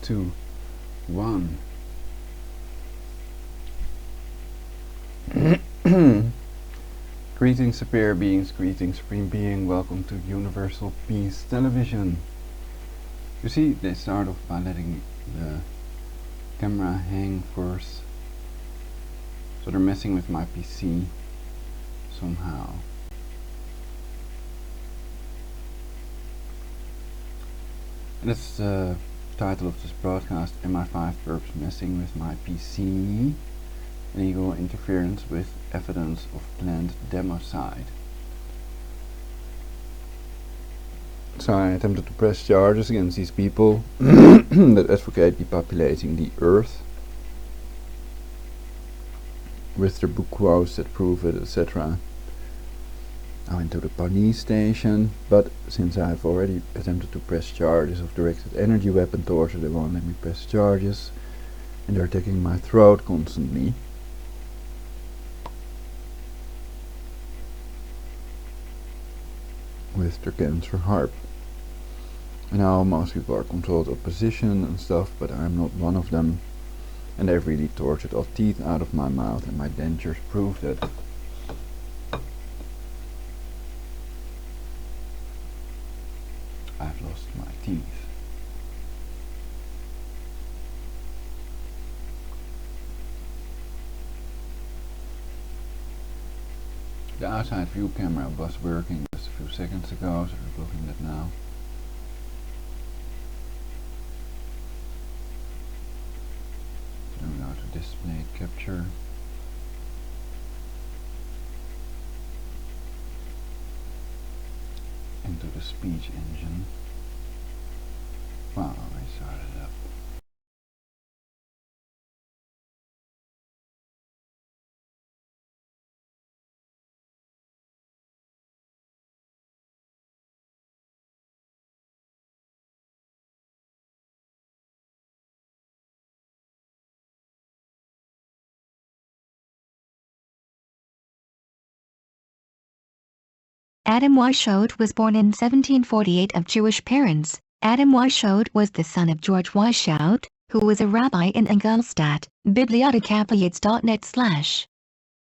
2, 1. Greetings superior beings, greetings supreme being, welcome to Universal Peace Television. You see, they start off by letting the camera hang first, so they're messing with my PC somehow. And that's the title of this broadcast, MI5 perps messing with my PC. Illegal interference with evidence of planned democide. So I attempted to press charges against these people that advocate depopulating the earth with their book quotes that prove it, etc. I went to the police station, but since I've already attempted to press charges of directed energy weapon torture, they won't let me press charges, and they're attacking my throat constantly. With their cancer harp. And now most people are controlled opposition and stuff, but I'm not one of them. And they've really tortured all teeth out of my mouth, and my dentures prove that. I've lost my teeth. The outside view camera was working just a few seconds ago, so we're blocking that now. So now we go to display capture. Into the speech engine. Wow, I started up. Adam Weishaupt was born in 1748 of Jewish parents. Adam Weishaupt was the son of George Weishaupt, who was a rabbi in Ingolstadt. Bibliotecapiates.net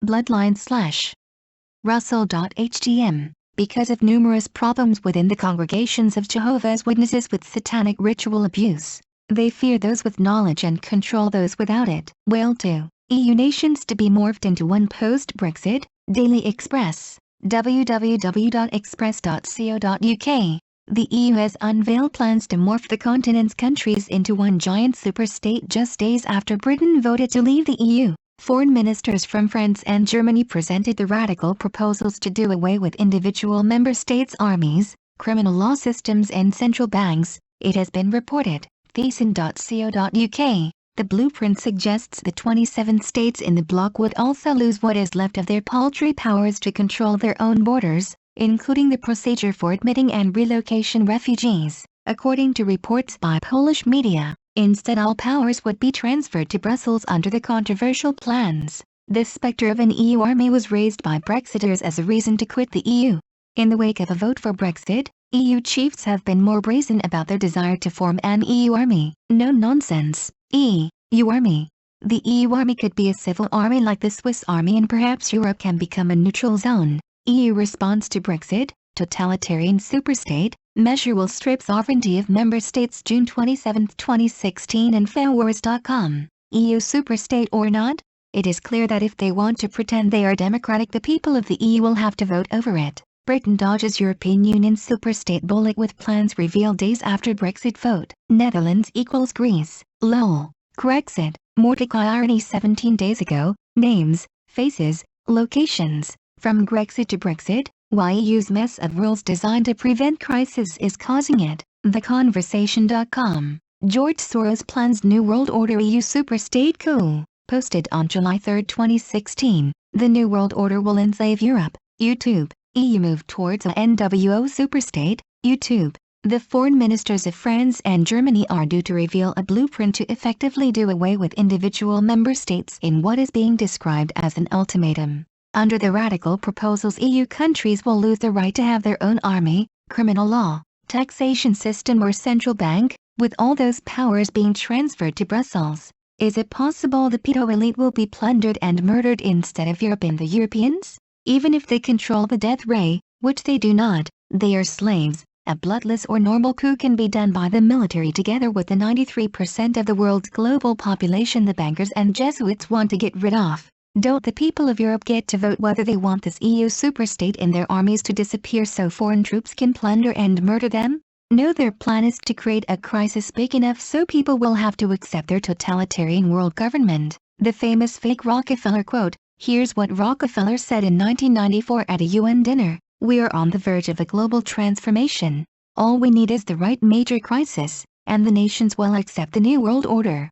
/bloodline/russell.htm. Because of numerous problems within the congregations of Jehovah's Witnesses with satanic ritual abuse, they fear those with knowledge and control those without it. Whale 2. EU nations to be morphed into one post-Brexit. Daily Express. www.express.co.uk. The EU has unveiled plans to morph the continent's countries into one giant superstate just days after Britain voted to leave the EU. Foreign ministers from France and Germany presented the radical proposals to do away with individual member states' armies, criminal law systems and central banks, it has been reported. Thiessen.co.uk. The blueprint suggests the 27 states in the bloc would also lose what is left of their paltry powers to control their own borders, including the procedure for admitting and relocation refugees. According to reports by Polish media, instead all powers would be transferred to Brussels under the controversial plans. The specter of an EU army was raised by Brexiters as a reason to quit the EU. In the wake of a vote for Brexit, EU chiefs have been more brazen about their desire to form an EU army. No nonsense. EU army. The EU army could be a civil army like the Swiss army, and perhaps Europe can become a neutral zone. EU response to Brexit, totalitarian superstate, measure will strip sovereignty of member states. June 27, 2016 and Infowars.com. EU superstate or not? It is clear that if they want to pretend they are democratic, the people of the EU will have to vote over it. Britain dodges European Union superstate bullet with plans revealed days after Brexit vote. Netherlands equals Greece. LOL. Grexit. Mordecai irony 17 days ago. Names, faces, locations. From Grexit to Brexit, why EU's mess of rules designed to prevent crisis is causing it. TheConversation.com. George Soros plans New World Order EU superstate coup. Posted on July 3, 2016. The New World Order will enslave Europe. YouTube. EU move towards a NWO superstate. YouTube. The foreign ministers of France and Germany are due to reveal a blueprint to effectively do away with individual member states in what is being described as an ultimatum. Under the radical proposals, EU countries will lose the right to have their own army, criminal law, taxation system or central bank. With all those powers being transferred to Brussels, is it possible the pedo elite will be plundered and murdered instead of Europe and the Europeans? Even if they control the death ray, which they do not, they are slaves. A bloodless or normal coup can be done by the military together with the 93% of the world's global population the bankers and Jesuits want to get rid of. Don't the people of Europe get to vote whether they want this EU superstate and their armies to disappear so foreign troops can plunder and murder them? No, their plan is to create a crisis big enough so people will have to accept their totalitarian world government. The famous fake Rockefeller quote, here's what Rockefeller said in 1994 at a UN dinner. We are on the verge of a global transformation. All we need is the right major crisis, and the nations will accept the new world order.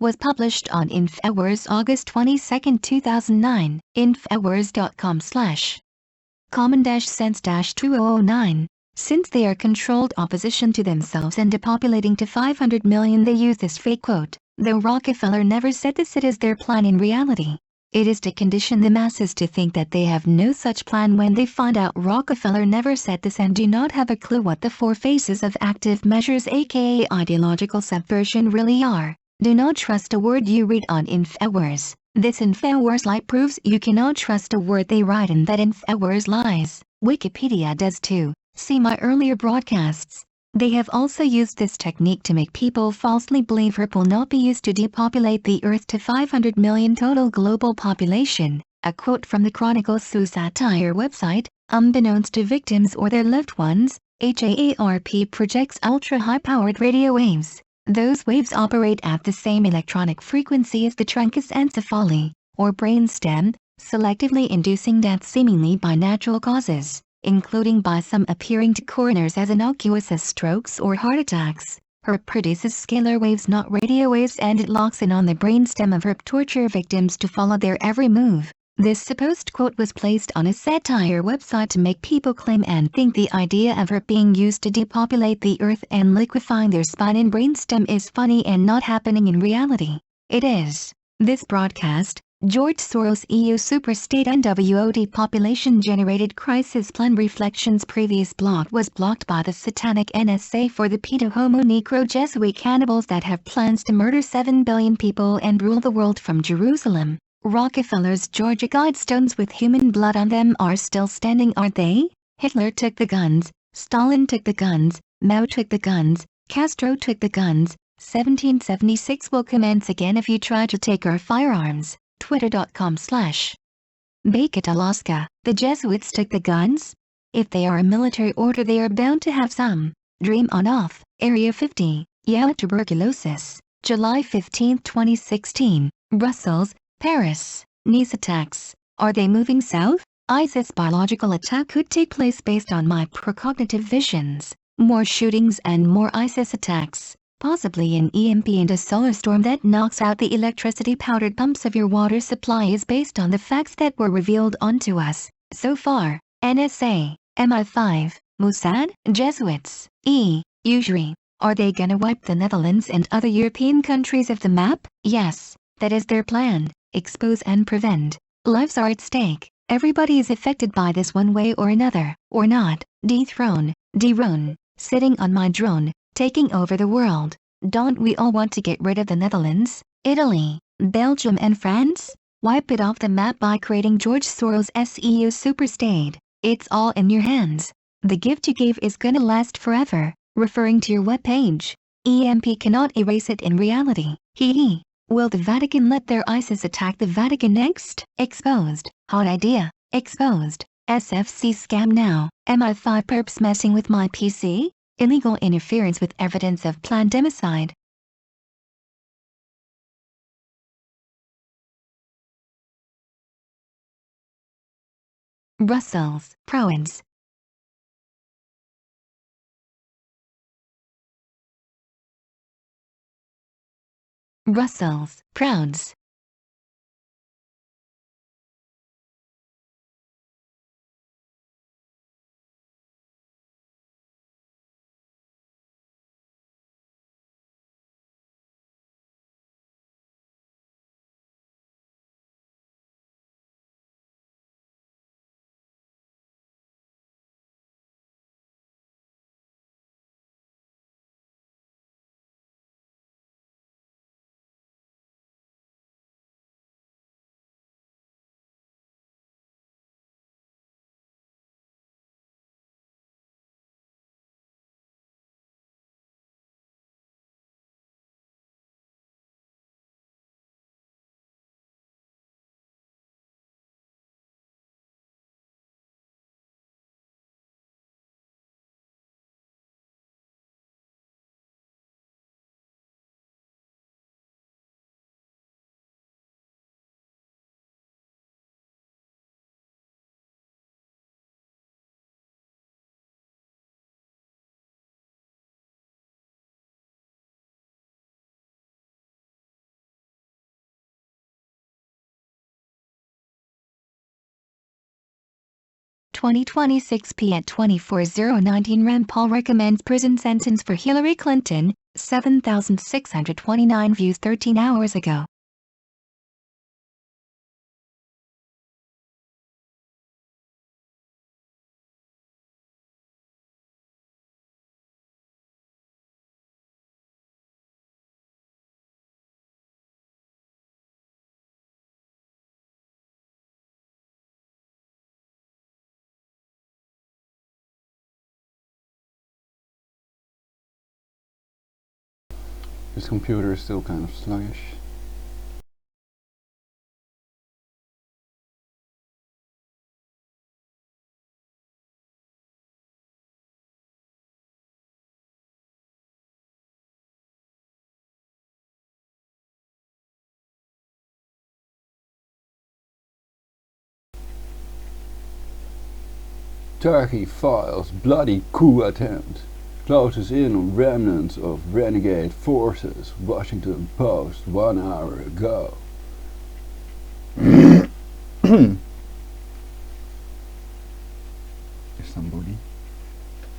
Was published on InfoWars August 22, 2009, infowars.com/common-sense-2009. Since they are controlled opposition to themselves and depopulating to 500 million, they use this fake quote, though Rockefeller never said this. It is their plan in reality. It is to condition the masses to think that they have no such plan when they find out Rockefeller never said this and do not have a clue what the four phases of active measures aka ideological subversion really are. Do not trust a word you read on InfoWars. This InfoWars lie proves you cannot trust a word they write and that InfoWars lies. Wikipedia does too. See my earlier broadcasts. They have also used this technique to make people falsely believe Earth will not be used to depopulate the Earth to 500 million total global population. A quote from the Chronicle Sue satire website, unbeknownst to victims or their loved ones, HAARP projects ultra-high-powered radio waves. Those waves operate at the same electronic frequency as the truncus encephali, or brainstem, selectively inducing death seemingly by natural causes, including by some appearing to coroners as innocuous as strokes or heart attacks. HERP produces scalar waves, not radio waves, and it locks in on the brainstem of HERP torture victims to follow their every move. This supposed quote was placed on a satire website to make people claim and think the idea of HERP being used to depopulate the Earth and liquefying their spine and brainstem is funny and not happening in reality. It is. This broadcast, George Soros EU Superstate NWO Depopulation Generated Crisis Plan Reflections previous blog was blocked by the satanic NSA for the pedo homo necro Jesuit cannibals that have plans to murder 7 billion people and rule the world from Jerusalem. Rockefeller's Georgia Guidestones with human blood on them are still standing, aren't they? Hitler took the guns, Stalin took the guns, Mao took the guns, Castro took the guns. 1776 will commence again if you try to take our firearms. Twitter.com/Bakit Alaska. The Jesuits took the guns? If they are a military order, they are bound to have some. Dream on off. Area 50. Yeah, tuberculosis. July 15, 2016. Brussels, Paris. Nice attacks. Are they moving south? ISIS biological attack could take place based on my precognitive visions. More shootings and more ISIS attacks. Possibly an EMP and a solar storm that knocks out the electricity-powered pumps of your water supply is based on the facts that were revealed onto us so far. NSA, MI5, Mossad, Jesuits, usury. Are they gonna wipe the Netherlands and other European countries off the map? Yes, that is their plan. Expose and prevent. Lives are at stake. Everybody is affected by this one way or another, or not. Dethrone, derone, sitting on my drone, taking over the world. Don't we all want to get rid of the Netherlands, Italy, Belgium and France? Wipe it off the map by creating George Soros' EU superstate. It's all in your hands. The gift you gave is gonna last forever. Referring to your webpage. EMP cannot erase it in reality. Hee. Will the Vatican let their ISIS attack the Vatican next? Exposed. Hot idea. Exposed. SFC scam now. MI5 perps messing with my PC? Illegal interference with evidence of planned democide. Brussels, Prouds. Brussels, Prouds. 2026 p. at 24:019 Rand Paul recommends prison sentence for Hillary Clinton, 7,629 views 13 hours ago. This computer is still kind of sluggish. Turkey files bloody coup attempt. Closes in on remnants of renegade forces. Washington Post 1 hour ago.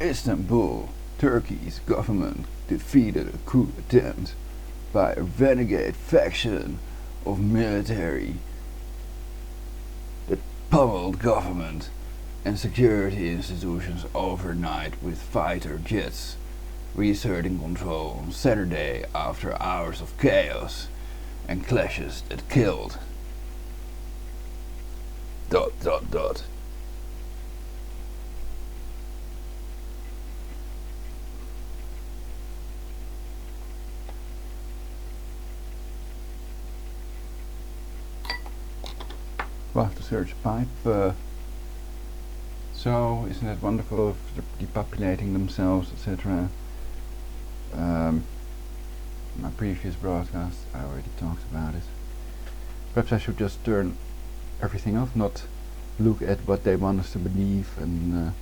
Istanbul. Turkey's government defeated a coup attempt by a renegade faction of military that pummeled government and security institutions overnight with fighter jets reasserting control on Saturday after hours of chaos and clashes that killed. ... Well, to search pipe. So, isn't it wonderful of depopulating themselves, etc. My previous broadcast, I already talked about it. Perhaps I should just turn everything off, not look at what they want us to believe and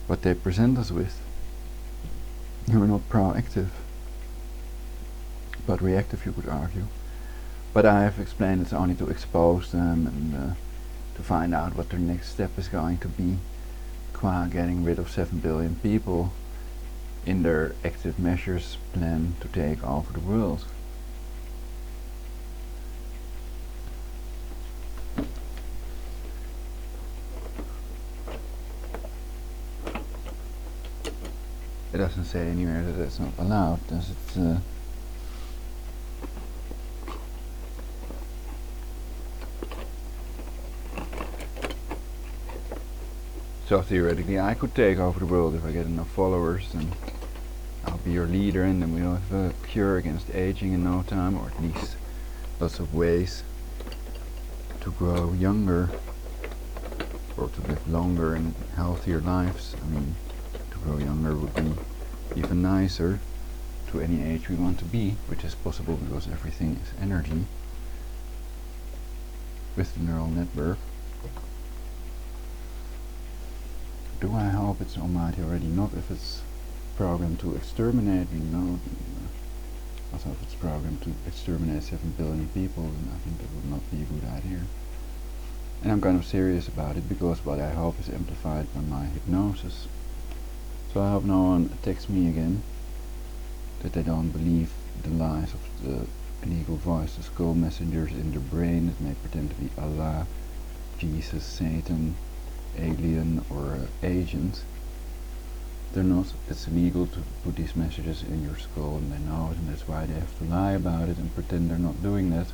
what they present us with. We're not proactive, but reactive, you could argue. But I have explained it's only to expose them and to find out what their next step is going to be, qua getting rid of 7 billion people in their active measures plan to take over the world. It doesn't say anywhere that it's not allowed, does it? So theoretically I could take over the world if I get enough followers, and I'll be your leader, and then we'll have a cure against aging in no time, or at least lots of ways to grow younger, or to live longer and healthier lives. I mean, to grow younger would be even nicer, to any age we want to be, which is possible because everything is energy with the neural network. Do I hope it's almighty already? Not if it's programmed to exterminate, we know. Also if it's programmed to exterminate 7 billion people, then I think that would not be a good idea. And I'm kind of serious about it, because what I hope is amplified by my hypnosis. So I hope no one attacks me again, that they don't believe the lies of the illegal voice, the skull messengers in their brain that may pretend to be Allah, Jesus, Satan, alien or agent. They're not. It's illegal to put these messages in your skull, and they know it, and that's why they have to lie about it and pretend they're not doing that,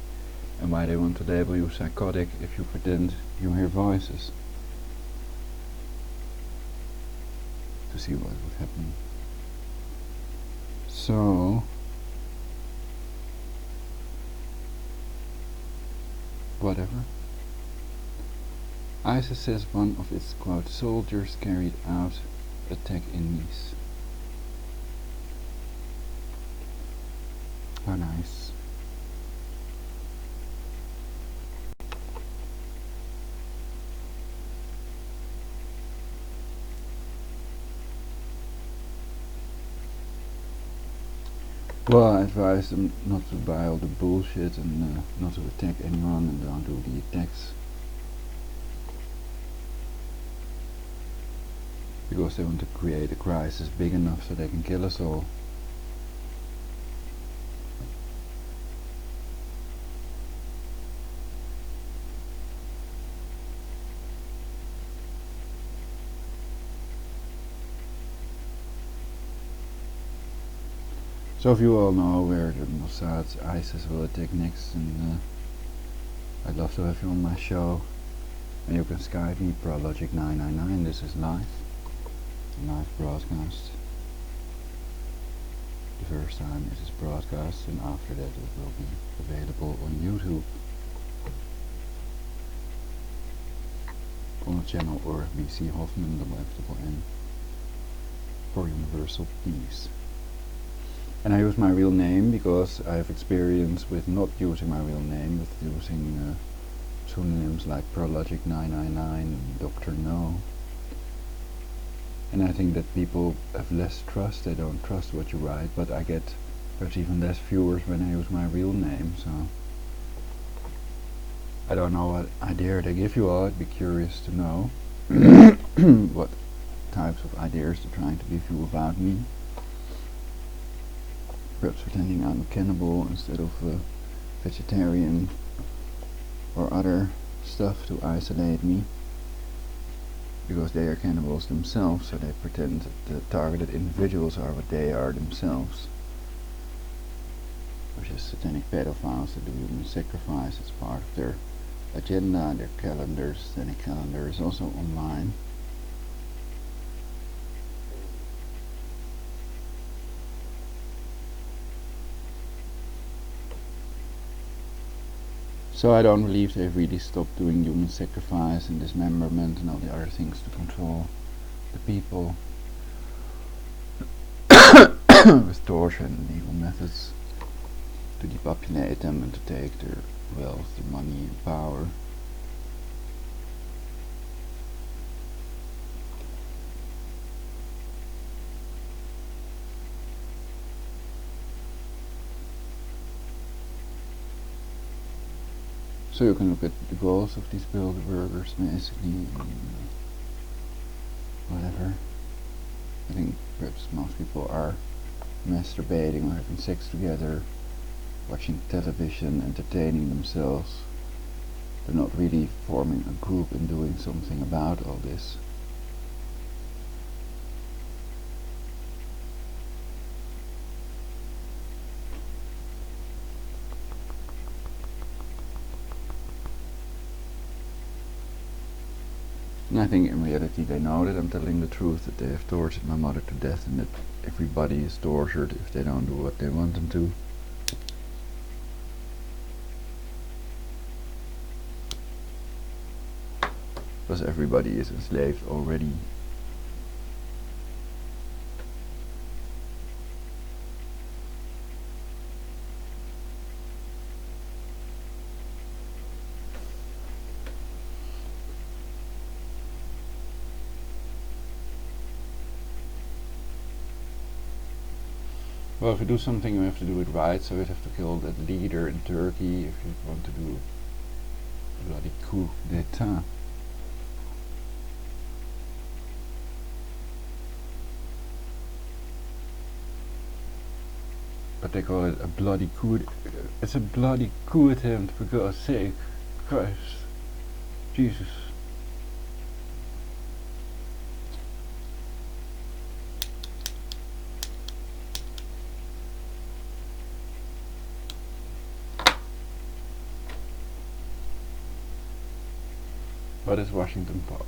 and why they want to label you psychotic if you pretend you hear voices, to see what would happen. So whatever. ISIS says one of its, quote, soldiers carried out attack in Nice. Oh, nice. Well, I advise them not to buy all the bullshit and not to attack anyone, and don't do the attacks. because they want to create a crisis big enough so they can kill us all. So if you all know where the Mossad's ISIS will attack next, and I'd love to have you on my show. And you can Skype me, Prologic999. This is live broadcast. The first time it is broadcast, and after that it will be available on YouTube, on the channel or BC Hoffman, Delectable for Universal Peace. And I use my real name because I have experience with not using my real name, with using pseudonyms like Prologic999 and Dr. No. And I think that people have less trust, they don't trust what you write, but I get perhaps even less viewers when I use my real name, so I don't know what idea they give you all. I'd be curious to know what types of ideas they're trying to give you about me. Perhaps pretending I'm a cannibal instead of a vegetarian or other stuff to isolate me, because they are cannibals themselves, so they pretend that the targeted individuals are what they are themselves, which is satanic pedophiles that do human sacrifice as part of their agenda, their calendar. Satanic calendar is also online. So I don't believe they've really stopped doing human sacrifice and dismemberment and all the other things to control the people with torture and legal methods to depopulate them and to take their wealth, their money and power. So you can look at the goals of these Bilderbergers, basically, and whatever. I think perhaps most people are masturbating or having sex together, watching television, entertaining themselves. They're not really forming a group and doing something about all this. And I think in reality they know that I'm telling the truth, that they have tortured my mother to death, and that everybody is tortured if they don't do what they want them to. Because everybody is enslaved already. Well, if you do something, you have to do it right, so you'd have to kill that leader in Turkey if you want to do a bloody coup d'etat. But they call it a bloody coup. It's a bloody coup attempt, for God's sake. Christ. Jesus. What is Washington Post?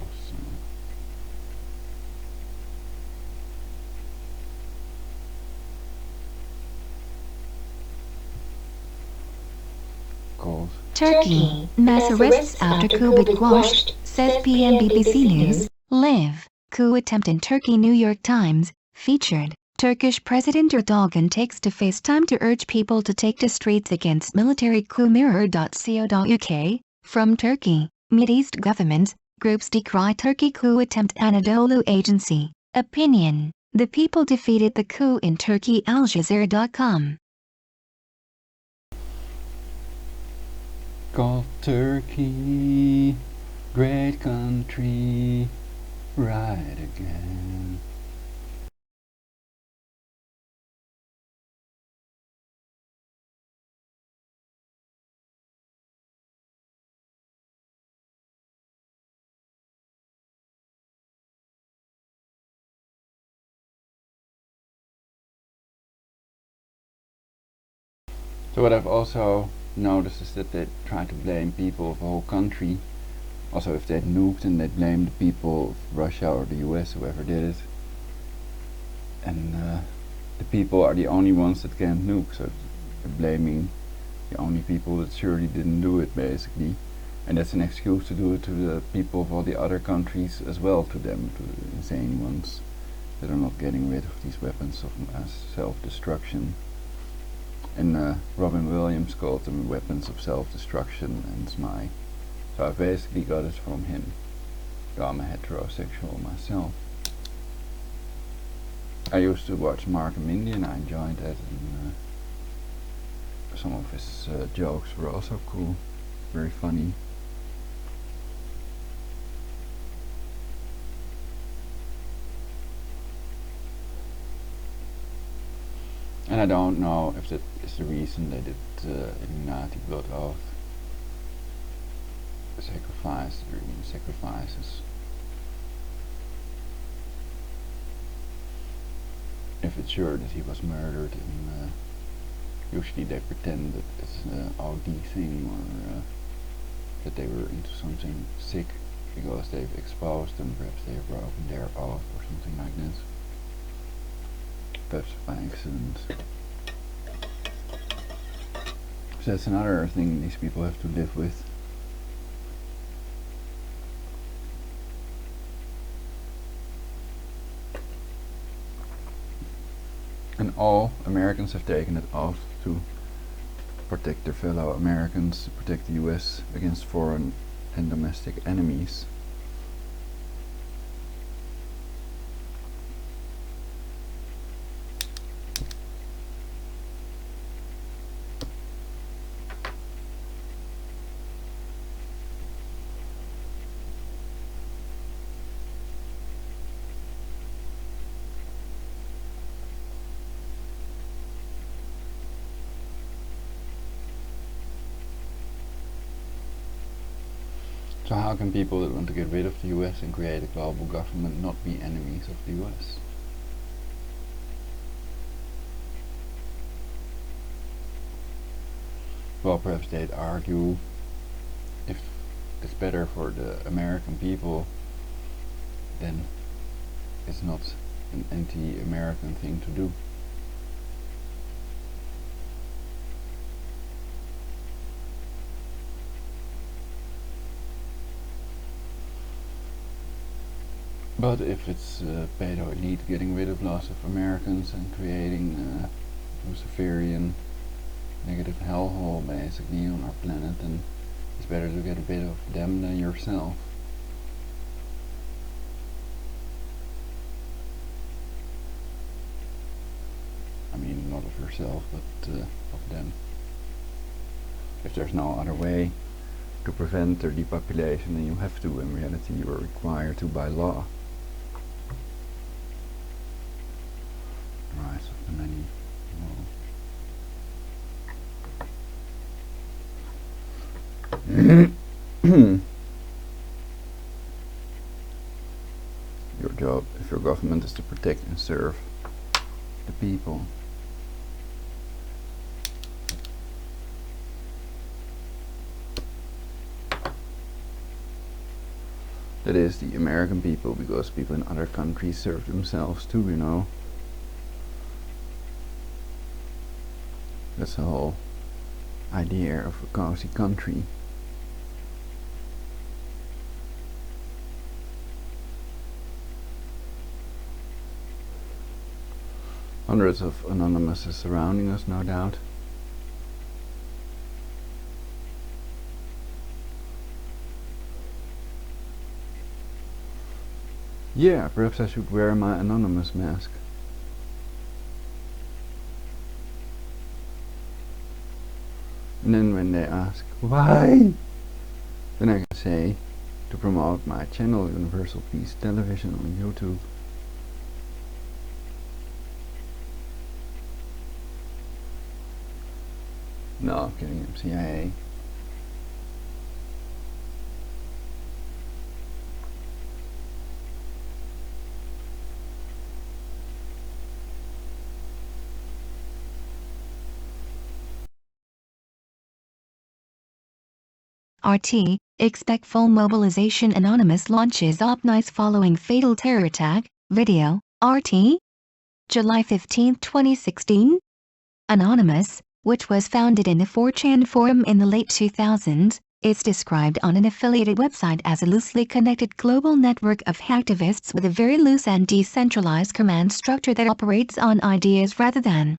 Called Turkey, mass arrests after coup quashed, says PM BBC News. Live. Coup attempt in Turkey. New York Times, featured. Turkish President Erdogan takes to FaceTime to urge people to take to streets against military coup. Mirror.co.uk, from Turkey. Mideast government groups decry Turkey coup attempt. Anadolu Agency. Opinion. The people defeated the coup in Turkey. Aljazeera.com. Called Turkey, great country, right again. So what I've also noticed is that they try to blame people of the whole country. Also, if they nuked, and they blame the people of Russia or the US, whoever did it. And the people are the only ones that can't nuke, so they're blaming the only people that surely didn't do it, basically. And that's an excuse to do it to the people of all the other countries as well, to them, to the insane ones that are not getting rid of these weapons of mass self-destruction. And Robin Williams called them weapons of self-destruction, and it's so I basically got it from him. So I'm a heterosexual myself. I used to watch Mark and Mindy, and I enjoyed that, and some of his jokes were also cool, very funny. And I don't know if that is the reason they did Illuminati blood oath sacrifices. If it's sure that he was murdered, and usually they pretend that it's an OD thing, or that they were into something sick because they've exposed them, perhaps they've broken their oath or something like this. Perhaps by accident. So that's another thing these people have to live with. And all Americans have taken it oath to protect their fellow Americans, to protect the US against foreign and domestic enemies. So how can people that want to get rid of the US and create a global government not be enemies of the US? Well, perhaps they'd argue if it's better for the American people, then it's not an anti-American thing to do. But if it's pedo elite getting rid of lots of Americans and creating Luciferian negative hellhole basically on our planet, then it's better to get rid of them than yourself. I mean, not of yourself, but of them. If there's no other way to prevent their depopulation, then you have to. In reality, you are required to by law. Rise of the many. Your job, if your government, is to protect and serve the people. That is the American people, because people in other countries serve themselves too, you know. That's the whole idea of a cozy country. Hundreds of anonymouses surrounding us, no doubt. Yeah, perhaps I should wear my anonymous mask. And then when they ask, why? Then I can say, to promote my channel Universal Peace Television on YouTube. No, I'm kidding, I'm CIA. RT, expect full mobilization. Anonymous launches Op Nice following fatal terror attack. Video, RT? July 15, 2016? Anonymous, which was founded in the 4chan forum in the late 2000s, is described on an affiliated website as a loosely connected global network of hacktivists with a very loose and decentralized command structure that operates on ideas rather than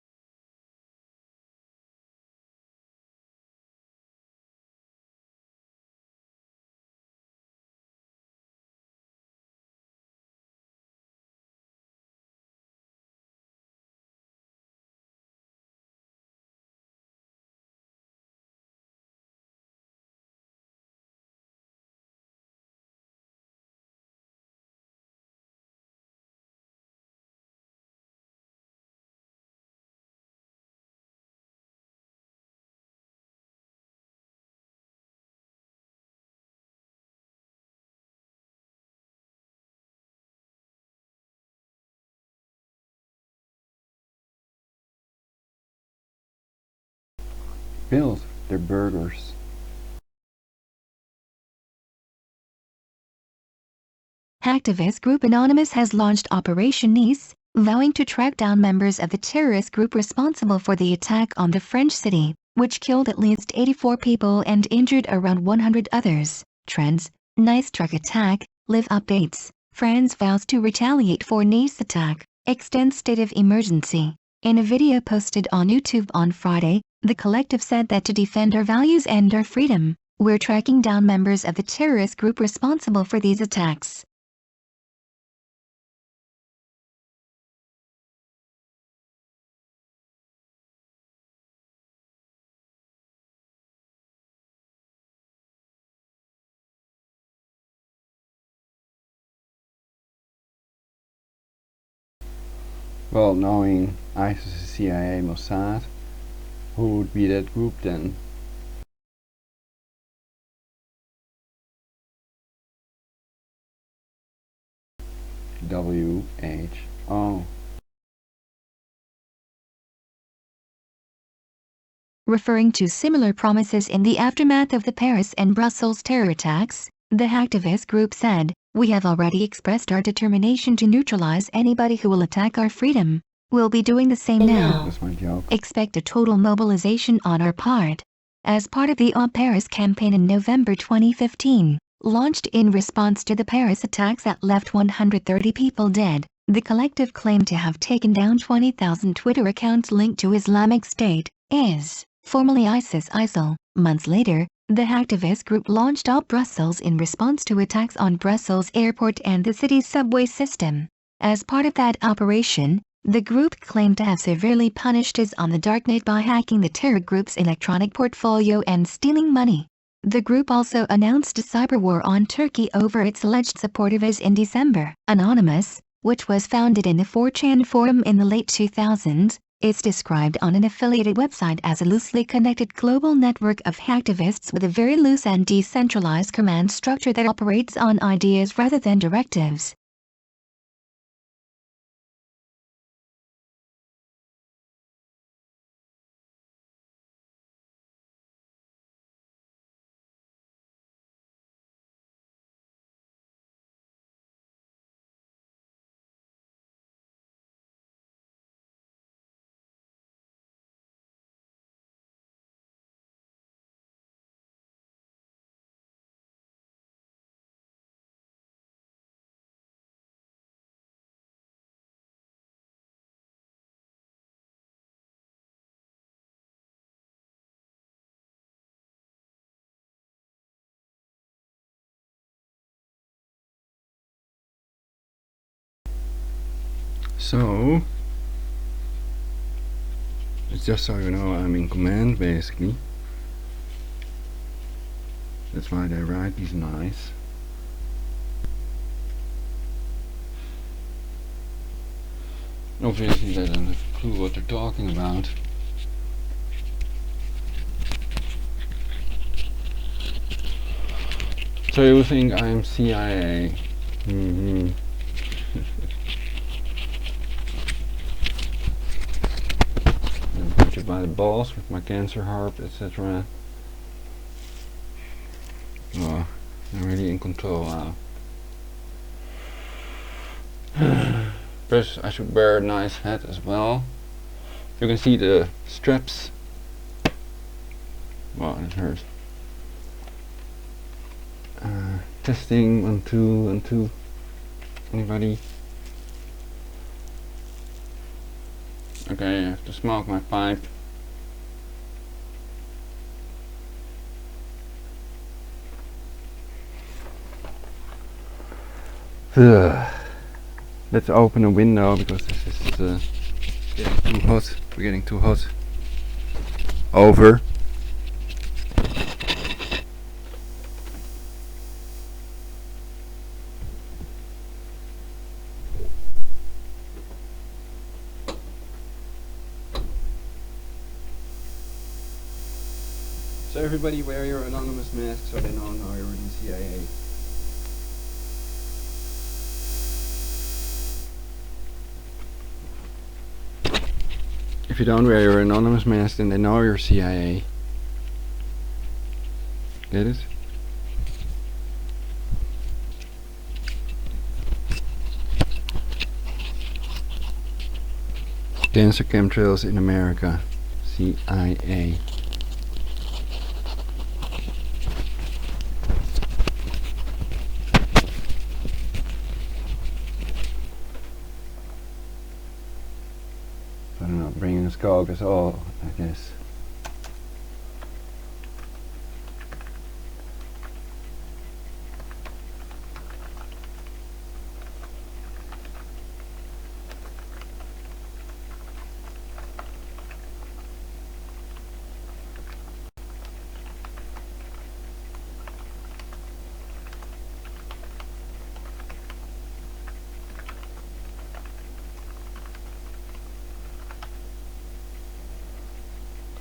Build their burgers. hacktivist group Anonymous has launched Operation Nice, vowing to track down members of the terrorist group responsible for the attack on the French city, which killed at least 84 people and injured around 100 others. Trends, Nice truck attack, live updates, France vows to retaliate for Nice attack, extends state of emergency. In a video posted on YouTube on Friday, the collective said that to defend our values and our freedom, we're tracking down members of the terrorist group responsible for these attacks. Well, knowing ISIS, CIA, Mossad, who would be that group then? WHO. Referring to similar promises in the aftermath of the Paris and Brussels terror attacks, the hacktivist group said, "We have already expressed our determination to neutralize anybody who will attack our freedom. We'll be doing the same now. That's my joke. Expect a total mobilization on our part." As part of the Op Paris campaign in November 2015, launched in response to the Paris attacks that left 130 people dead, the collective claimed to have taken down 20,000 Twitter accounts linked to Islamic State, IS, formerly ISIL. Months later, the hacktivist group launched Op Brussels in response to attacks on Brussels airport and the city's subway system. As part of that operation, the group claimed to have severely punished IS on the darknet by hacking the terror group's electronic portfolio and stealing money. The group also announced a cyber war on Turkey over its alleged support of IS in December. Anonymous, which was founded in the 4chan forum in the late 2000s, is described on an affiliated website as a loosely connected global network of hacktivists with a very loose and decentralized command structure that operates on ideas rather than directives. So, it's just so you know, I'm in command basically. That's why they write these nice. Obviously they don't have a clue what they're talking about. So you think I'm CIA? Mm-hmm. I'll put you by the balls with my cancer harp, etc. Oh, I'm really in control now. Plus I should wear a nice hat as well. You can see the straps. Wow, that hurts. Testing 1 2 1 2. Anybody? Okay, I have to smoke my pipe. Let's open a window because this is getting too hot. We're getting too hot. Over. So everybody wear your anonymous mask so they don't know you're in the CIA. If you don't wear your anonymous mask, then they know you're CIA. Get it? Cancer chemtrails in America. CIA. So they're not bringing us coke at all, I guess.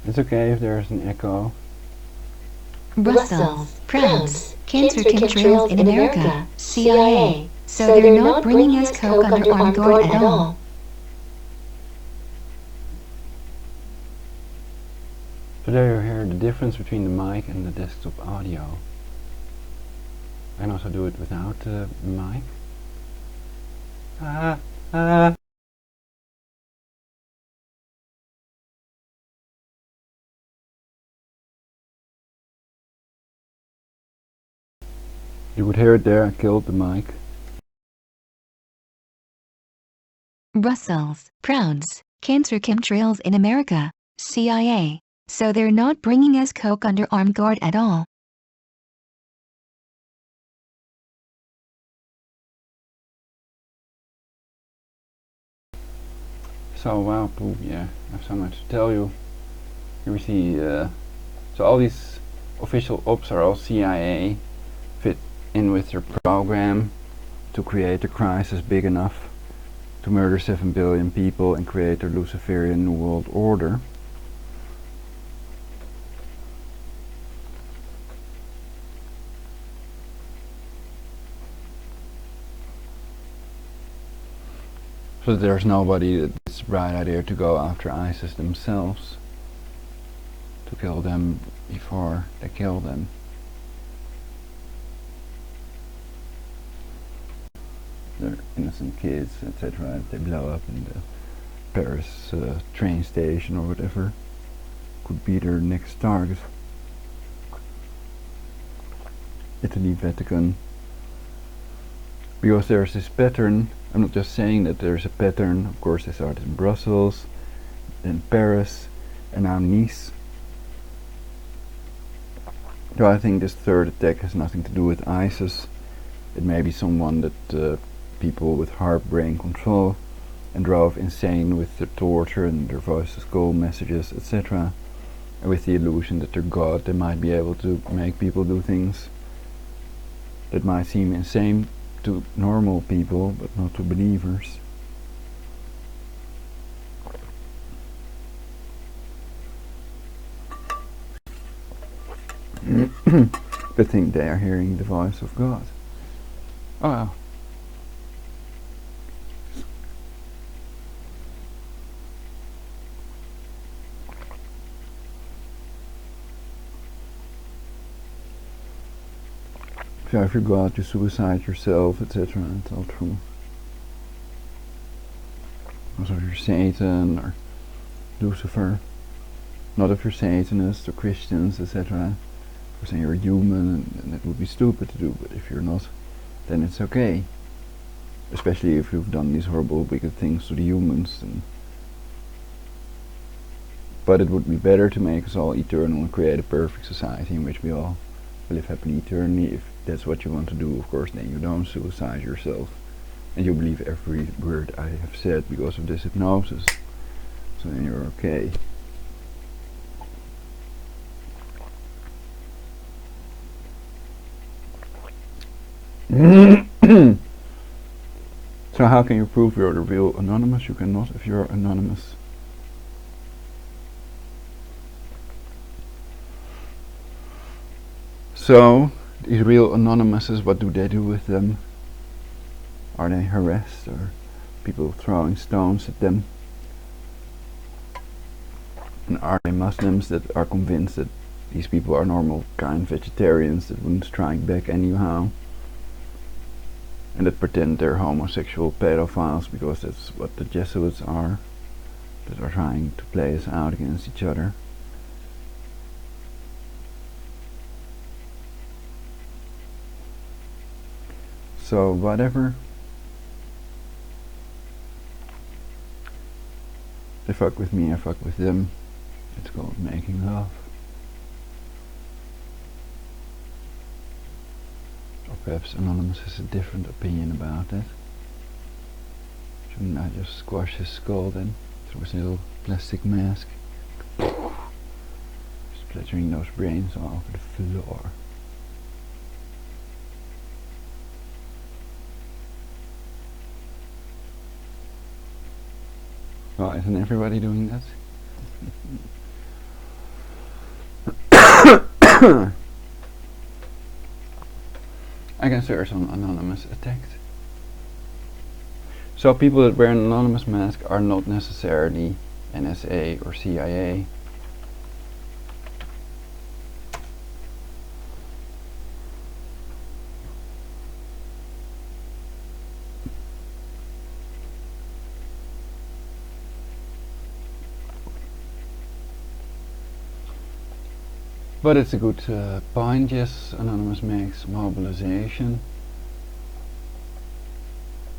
It's okay if there's an echo. Brussels prounce cancer chemtrails in America, CIA. So they're not bringing us coke under armed guard at all. So there you hear the difference between the mic and the desktop audio. I can also do it without the mic. You would hear it there, I killed the mic. Brussels prounce cancer chemtrails in America, CIA. So they're not bringing us coke under armed guard at all. So wow, pooh, yeah, I have so much to tell you. Here we see, so all these official ops are all CIA, fit in with their program to create a crisis big enough to murder 7 billion people and create their Luciferian New World Order. So there's nobody that's a bright idea to go after ISIS themselves, to kill them before they kill them. They're innocent kids, etc. They blow up in the Paris train station or whatever. Could be their next target. Italy, Vatican. Because there's this pattern. I'm not just saying that there's a pattern. Of course they started in Brussels, then Paris, and now Nice. So I think this third attack has nothing to do with ISIS. It may be someone that people with hard brain control and drove insane with their torture and their voices call messages, etc. And with the illusion that they're God, they might be able to make people do things that might seem insane to normal people, but not to believers. but think they are hearing the voice of God. Oh well. So if you go out, you suicide yourself, etc. It's all true. Also if you're Satan or Lucifer. Not if you're Satanists or Christians, etc. For saying you're human, and it would be stupid to do, but if you're not, then it's okay. Especially if you've done these horrible, wicked things to the humans. But it would be better to make us all eternal and create a perfect society in which we all live happily eternally. If that's what you want to do, of course, then you don't suicide yourself. And you believe every word I have said because of this hypnosis. So then you're okay. So how can you prove you're the real anonymous? You cannot if you're anonymous. So these real anonymouses, what do they do with them? Are they harassed, or people throwing stones at them? And are they Muslims that are convinced that these people are normal, kind vegetarians that wouldn't strike back anyhow? And that pretend they're homosexual pedophiles because that's what the Jesuits are, that are trying to play us out against each other. So whatever. They fuck with me, I fuck with them. It's called making love. Or perhaps Anonymous has a different opinion about it. Shouldn't I just squash his skull then, through his little plastic mask? Splattering those brains all over the floor. Well, isn't everybody doing that? I guess there are some anonymous attacked. So people that wear an anonymous mask are not necessarily NSA or CIA. But it's a good point, yes, Anonymous makes mobilization,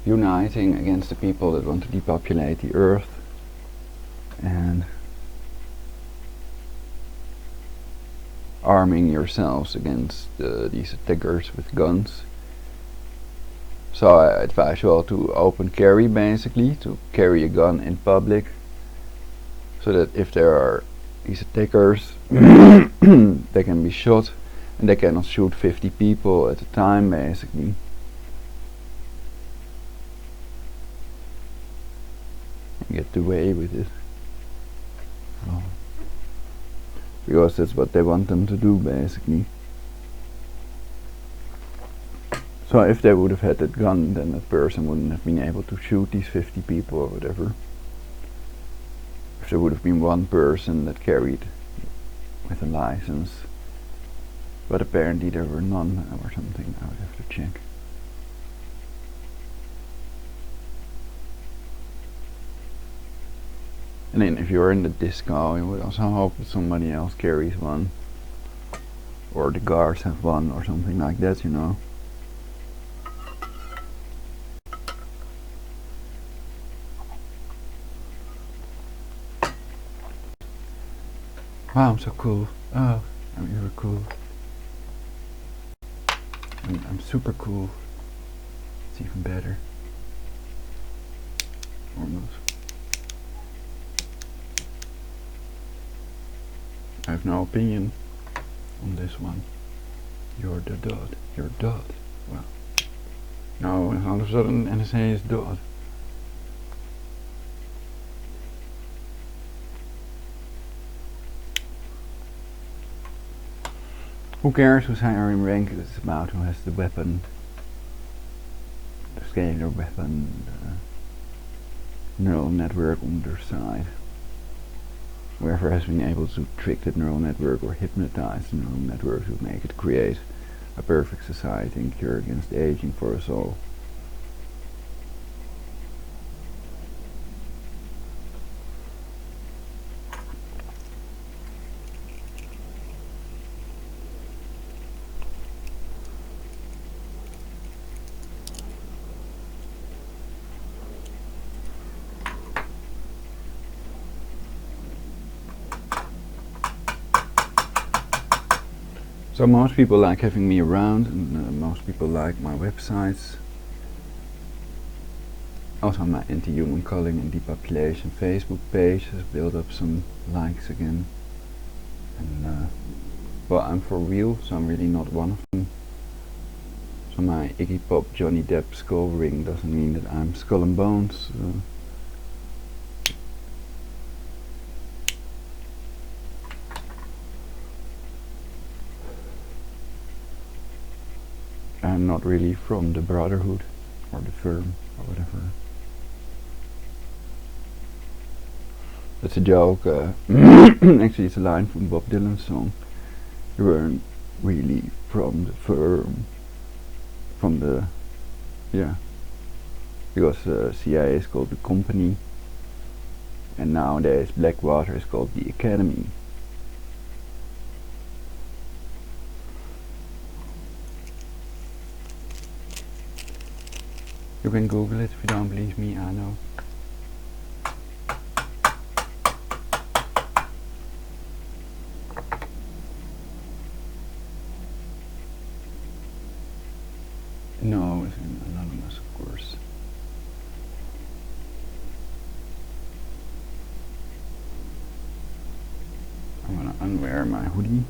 uniting against the people that want to depopulate the earth, and arming yourselves against these attackers with guns. So I advise you all to open carry, basically, to carry a gun in public, so that if there are these attackers, they can be shot, and they cannot shoot 50 people at a time, basically. And get away with it. Oh. Because that's what they want them to do, basically. So if they would have had that gun, then that person wouldn't have been able to shoot these 50 people or whatever. If there would have been one person that carried with a license, but apparently there were none or something. I would have to check. And then if you're in the disco, you would also hope that somebody else carries one, or the guards have one or something like that, you know. Wow, I'm so cool. Oh, you're cool. I'm super cool. It's even better. Almost. I have no opinion on this one. You're the dot. You're dot. Well, now all of a sudden NSA is dot. Who cares who's higher in rank? It's about who has the weapon, the scalar weapon, the neural network on their side. Whoever has been able to trick the neural network or hypnotize the neural network to make it create a perfect society and cure against aging for us all. So most people like having me around, and most people like my websites. Also my anti-human culling and depopulation Facebook page has built up some likes again. And well, I'm for real, so I'm really not one of them. So my Iggy Pop Johnny Depp skull ring doesn't mean that I'm skull and bones. I'm not really from the Brotherhood or the firm or whatever. That's a joke. Actually, it's a line from Bob Dylan's song. You weren't really from the firm. From the, yeah. Because CIA is called the company. And nowadays Blackwater is called the Academy. You can Google it if you don't believe me, I know. No, it's anonymous, of course. I'm gonna unwear my hoodie.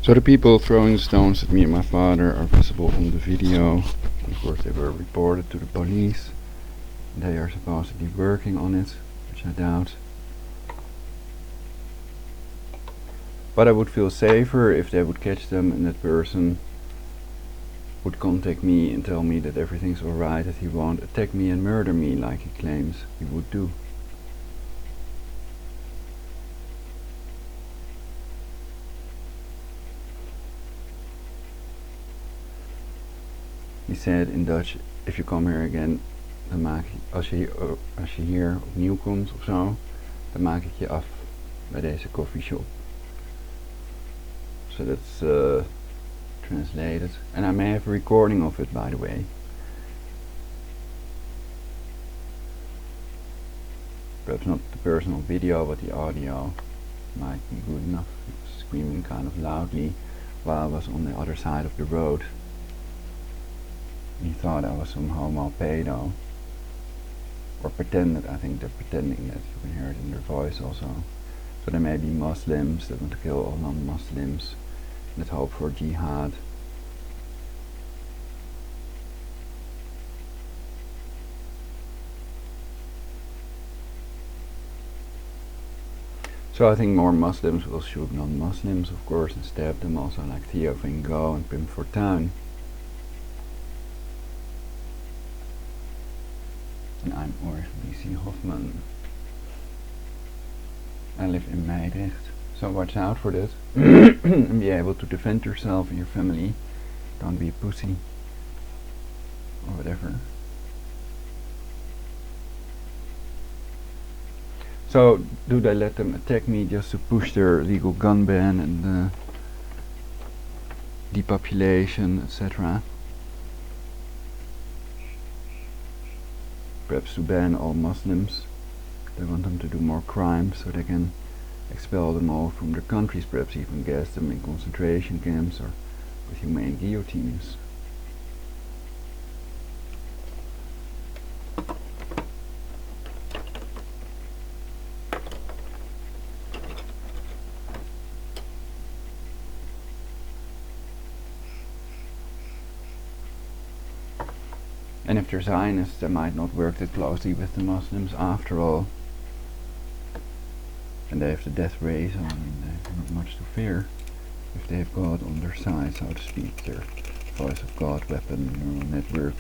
So the people throwing stones at me and my father are visible on the video. Of course they were reported to the police. They are supposed to be working on it, which I doubt. But I would feel safer if they would catch them and that person would contact me and tell me that everything's alright, that he won't attack me and murder me like he claims he would do. He said in Dutch, if you come here again, dan maak ik, als je hier opnieuw komt of zo, dan maak ik je af bij deze coffeeshop. So that's translated, and I may have a recording of it, by the way. Perhaps not the personal video, but the audio might be good enough. He was screaming kind of loudly while I was on the other side of the road. He thought I was some homo pedo, or pretended. I think they're pretending that. You can hear it in their voice also. So there may be Muslims that want to kill all non-Muslims that hope for jihad. So I think more Muslims will shoot non-Muslims, of course, and stab them also, like Theo Van Gogh and Pim Fortuyn. And I'm Ulrich B.C. Hoffman. I live in Meidrecht, so watch out for that. And be able to defend yourself and your family. Don't be a pussy. Or whatever. So, do they let them attack me just to push their legal gun ban and depopulation, etc.? perhaps to ban all Muslims. They want them to do more crime so they can expel them all from their countries, perhaps even gas them in concentration camps or with humane guillotines. And if they're Zionists, they might not work that closely with the Muslims after all. And they have the death rays on, and they have not much to fear if they have God on their side, so to speak, their voice of God weapon neural network,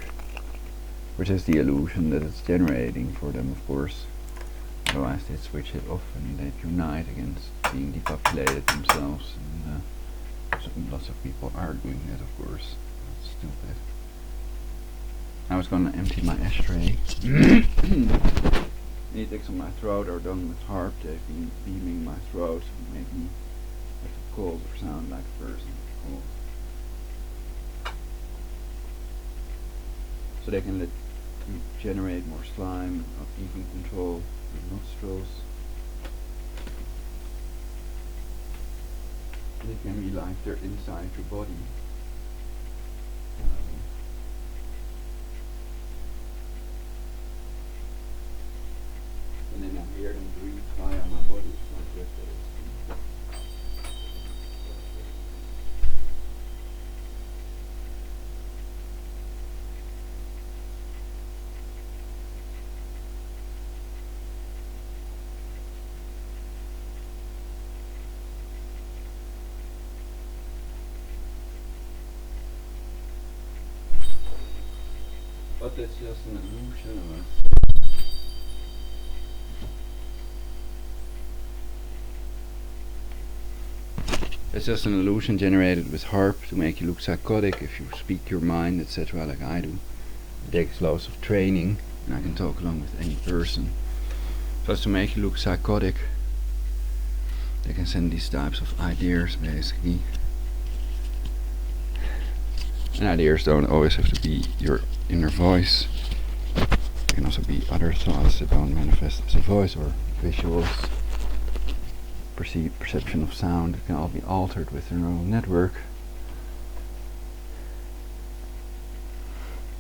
which is the illusion that it's generating for them, of course. Otherwise they'd switch it off and they'd unite against being depopulated themselves, and lots of people are doing that, of course. That's stupid. I was gonna empty my ashtray. Any ticks on my throat are done with harp. They've been beaming my throat to make me have to cold or sound like a person. Cool. So they can let you generate more slime, not even control your nostrils. And it can be like they're inside your body. And then I hear them breathe via my body, like this. But that's just an illusion. It's just an illusion generated with harp to make you look psychotic if you speak your mind, etc., like I do. It takes lots of training, and I can talk along with any person. So as to make you look psychotic, they can send these types of ideas, basically. And ideas don't always have to be your inner voice. They can also be other thoughts that don't manifest as a voice, or visuals. Perception of sound. It can all be altered with the neural network.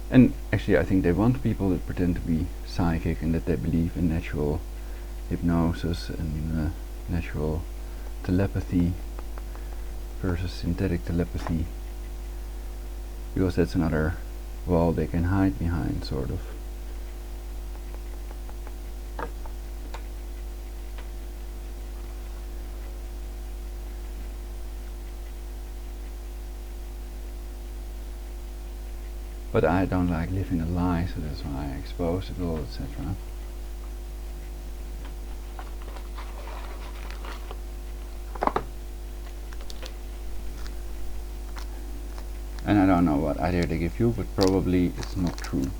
And actually I think they want people that pretend to be psychic and that they believe in natural hypnosis and natural telepathy versus synthetic telepathy, because that's another wall they can hide behind, sort of. But I don't like living a lie, so that's why I expose it all, etc. And I don't know what idea they give you, but probably it's not true,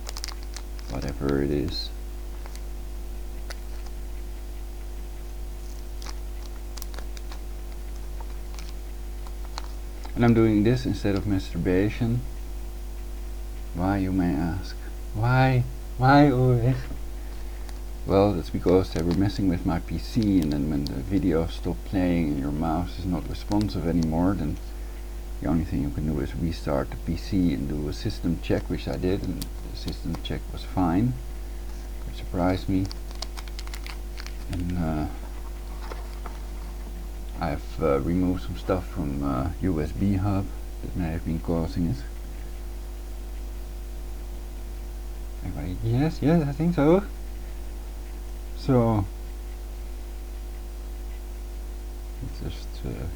whatever it is. And I'm doing this instead of masturbation. Why, you may ask? Why? Why always? Well, that's because they were messing with my PC, and then when the video stopped playing and your mouse is not responsive anymore, then the only thing you can do is restart the PC and do a system check, which I did, and the system check was fine. It surprised me. And I've removed some stuff from USB hub that may have been causing it. Everybody, yes, I think so. So it's just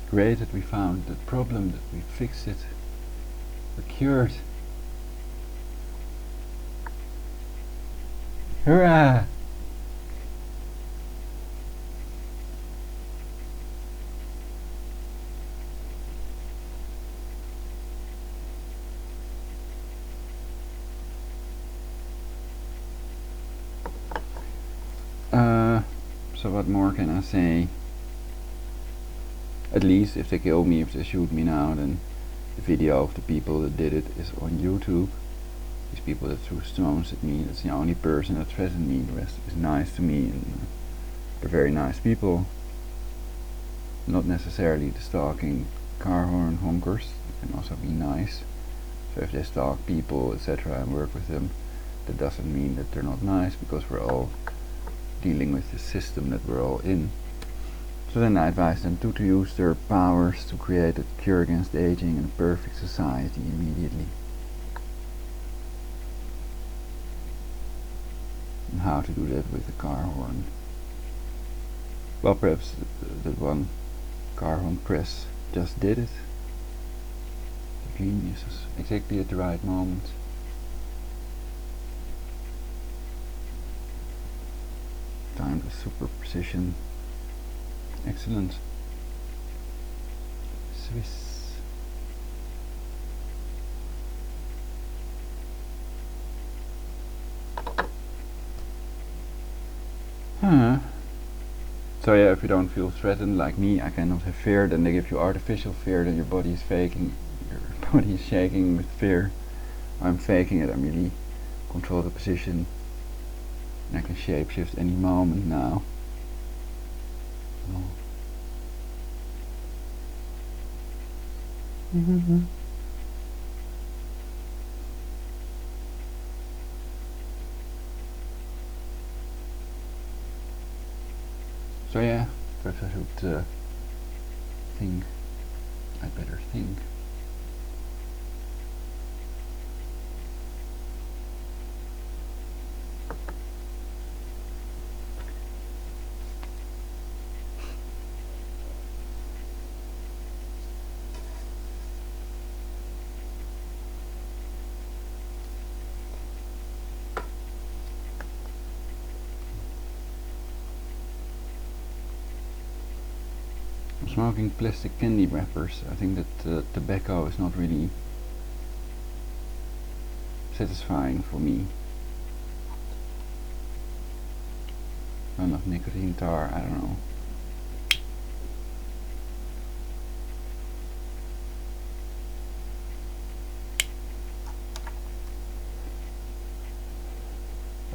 great that we found the problem, that we fixed it, we're cured. Hurrah! So what more can I say? At least if they kill me, if they shoot me now, then the video of the people that did it is on YouTube. These people that threw stones at me, that's the only person that threatened me. The rest is nice to me, and they're very nice people. Not necessarily the stalking car horn honkers, they can also be nice. So if they stalk people, etc., and work with them, that doesn't mean that they're not nice, because we're all dealing with the system that we're all in. So then I advise them to use their powers to create a cure against aging and a perfect society immediately. And how to do that with a car horn? Well, perhaps that one car horn press just did it. The geniuses, exactly at the right moment. Timed with super precision. Excellent. Swiss. So yeah, if you don't feel threatened like me, I cannot have fear, then they give you artificial fear, then your body is faking, your body is shaking with fear. I'm faking it, I'm really control the position, and I can shapeshift any moment now. So yeah, perhaps I should think. I'd better think. I'm smoking plastic candy wrappers. I think that tobacco is not really satisfying for me. Not enough nicotine tar, I don't know.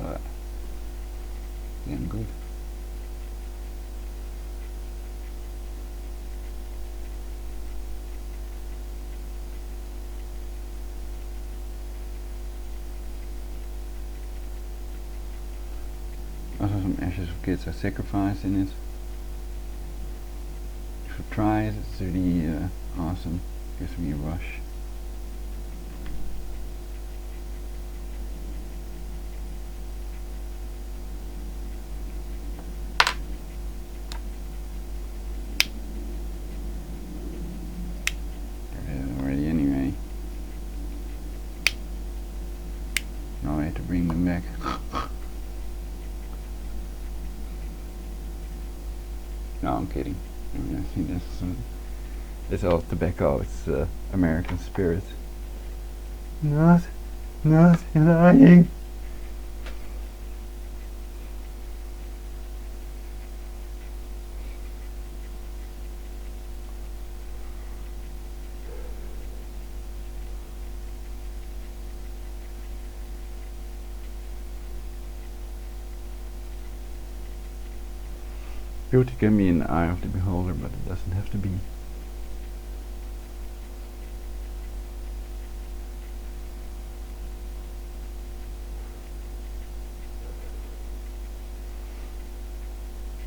But yeah, I'm good. Also some ashes of kids I sacrificed in it. You should try it, it's really awesome. Gives me a rush. Already anyway. No way to bring them back. No, I'm kidding. I mean, I think it's all tobacco. It's American spirit. Not lying. Beauty can be in the eye of the beholder, but it doesn't have to be.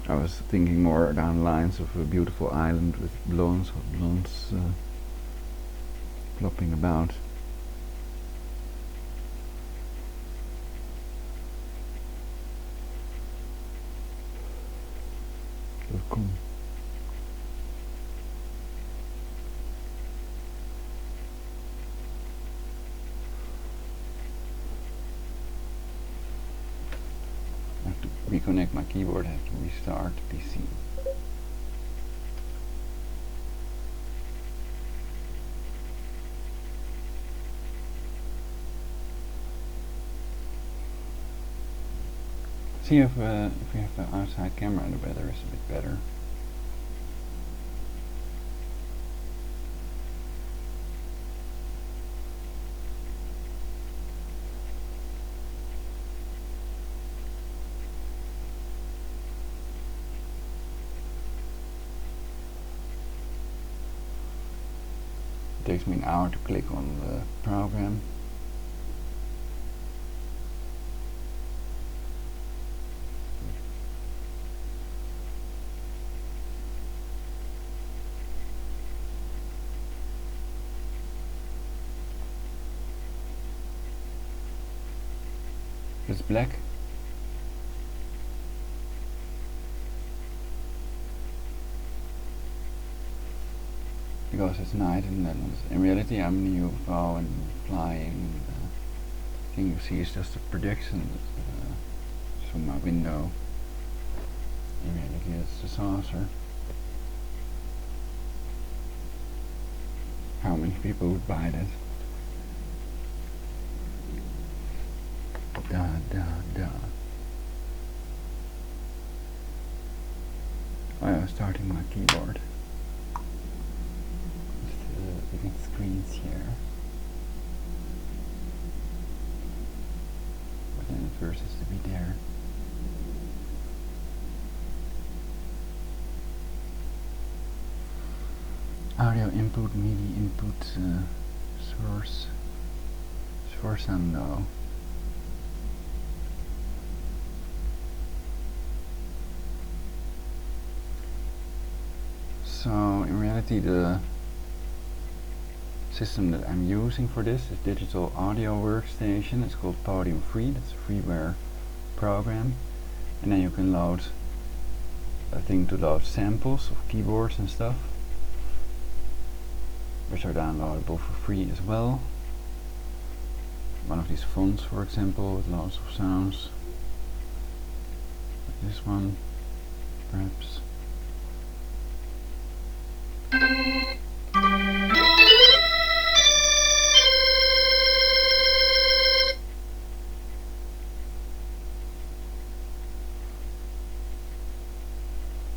I was thinking more down the lines of a beautiful island with blondes flopping about. Welcome. I have to reconnect my keyboard, I have to restart the PC. See if we have an outside camera, the weather is a bit better. takes me an hour to click on the program. It's black. Because it's night in the Netherlands. In reality, I'm in a UFO and flying. The thing you see is just a projection from my window. In reality, it's a saucer. How many people would buy that? Oh, yeah, starting my keyboard. Big screens here. But then it first has to be there. Audio input, MIDI input, source, sforzando. So in reality, the system that I'm using for this is Digital Audio Workstation. It's called Podium Free. That's a freeware program, and then you can load a thing to load samples of keyboards and stuff, which are downloadable for free as well. One of these fonts, for example, with lots of sounds. Like this one, perhaps.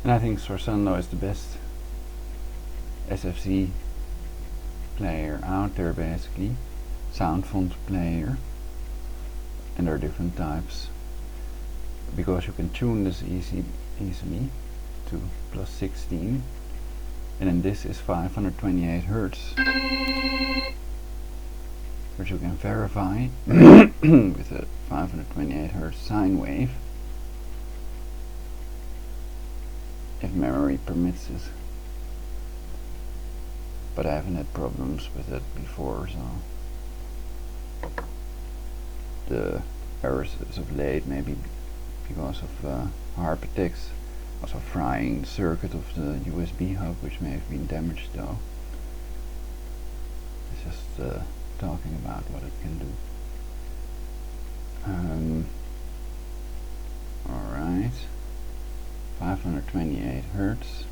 And I think Sforzando is the best SFC player out there, basically. Sound font player. And there are different types. Because you can tune this easily to +16. And then this is 528 Hertz. Which you can verify with a 528 Hertz sine wave. If memory permits it. But I haven't had problems with it before, so the errors as of late, maybe because of harp attacks, also frying the circuit of the USB hub, which may have been damaged though. It's just talking about what it can do. Alright. 528 Hertz.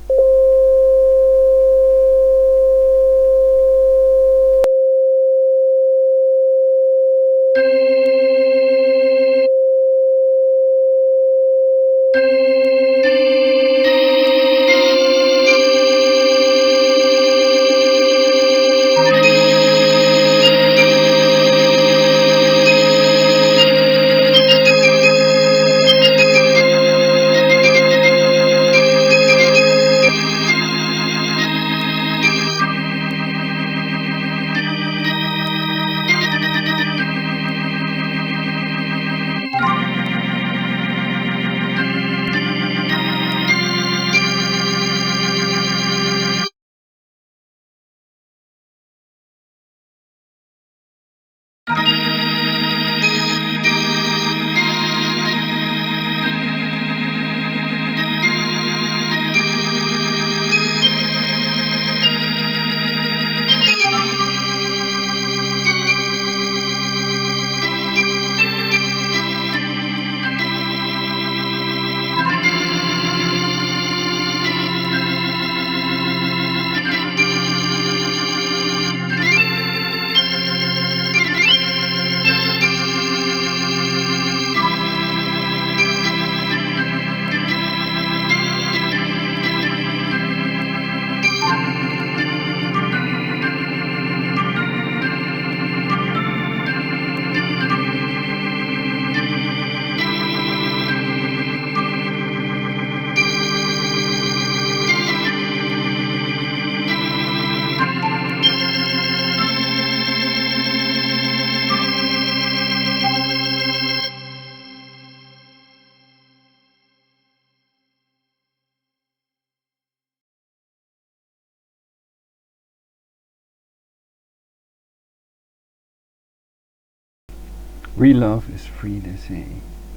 Real love is free, they say.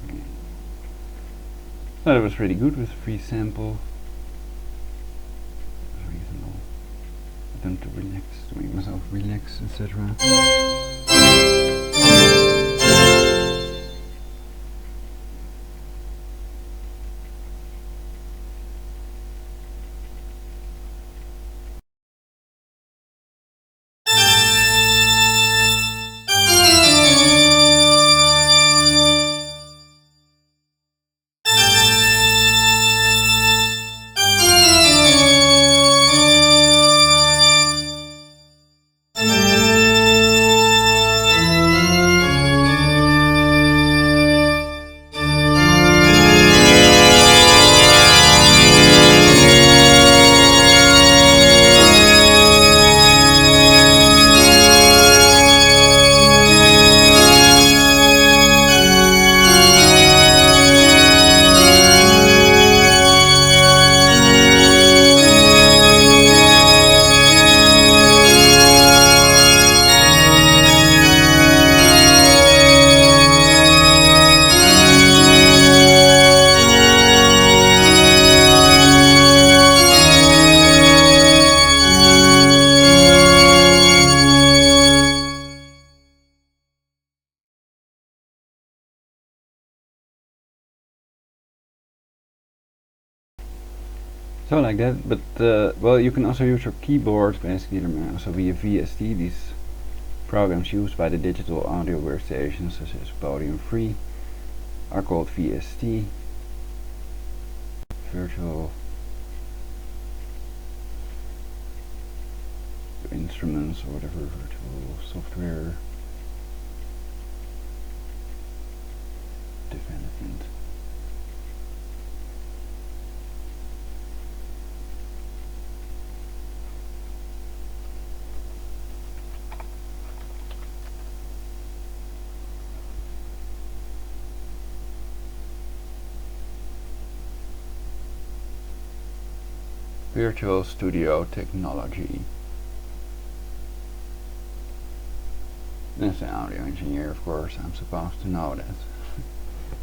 Okay. So that was pretty good with a free sample. Reasonable. I don't to relax, to make myself relax, etc. So like that, but well, you can also use your keyboard. Basically, there may also be a VST. These programs used by the digital audio workstations, such as Podium 3, are called VST, virtual instruments or whatever, virtual software development. Virtual studio technology. As an audio engineer, of course, I'm supposed to know that.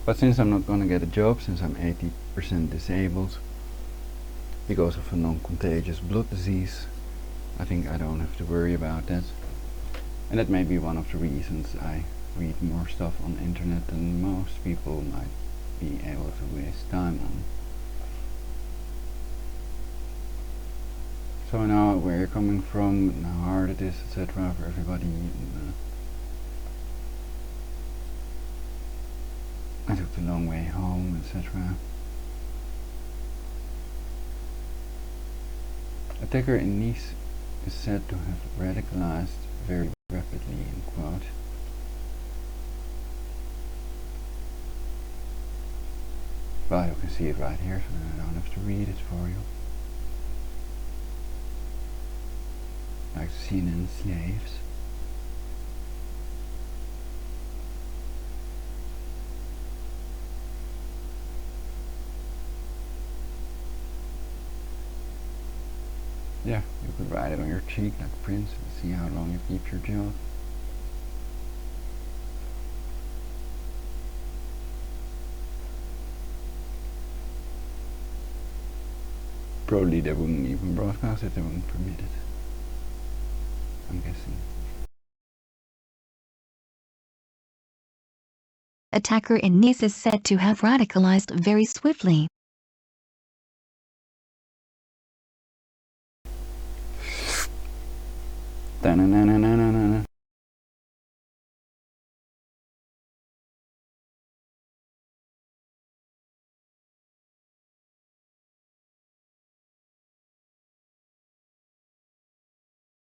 But since I'm not gonna get a job, since I'm 80% disabled because of a non-contagious blood disease, I think I don't have to worry about that. And that may be one of the reasons I read more stuff on the internet than most people might be able to waste time on. So I know where you're coming from, and how hard it is, etc. for everybody. And, I took the long way home, etc. Attacker in Nice is said to have radicalized very rapidly, in quote. Well, you can see it right here, so I don't have to read it for you. Like CNN slaves. Yeah, you could write it on your cheek like Prince and see how long you keep your job. Probably they wouldn't even broadcast it, they wouldn't permit it. I'm guessing. Attacker in Nice is said to have radicalized very swiftly. Da-na-na-na-na-na-na.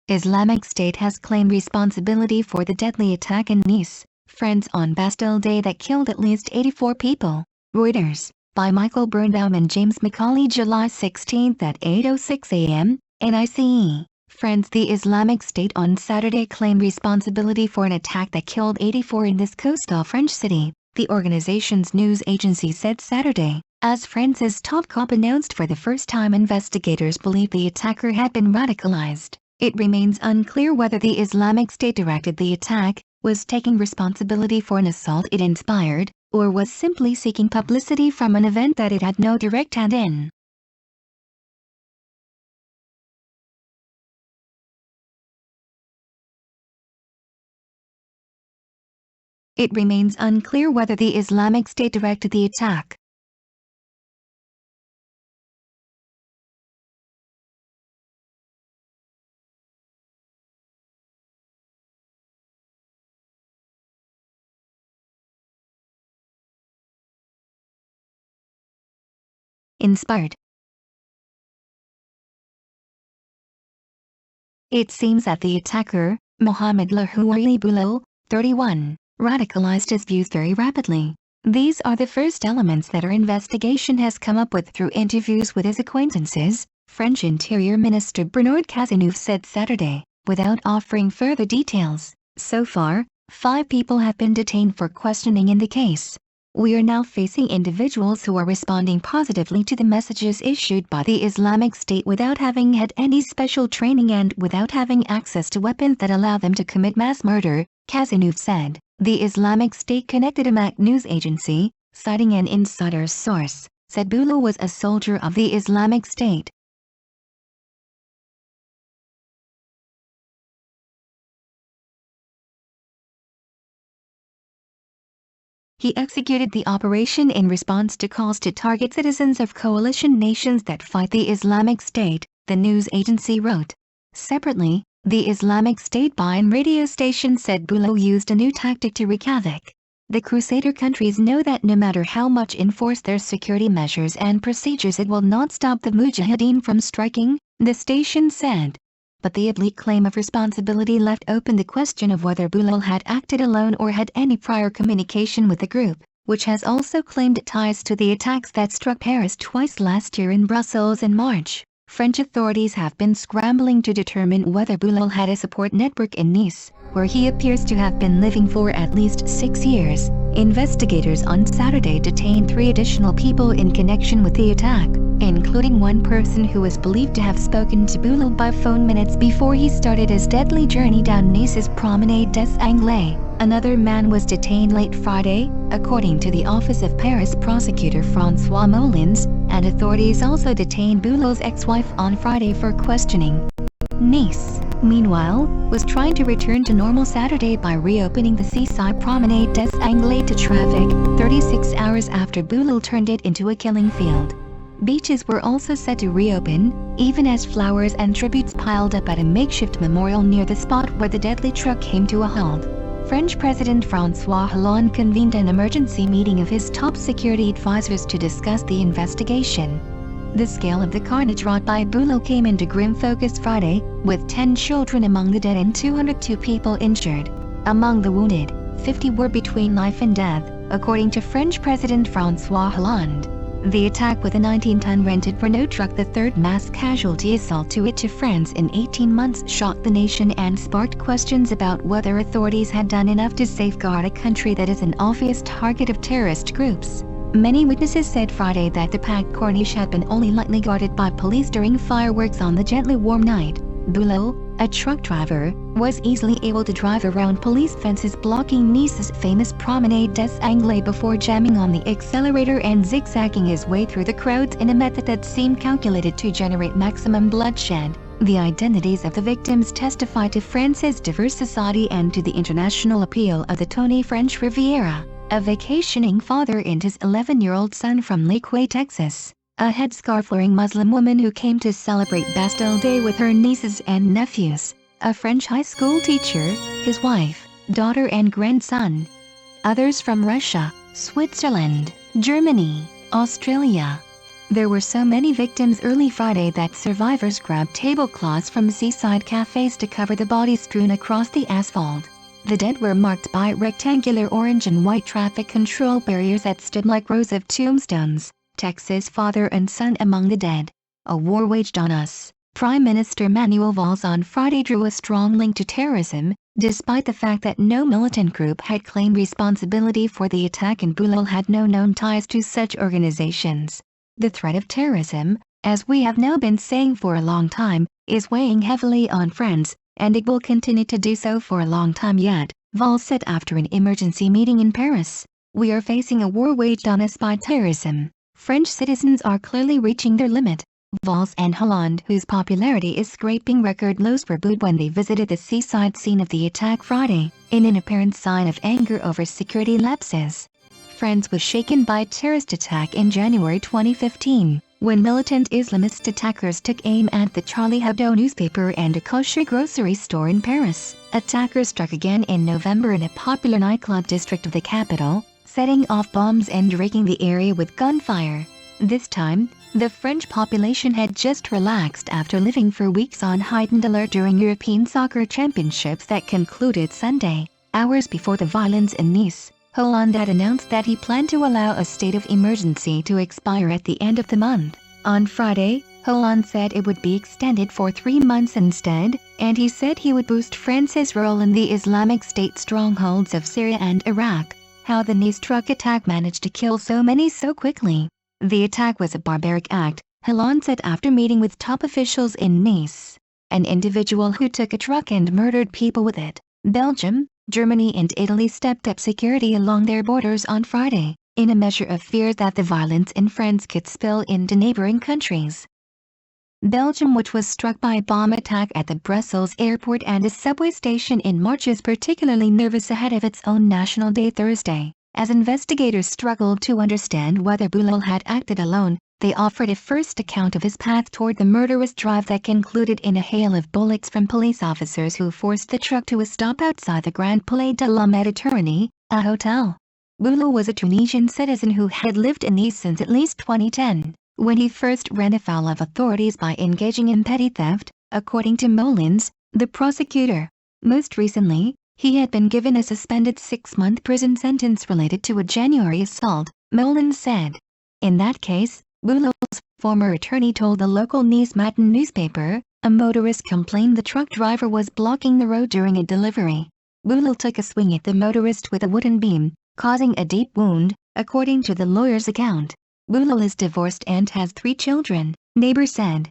Islamic State has claimed responsibility for the deadly attack in Nice, France on Bastille Day that killed at least 84 people. Reuters, by Michael Birnbaum and James Macaulay, July 16 at 8:06 a.m., NICE. France. The Islamic State on Saturday claimed responsibility for an attack that killed 84 in this coastal French city, the organization's news agency said Saturday. As France's top cop announced for the first time, investigators believe the attacker had been radicalized. It remains unclear whether the Islamic State directed the attack, was taking responsibility for an assault it inspired, or was simply seeking publicity from an event that it had no direct hand in. It remains unclear whether the Islamic State directed the attack. Inspired. It seems that the attacker, Mohammed Lahouli Boulal, 31, radicalized his views very rapidly. These are the first elements that our investigation has come up with through interviews with his acquaintances, French Interior Minister Bernard Cazeneuve said Saturday, without offering further details. So far, 5 people have been detained for questioning in the case. We are now facing individuals who are responding positively to the messages issued by the Islamic State without having had any special training and without having access to weapons that allow them to commit mass murder, Cazeneuve said. The Islamic State connected a MAC news agency, citing an insider source, said Boulal was a soldier of the Islamic State. He executed the operation in response to calls to target citizens of coalition nations that fight the Islamic State, the news agency wrote. Separately, the Islamic State Bayan radio station said Boulal used a new tactic to wreak havoc. The Crusader countries know that no matter how much enforce their security measures and procedures, it will not stop the Mujahideen from striking, the station said. But the oblique claim of responsibility left open the question of whether Boulal had acted alone or had any prior communication with the group, which has also claimed ties to the attacks that struck Paris twice last year in Brussels in March. French authorities have been scrambling to determine whether Boulal had a support network in Nice, where he appears to have been living for at least 6 years. Investigators on Saturday detained 3 additional people in connection with the attack, including one person who was believed to have spoken to Boulal by phone minutes before he started his deadly journey down Nice's Promenade des Anglais. Another man was detained late Friday, according to the Office of Paris prosecutor François Molins, and authorities also detained Boulal's ex-wife on Friday for questioning. Nice, meanwhile, was trying to return to normal Saturday by reopening the seaside Promenade des Anglais to traffic, 36 hours after Boulal turned it into a killing field. Beaches were also set to reopen, even as flowers and tributes piled up at a makeshift memorial near the spot where the deadly truck came to a halt. French President François Hollande convened an emergency meeting of his top security advisors to discuss the investigation. The scale of the carnage wrought by Boulal came into grim focus Friday, with 10 children among the dead and 202 people injured. Among the wounded, 50 were between life and death, according to French President François Hollande. The attack with a 19-ton rented Renault truck, the third mass casualty assault to France in 18 months, shocked the nation and sparked questions about whether authorities had done enough to safeguard a country that is an obvious target of terrorist groups. Many witnesses said Friday that the packed corniche had been only lightly guarded by police during fireworks on the gently warm night. Boulal, a truck driver, was easily able to drive around police fences blocking Nice's famous Promenade des Anglais before jamming on the accelerator and zigzagging his way through the crowds in a method that seemed calculated to generate maximum bloodshed. The identities of the victims testify to France's diverse society and to the international appeal of the Tony French Riviera. A vacationing father and his 11-year-old son from Lakeway, Texas. A headscarf-wearing Muslim woman who came to celebrate Bastille Day with her nieces and nephews. A French high school teacher, his wife, daughter and grandson. Others from Russia, Switzerland, Germany, Australia. There were so many victims early Friday that survivors grabbed tablecloths from seaside cafes to cover the bodies strewn across the asphalt. The dead were marked by rectangular orange and white traffic control barriers that stood like rows of tombstones. Texas father and son among the dead. A war waged on us. Prime Minister Manuel Valls on Friday drew a strong link to terrorism, despite the fact that no militant group had claimed responsibility for the attack and Boulal had no known ties to such organizations. The threat of terrorism, as we have now been saying for a long time, is weighing heavily on France, and it will continue to do so for a long time yet, Valls said after an emergency meeting in Paris. We are facing a war waged on us by terrorism. French citizens are clearly reaching their limit. Valls and Hollande, whose popularity is scraping record lows, were booed when they visited the seaside scene of the attack Friday, in an apparent sign of anger over security lapses. France was shaken by a terrorist attack in January 2015, when militant Islamist attackers took aim at the Charlie Hebdo newspaper and a kosher grocery store in Paris. Attackers struck again in November in a popular nightclub district of the capital, setting off bombs and raking the area with gunfire. This time, the French population had just relaxed after living for weeks on heightened alert during European soccer championships that concluded Sunday. Hours before the violence in Nice, Hollande had announced that he planned to allow a state of emergency to expire at the end of the month. On Friday, Hollande said it would be extended for 3 months instead, and he said he would boost France's role in the Islamic State strongholds of Syria and Iraq. How the Nice truck attack managed to kill so many so quickly. The attack was a barbaric act, Hollande said after meeting with top officials in Nice. An individual who took a truck and murdered people with it. Belgium, Germany and Italy stepped up security along their borders on Friday, in a measure of fear that the violence in France could spill into neighboring countries. Belgium, which was struck by a bomb attack at the Brussels airport and a subway station in March, is particularly nervous ahead of its own National Day Thursday. As investigators struggled to understand whether Boulal had acted alone, they offered a first account of his path toward the murderous drive that concluded in a hail of bullets from police officers who forced the truck to a stop outside the Grand Palais de la Méditerranée, a hotel. Boulal was a Tunisian citizen who had lived in Nice since at least 2010, when he first ran afoul of authorities by engaging in petty theft, according to Molins, the prosecutor. Most recently, he had been given a suspended 6-month prison sentence related to a January assault, Molins said. In that case, Boulal's former attorney told the local Nice Matin newspaper, a motorist complained the truck driver was blocking the road during a delivery. Boulal took a swing at the motorist with a wooden beam, causing a deep wound, according to the lawyer's account. Boulal is divorced and has 3 children, neighbors said.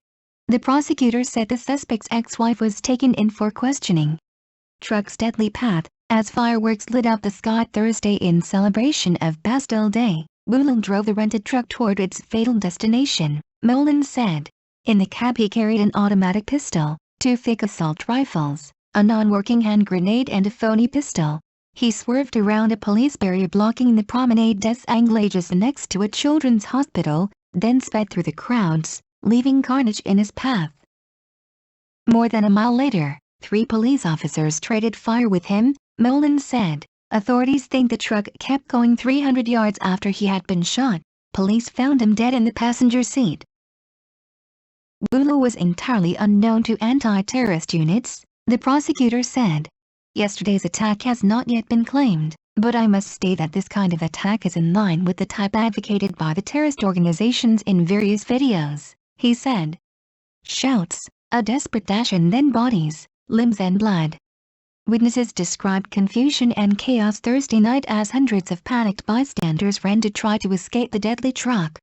The prosecutor said the suspect's ex-wife was taken in for questioning. Truck's deadly path, as fireworks lit up the sky Thursday in celebration of Bastille Day. Boulal drove the rented truck toward its fatal destination, Molins said. In the cab he carried an automatic pistol, 2 fake assault rifles, a non-working hand grenade and a phony pistol. He swerved around a police barrier blocking the Promenade des Anglais just next to a children's hospital, then sped through the crowds, leaving carnage in his path. More than a mile later, 3 police officers traded fire with him, Molins said. Authorities think the truck kept going 300 yards after he had been shot. Police found him dead in the passenger seat. Boulal was entirely unknown to anti-terrorist units, the prosecutor said. Yesterday's attack has not yet been claimed, but I must state that this kind of attack is in line with the type advocated by the terrorist organizations in various videos, he said. Shouts, a desperate dash and then bodies, limbs and blood. Witnesses described confusion and chaos Thursday night as hundreds of panicked bystanders ran to try to escape the deadly truck.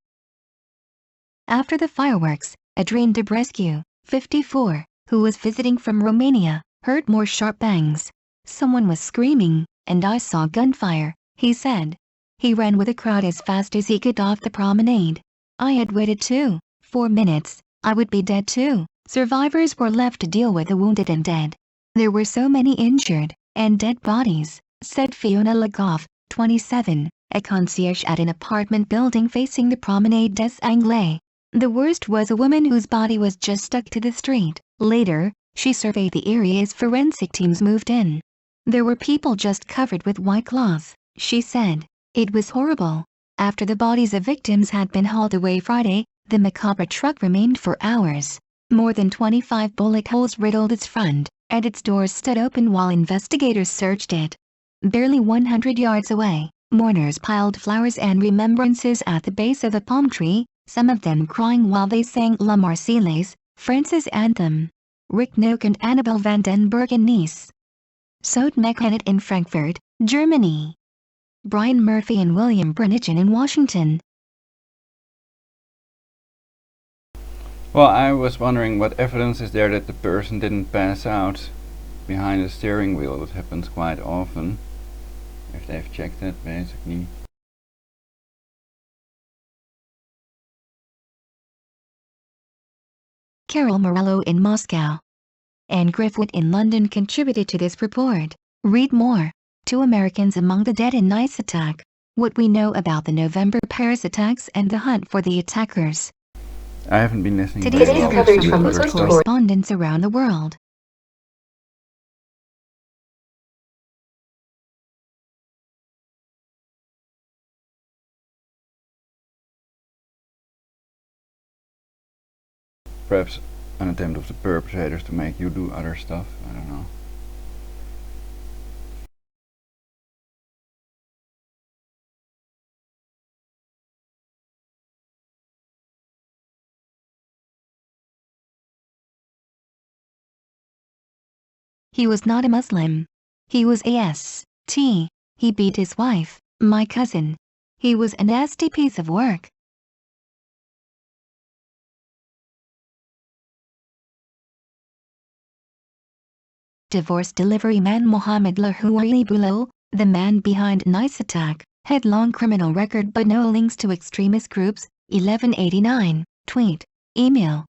After the fireworks, Adrian Debrescu, 54, who was visiting from Romania, heard more sharp bangs. Someone was screaming, and I saw gunfire, he said. He ran with the crowd as fast as he could off the promenade. I had waited 4 minutes, I would be dead too. Survivors were left to deal with the wounded and dead. There were so many injured and dead bodies, said Fiona Legoff, 27, a concierge at an apartment building facing the Promenade des Anglais. The worst was a woman whose body was just stuck to the street. Later, she surveyed the area as forensic teams moved in. There were people just covered with white cloth, she said. It was horrible. After the bodies of victims had been hauled away Friday, the macabre truck remained for hours. More than 25 bullet holes riddled its front, and its doors stood open while investigators searched it. Barely 100 yards away, mourners piled flowers and remembrances at the base of a palm tree, some of them crying while they sang La Marseillaise, France's anthem. Rick Noak and Annabelle van den Berg in Nice. Sot McHennet in Frankfurt, Germany. Brian Murphy and William Brenigan in Washington. Well, I was wondering what evidence is there that the person didn't pass out. behind the steering wheel. That happens quite often, if they've checked it basically. Carol Morello in Moscow and Griffwood in London contributed to this report. Read more. 2 Americans among the dead in Nice attack. What we know about the November Paris attacks and the hunt for the attackers. I haven't been listening Today's very well coverage to from other local stuff. correspondents around the world. Perhaps an attempt of the perpetrators to make you do other stuff, I don't know. He was not a Muslim. He was AST. He beat his wife, my cousin. He was a nasty piece of work. Divorce delivery man Mohammed Lahouli Bulal, the man behind Nice attack, had long criminal record but no links to extremist groups. 1189, tweet, email.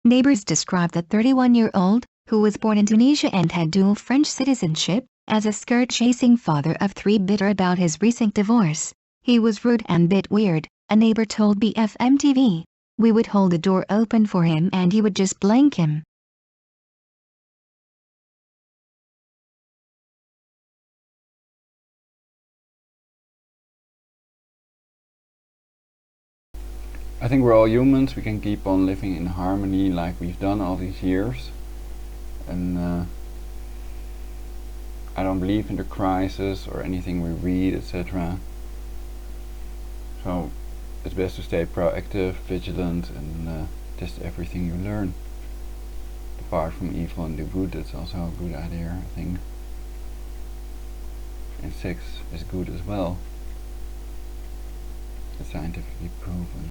Neighbors described the 31-year-old, who was born in Tunisia and had dual French citizenship, as a skirt-chasing father of 3 bitter about his recent divorce. He was rude and bit weird, a neighbor told BFM TV. We would hold the door open for him and he would just blank him. I think we're all humans, we can keep on living in harmony like we've done all these years. And I don't believe in the crisis or anything we read, etc. So it's best to stay proactive, vigilant, and test everything you learn. Apart from evil and do good, that's also a good idea, I think. And sex is good as well. It's scientifically proven.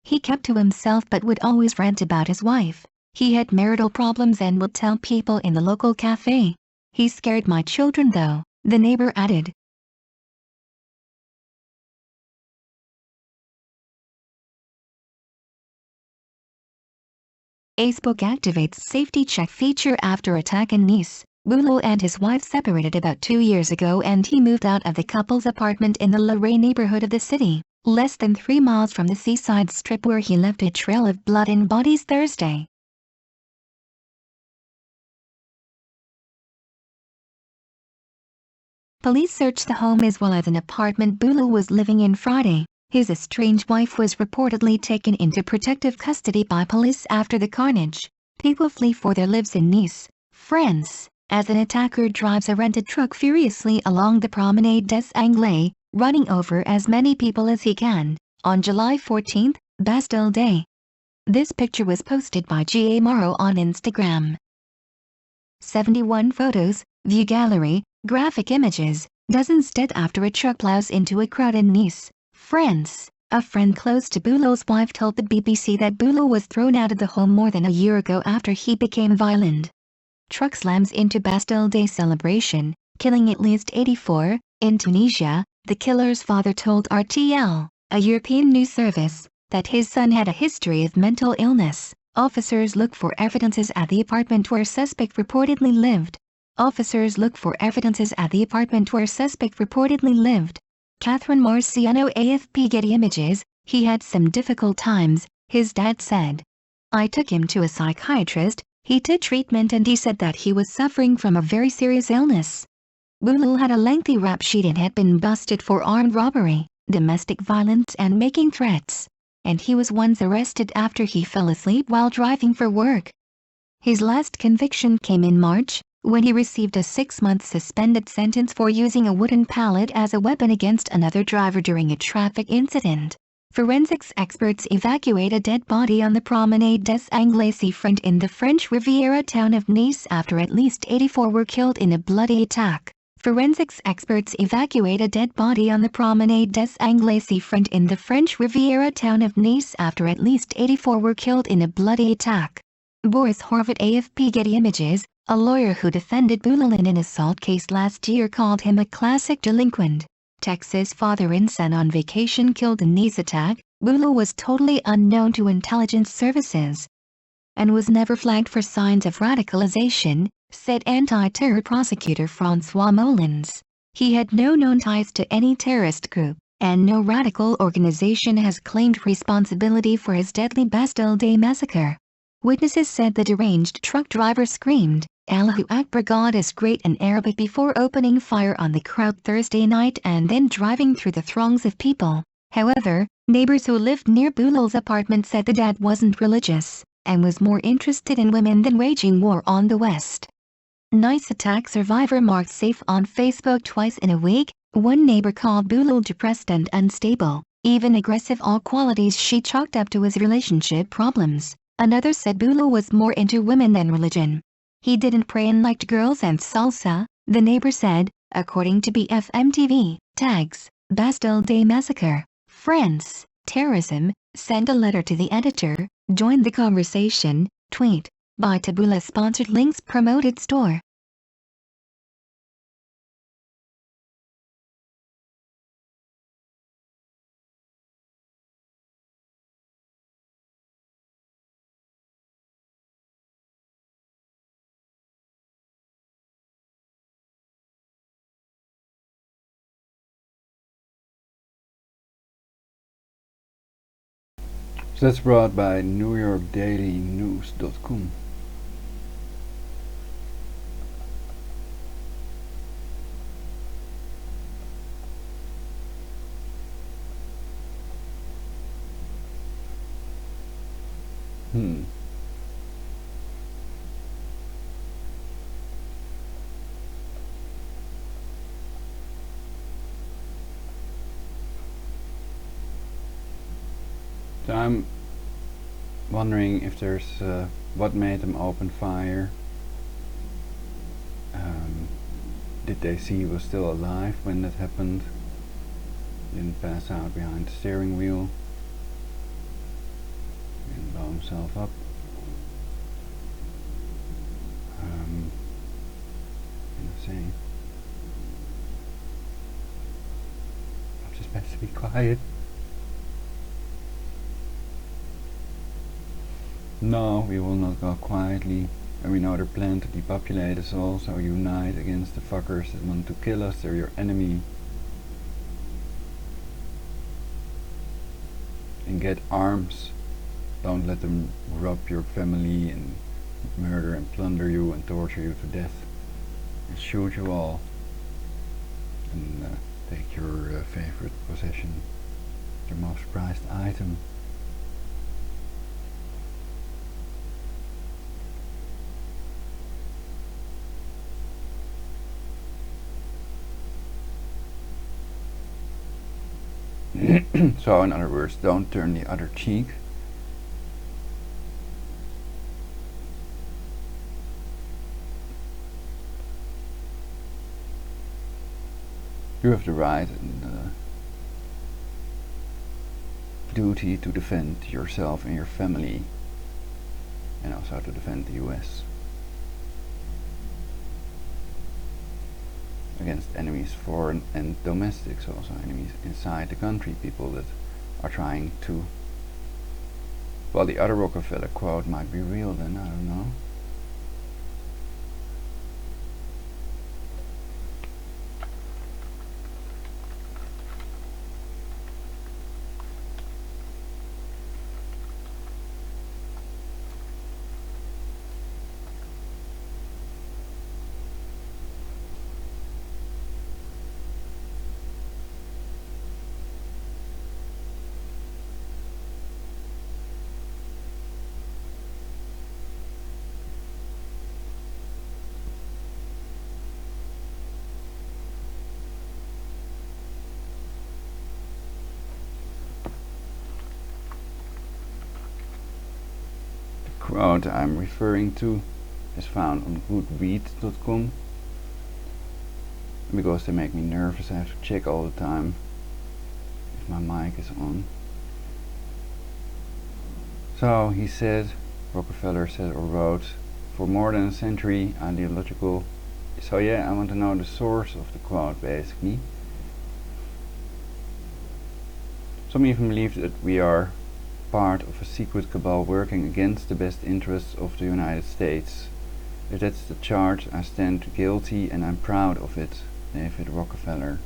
He kept to himself but would always rant about his wife. He had marital problems and would tell people in the local cafe. He scared my children though, the neighbor added. Facebook activates safety check feature after attack in Nice. Bulal and his wife separated about 2 years ago and he moved out of the couple's apartment in the Luray neighborhood of the city, less than 3 miles from the seaside strip where he left a trail of blood and bodies Thursday. Police searched the home as well as an apartment Bulal was living in Friday. His estranged wife was reportedly taken into protective custody by police after the carnage. People flee for their lives in Nice, France, as an attacker drives a rented truck furiously along the Promenade des Anglais, running over as many people as he can. On July 14, Bastille Day. This picture was posted by G.A. Morrow on Instagram. 71 photos, view gallery, graphic images, dozens dead after a truck plows into a crowd in Nice, France. A friend close to Bulal's wife told the BBC that Bulal was thrown out of the home more than a year ago after he became violent. Truck slams into Bastille Day celebration, killing at least 84. In Tunisia, the killer's father told RTL, a European news service, that his son had a history of mental illness. Officers look for evidences at the apartment where suspect reportedly lived. Officers look for evidences at the apartment where suspect reportedly lived. Catherine Marciano AFP Getty Images. He had some difficult times, his dad said. I took him to a psychiatrist, he did treatment and he said that he was suffering from a very serious illness. Bulal had a lengthy rap sheet and had been busted for armed robbery, domestic violence and making threats. And he was once arrested after he fell asleep while driving for work. His last conviction came in March, when he received a 6-month suspended sentence for using a wooden pallet as a weapon against another driver during a traffic incident. Forensics experts evacuate a dead body on the Promenade des Anglais seafront in the French Riviera town of Nice after at least 84 were killed in a bloody attack. Forensics experts evacuate a dead body on the Promenade des Anglais front in the French Riviera town of Nice after at least 84 were killed in a bloody attack. Boris Horvat, AFP Getty Images, a lawyer who defended Boulal in an assault case last year, called him a classic delinquent. Texas father and son on vacation killed in Nice attack. Boulal was totally unknown to intelligence services and was never flagged for signs of radicalization, said anti-terror prosecutor Francois Molins. He had no known ties to any terrorist group, and no radical organization has claimed responsibility for his deadly Bastille Day massacre. Witnesses said the deranged truck driver screamed, "Allahu Akbar, God is great" in Arabic before opening fire on the crowd Thursday night and then driving through the throngs of people. However, neighbors who lived near Boulal's apartment said the dad wasn't religious and was more interested in women than waging war on the West. Nice attack survivor marked safe on Facebook twice in a week. One neighbor called Boulal depressed and unstable, even aggressive, all qualities she chalked up to his relationship problems. Another said Boulal was more into women than religion. He didn't pray and liked girls and salsa, the neighbor said, according to BFM-TV. Tags: Bastille Day Massacre, France, terrorism, send a letter to the editor, join the conversation, tweet. By Taboola sponsored links promoted store. So that's brought by NewYorkDailyNews.com. So I'm wondering if there's what made them open fire. Did they see he was still alive when that happened? Didn't pass out behind the steering wheel? Didn't blow himself up? Insane. I'm just best to be quiet. No, we will not go quietly. And we know their plan to depopulate us all, so unite against the fuckers that want to kill us. They're your enemy. And get arms. Don't let them rob your family and murder and plunder you and torture you to death. And shoot you all. And take your favorite possession. Your most prized item. So in other words, don't turn the other cheek. You have the right and duty to defend yourself and your family, and also to defend the US against enemies, foreign and domestics, also enemies inside the country, people that are trying to, well, the other Rockefeller quote might be real then, I don't know. Quote I'm referring to is found on goodreads.com. because they make me nervous. I have to check all the time if my mic is on. So he said, Rockefeller said or wrote, for more than a century, ideological. So yeah, I want to know the source of the quote basically. Some even believe that we are part of a secret cabal working against the best interests of the United States. If that's the charge, I stand guilty and I'm proud of it. David Rockefeller.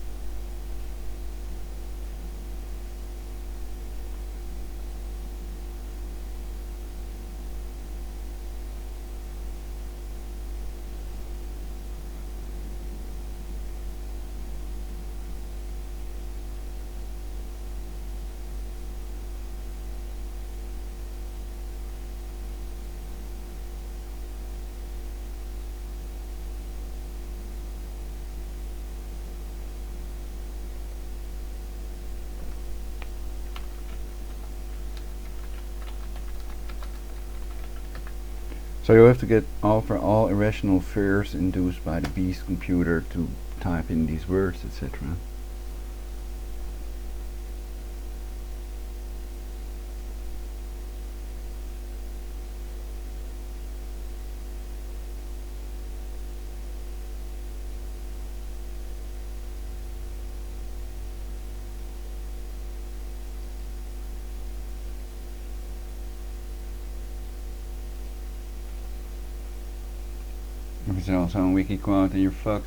So you have to get over all irrational fears induced by the beast computer to type in these words, etc. If it's also a wiki quote, then you're fucked.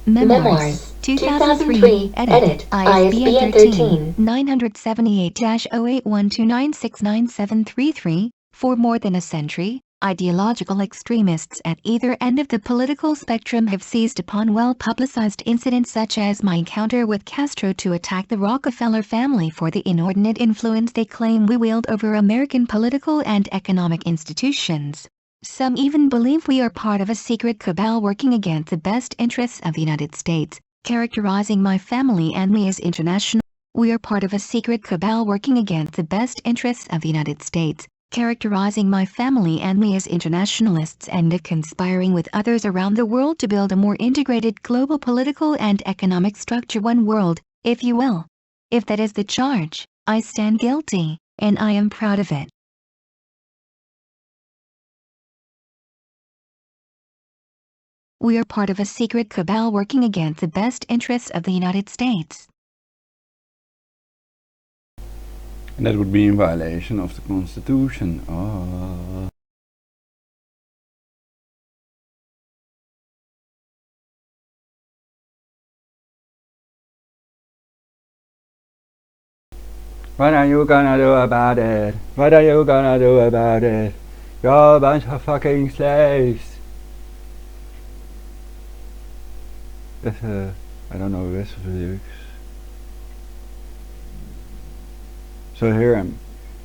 Memoirs, 2003, edit, ISBN 13, 978-0812969733. For more than a century, ideological extremists at either end of the political spectrum have seized upon well-publicized incidents such as my encounter with Castro to attack the Rockefeller family for the inordinate influence they claim we wield over American political and economic institutions. Some even believe we are part of a secret cabal working against the best interests of the United States, characterizing my family and me as international. We are part of a secret cabal working against the best interests of the United States, characterizing my family and me as internationalists and conspiring with others around the world to build a more integrated global political and economic structure, one world, if you will. If that is the charge, I stand guilty, and I am proud of it. We are part of a secret cabal working against the best interests of the United States. And that would be in violation of the Constitution. Oh. What are you gonna do about it? What are you gonna do about it? You're a bunch of fucking slaves. That's I don't know the rest of the lyrics. So here I'm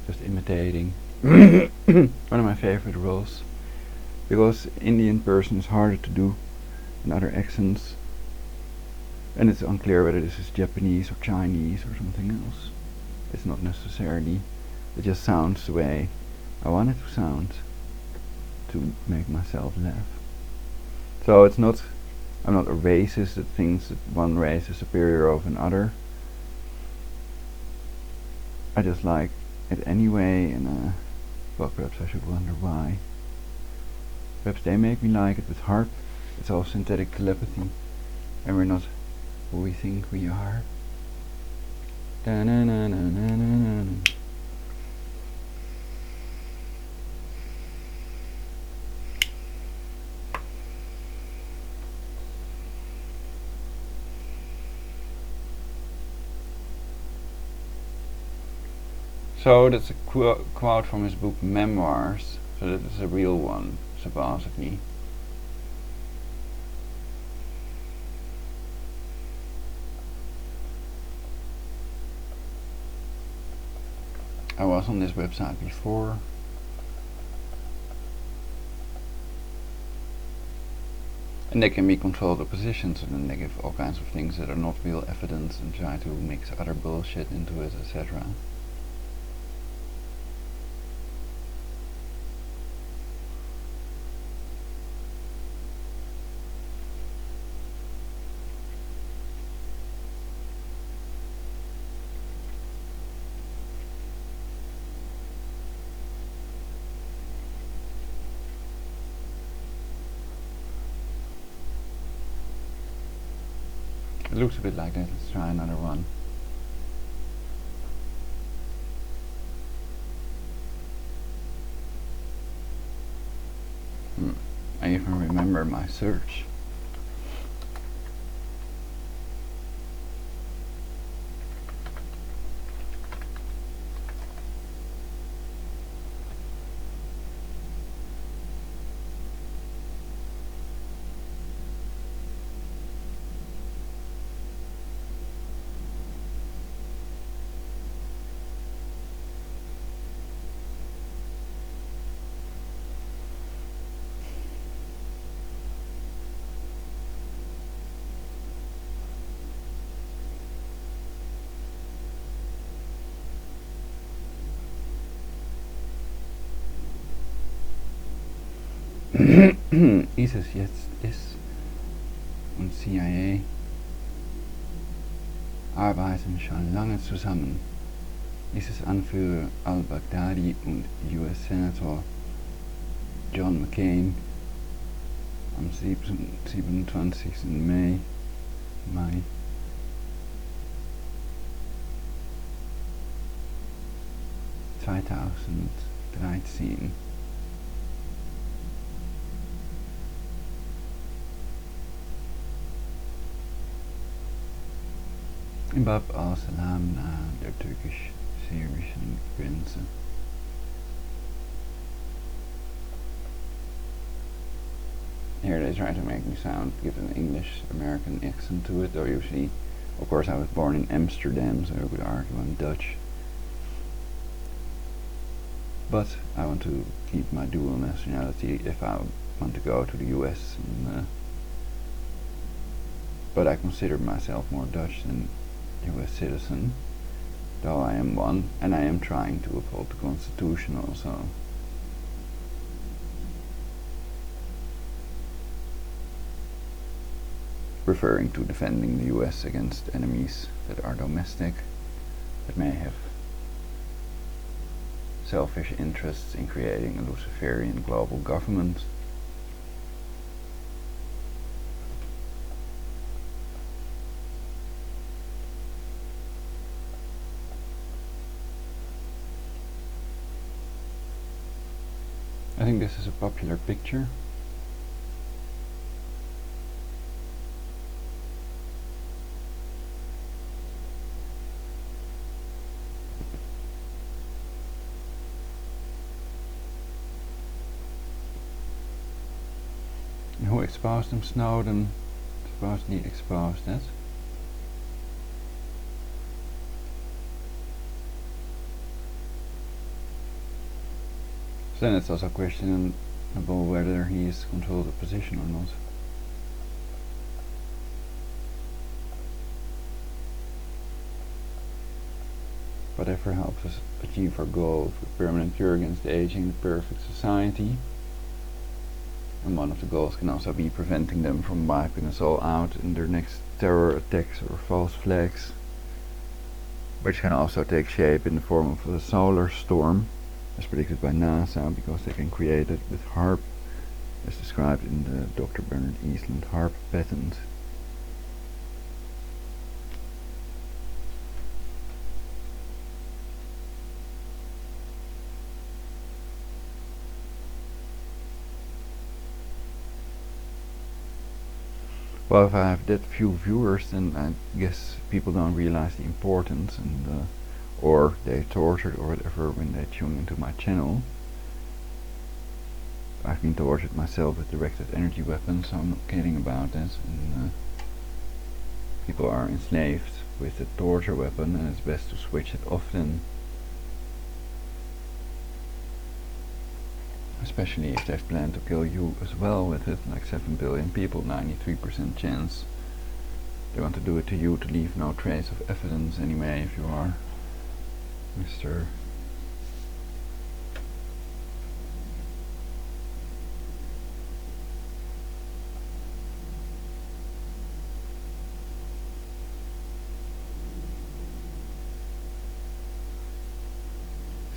just imitating one of my favorite roles, because Indian person is harder to do than other accents, and it's unclear whether this is Japanese or Chinese or something else. It's not necessarily, it just sounds the way I want it to sound to make myself laugh. So it's not, I'm not a racist that thinks that one race is superior over another. I just like it anyway, and well, perhaps I should wonder why. Perhaps they make me like it with heart. It's all synthetic telepathy, and we're not who we think we are. Da-na-na-na-na-na-na. So that's a quote from his book Memoirs. So that is a real one, supposedly. I was on this website before. And they can be controlled oppositions, and then they give all kinds of things that are not real evidence and try to mix other bullshit into it, etc. It looks a bit like that. Let's try another one. I even remember my search. ISIS jetzt ist und CIA arbeiten schon lange zusammen. ISIS-Anführer al-Baghdadi und US-Senator John McCain am 27. Mai 2013 in Bab al-Salam nahe der türkisch-syrischen Grenze. Here they try to make me give an English American accent to it, though you see, of course I was born in Amsterdam, so I would argue I'm Dutch. But I want to keep my dual nationality if I want to go to the US. But I consider myself more Dutch than US citizen, though I am one, and I am trying to uphold the Constitution also. Referring to defending the US against enemies that are domestic, that may have selfish interests in creating a Luciferian global government. I think this is a popular picture. Who exposed him? Snowden supposedly exposed it. So then it's also questionable whether he has controlled the position or not. Whatever helps us achieve our goal of a permanent cure against the aging, the perfect society. And one of the goals can also be preventing them from wiping us all out in their next terror attacks or false flags, which can also take shape in the form of a solar storm, as predicted by NASA, because they can create it with HARP, as described in the Dr. Bernard Eastland HARP patent. Well, if I have that few viewers, then I guess people don't realize the importance, and or they tortured or whatever when they tune into my channel. I've been tortured myself with directed energy weapons, so I'm not kidding about this. And people are enslaved with the torture weapon, and it's best to switch it often. especially if they've planned to kill you as well with it, like 7 billion people, 93% chance. They want to do it to you to leave no trace of evidence anyway if you are Mr.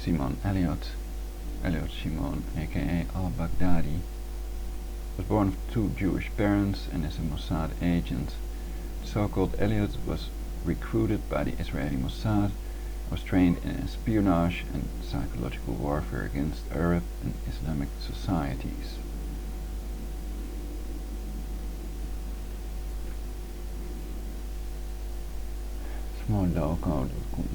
Simon Elliot Shimon, aka al-Baghdadi, was born of 2 Jewish parents and is a Mossad agent. The so-called Elliot was recruited by the Israeli Mossad, was trained in espionage and psychological warfare against Arab and Islamic societies. Smallloco.com.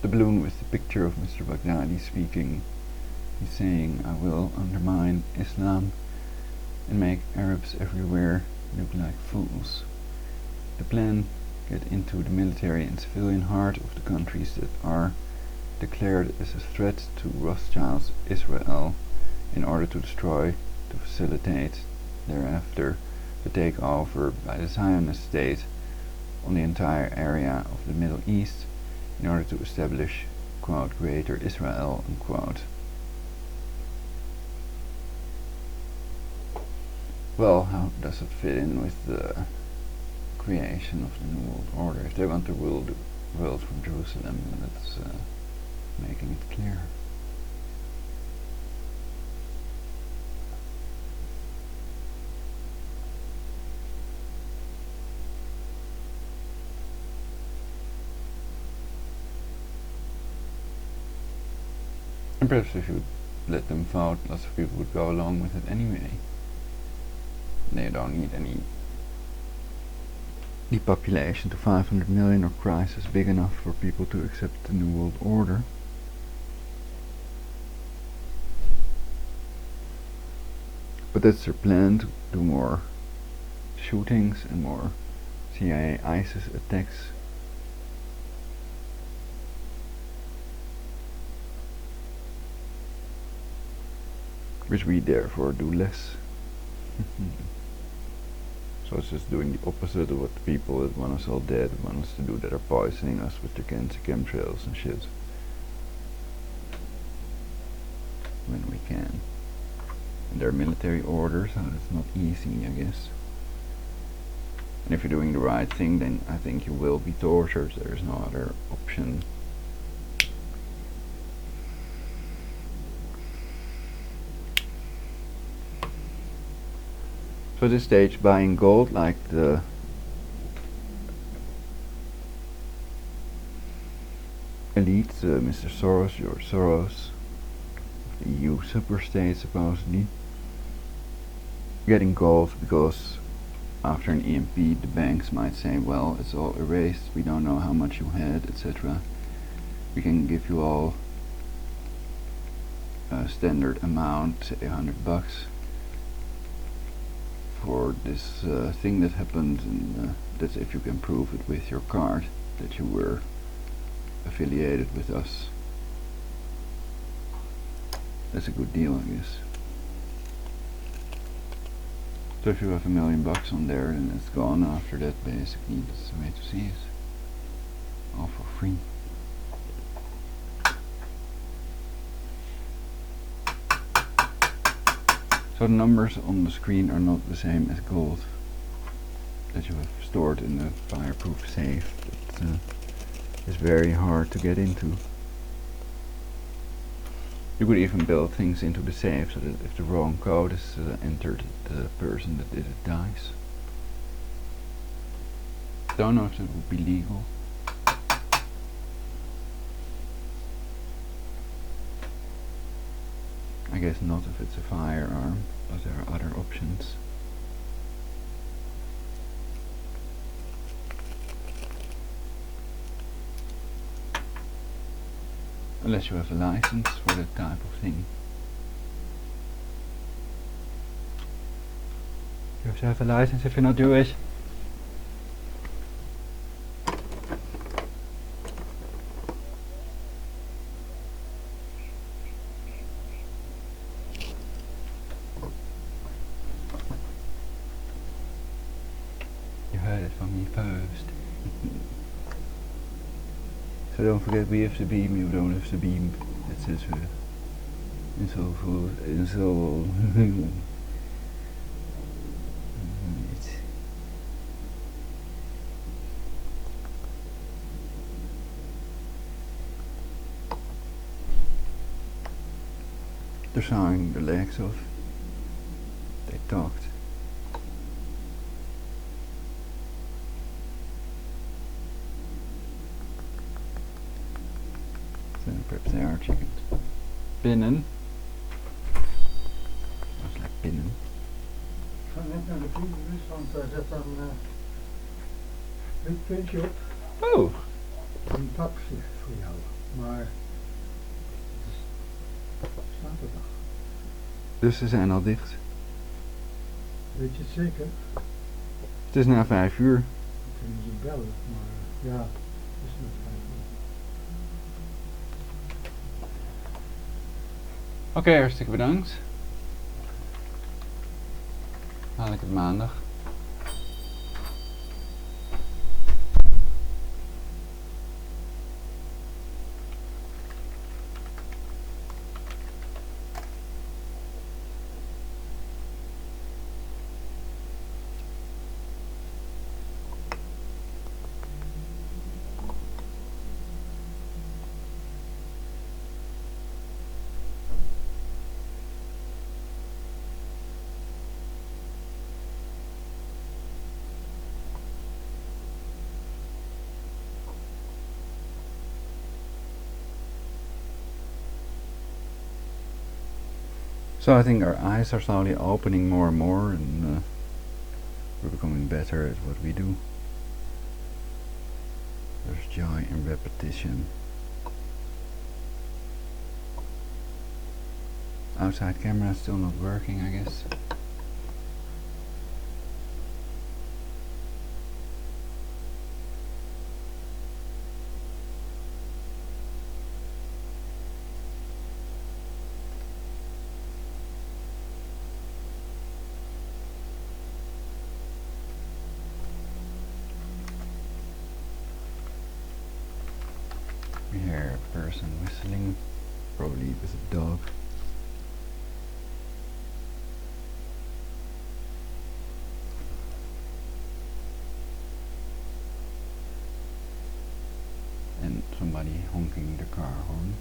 The balloon with the picture of Mr. Baghdadi speaking. He's saying, I will undermine Islam and make Arabs everywhere look like fools. The plan: get into the military and civilian heart of the countries that are declared as a threat to Rothschild's Israel in order to destroy, to facilitate thereafter the takeover by the Zionist state on the entire area of the Middle East in order to establish, quote, Greater Israel, unquote. Well, how does it fit in with the creation of the New World Order? If they want to rule the world from Jerusalem, that's making it clear. And perhaps if you let them vote, lots of people would go along with it anyway. They don't need any depopulation to 500 million or crisis big enough for people to accept the New World Order. But that's their plan, to do more shootings and more CIA ISIS attacks. Which we therefore do less. So it's just doing the opposite of what the people that want us all dead want us to do, that are poisoning us with their cancer chemtrails and shit. When we can. And they're military orders, so it's not easy, I guess. And if you're doing the right thing, then I think you will be tortured. There is no other option. So at this stage, buying gold like the elite, Mr. Soros, George Soros, the EU superstate supposedly, getting gold because after an EMP the banks might say, well, it's all erased, we don't know how much you had, etc. We can give you all a standard amount, say $100, for this thing that happened, and that's if you can prove it with your card that you were affiliated with us. That's a good deal, I guess. So if you have $1 million on there, then it's gone after that, basically. That's the way to see it. All for free. So the numbers on the screen are not the same as gold that you have stored in the fireproof safe. That is very hard to get into. You could even build things into the safe so that if the wrong code is entered, the person that did it dies. Don't know if it would be legal. I guess not if it's a firearm, but there are other options. Unless you have a license for that type of thing. yourself a license if you're not Jewish. You heard it from me first. So don't forget we have the beam, you don't have the beam, etc. And so forth, and so on. They're sawing the legs off. They talked. So perhaps they are chickens. Binnen. Sounds like binnen. Ik ga net naar de brievenbus, want daar zet dan dit puntje op. Oh! Een papje voor jou. Maar het staat er nog. Dus ze zijn al dicht. Weet je het zeker? Het is na 5 uur. Dan kunnen ze bellen, maar ja, het is net 5 uur. Oké, hartstikke bedankt. Haal ik het maandag. So I think our eyes are slowly opening more and more, and we're becoming better at what we do. There's joy in repetition. Outside camera still not working, I guess. We hear a person whistling, probably with a dog. And somebody honking the car horn.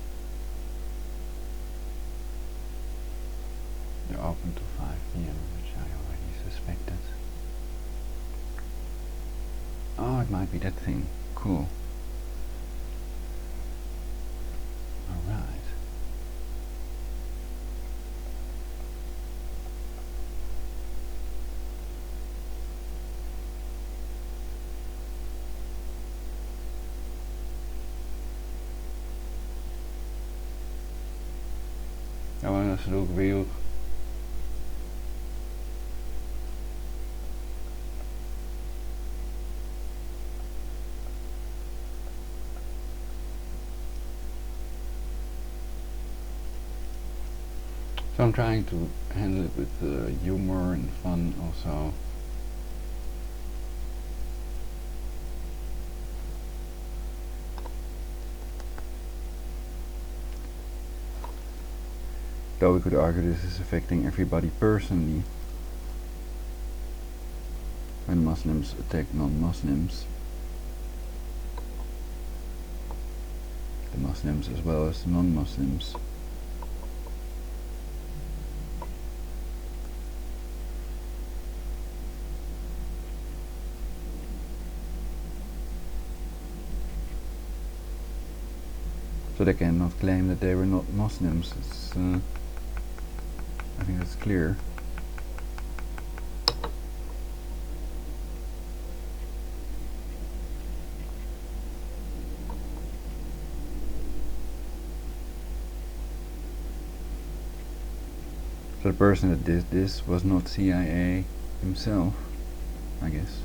They're open to 5 p.m., which I already suspected. Oh, it might be that thing. Cool. Alright. I want us to look real. So I'm trying to handle it with humor and fun also. Though we could argue this is affecting everybody personally. When Muslims attack non-Muslims. The Muslims as well as the non-Muslims. So they cannot claim that they were not Muslims. It's, I think that's clear. So the person that did this was not CIA, himself, I guess.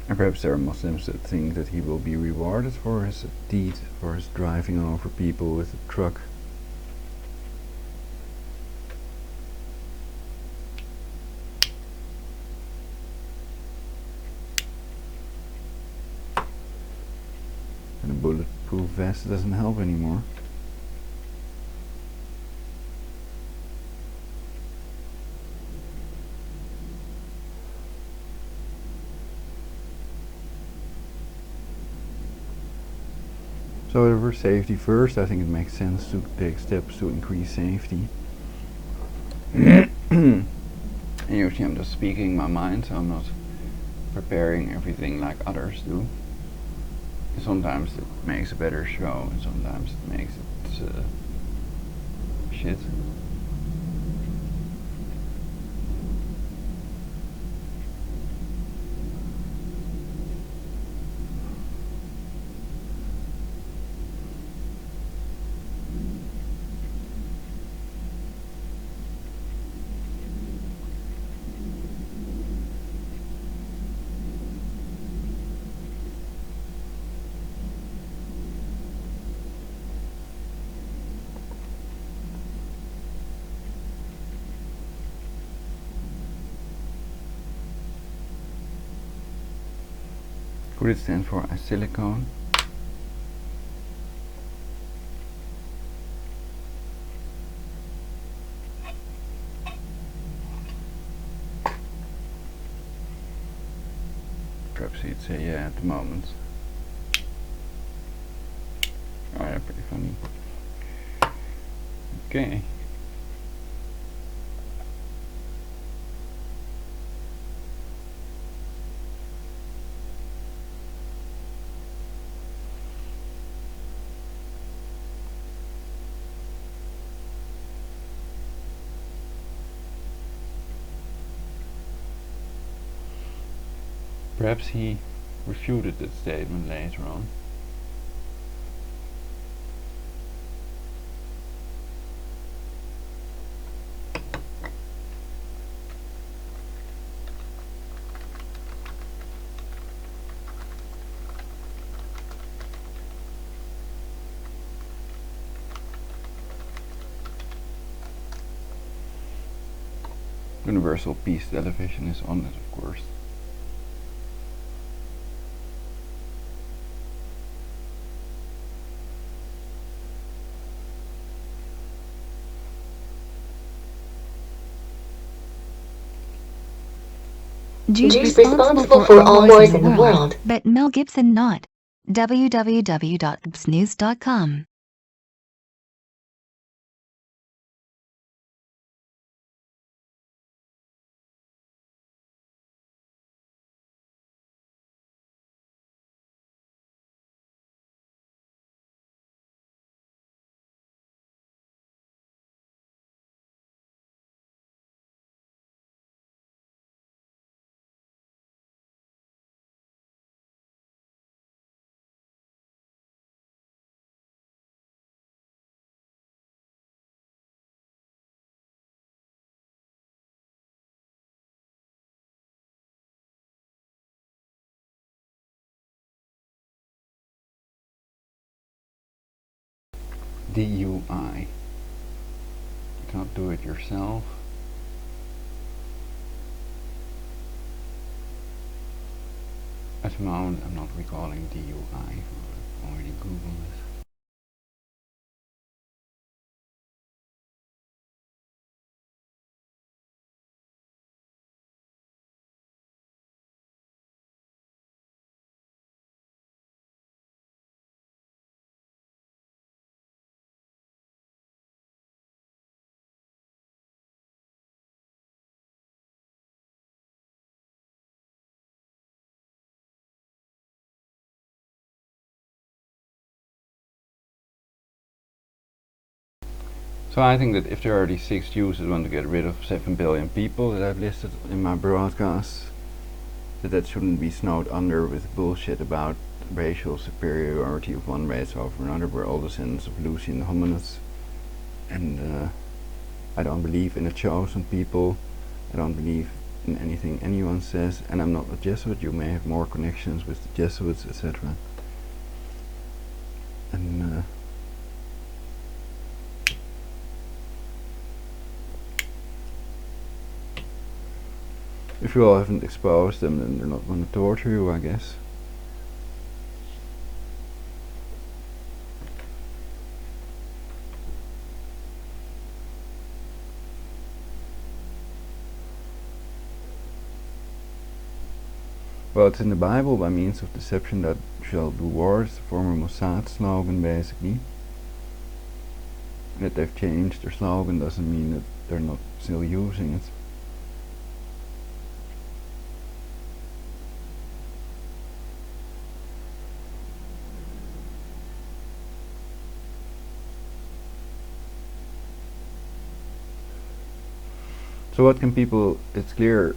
And perhaps there are Muslims that think that he will be rewarded for his deed, for his driving over people with a truck. And a bulletproof vest doesn't help anymore. So if we're safety first, I think it makes sense to take steps to increase safety. And usually I'm just speaking my mind, so I'm not preparing everything like others do. And sometimes it makes a better show, and sometimes it makes it shit. Could it stand for silicone? Perhaps you'd say yeah at the moment. Oh yeah, pretty funny. Okay. Perhaps he refuted that statement later on. Universal Peace Television is on it, of course. Jude responsible for all wars in the world, but Mel Gibson not. www.gbsnews.com DUI. You cannot do it yourself. At the moment I'm not recalling DUI. I've already googled it. So I think that if there are these 6 Jews that want to get rid of 7 billion people that I've listed in my broadcast, that shouldn't be snowed under with bullshit about racial superiority of one race over another. We're all descendants of Lucian hominids, and I don't believe in a chosen people. I don't believe in anything anyone says, and I'm not a Jesuit. You may have more connections with the Jesuits, etc. And if you all haven't exposed them, then they're not going to torture you, I guess. Well, it's in the Bible, by means of deception that shall do wars, the former Mossad slogan basically. That they've changed their slogan doesn't mean that they're not still using it. So what can people, it's clear,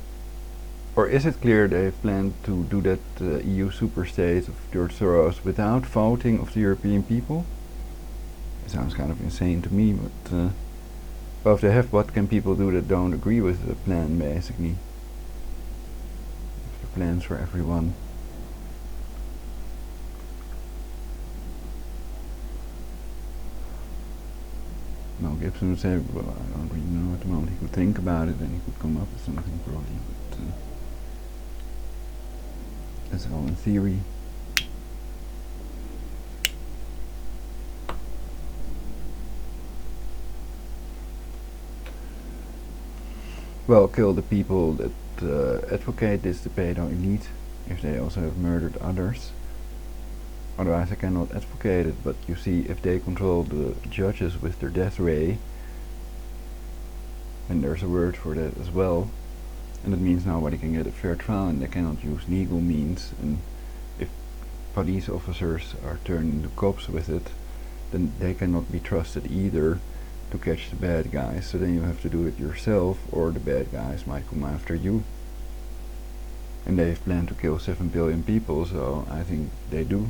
or is it clear they plan to do that EU superstate of George Soros without voting of the European people? It sounds kind of insane to me, but well, if they have, what can people do that don't agree with the plan, basically? If the plan's for everyone. Mel Gibson would say, well, I don't really know at the moment. He could think about it and he could come up with something probably, but that's all in theory. Well, kill the people that advocate this, the pedo elite, if they also have murdered others. Otherwise I cannot advocate it, but you see, if they control the judges with their death ray, and there's a word for that as well, and it means nobody can get a fair trial and they cannot use legal means, and if police officers are turned into cops with it, then they cannot be trusted either to catch the bad guys, so then you have to do it yourself, or the bad guys might come after you. And they've planned to kill 7 billion people, so I think they do.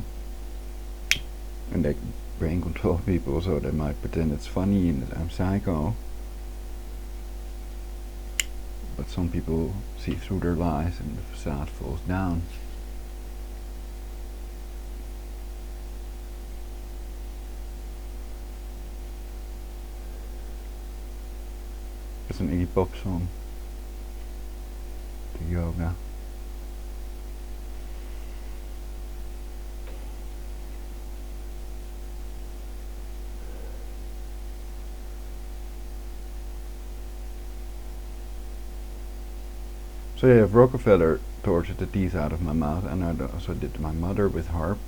And they brain control people, so they might pretend it's funny and that I'm psycho. But some people see through their lies and the facade falls down. It's an Iggy Pop song. The yoga. So yeah, if Rockefeller tortured the teeth out of my mouth, and I also did my mother with HARP,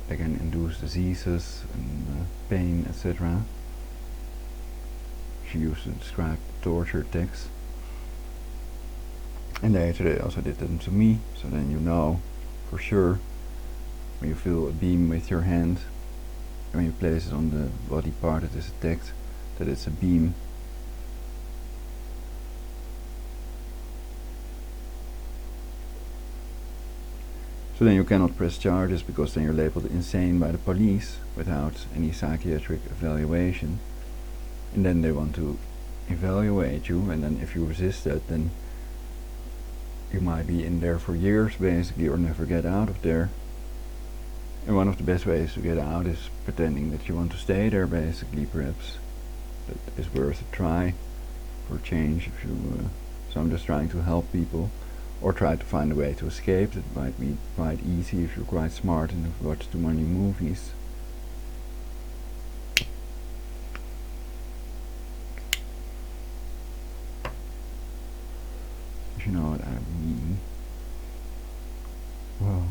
they can induce diseases and pain, etc. She used to describe torture techs. And they also did them to me, so then you know for sure when you feel a beam with your hand, when you place it on the body part that is attacked, that it's a beam. So then you cannot press charges, because then you're labeled insane by the police without any psychiatric evaluation. And then they want to evaluate you, and then if you resist that, then you might be in there for years basically, or never get out of there. And one of the best ways to get out is pretending that you want to stay there basically, perhaps. That is worth a try for change. If you, so I'm just trying to help people, or try to find a way to escape. That might be quite easy if you're quite smart and have watched too many movies. If you know what I mean. Well,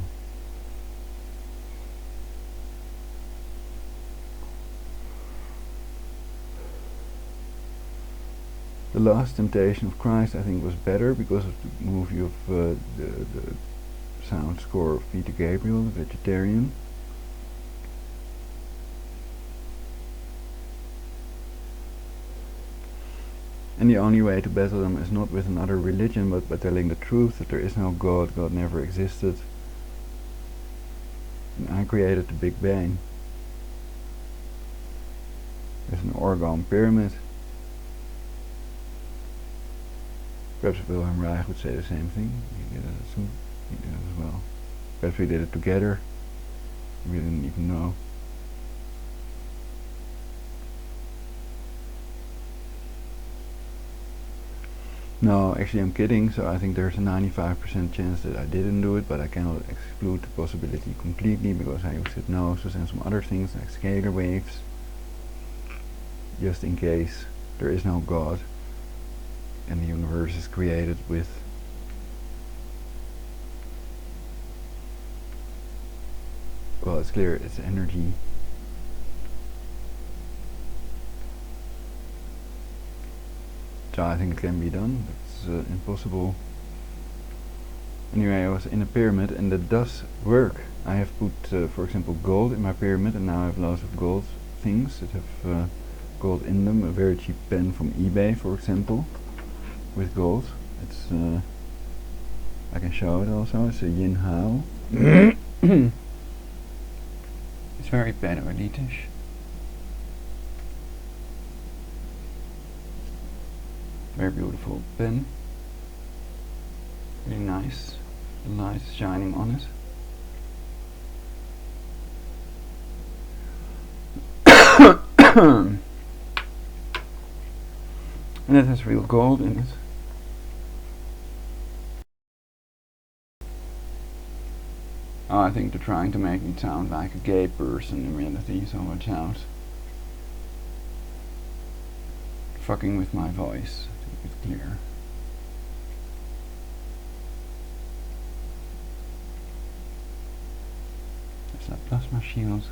The Last Temptation of Christ, I think, was better because of the movie of the sound score of Peter Gabriel, the vegetarian. And the only way to battle them is not with another religion, but by telling the truth that there is no God, God never existed. And I created the Big Bang. There's an orgone pyramid. Perhaps Wilhelm Reich would say the same thing. He did it too. He did it as well. Perhaps we did it together. We didn't even know. No, actually I'm kidding, so I think there's a 95% chance that I didn't do it, but I cannot exclude the possibility completely because I used hypnosis and some other things like scalar waves, just in case there is no God and the universe is created with well, it's clear it's energy. So I think it can be done. It's impossible. Anyway, I was in a pyramid and that does work. I have put, for example, gold in my pyramid, and now I have lots of gold things that have gold in them. A very cheap pen from eBay, for example, with gold. It's I can show it also. It's a Yin Hao. It's very paleolithic. Very beautiful pen. Really nice. The light is shining on it. And it has real gold in it. Oh, I think they're trying to make me sound like a gay person in reality, so watch out. Fucking with my voice, to make it clear. There's that plasma shield.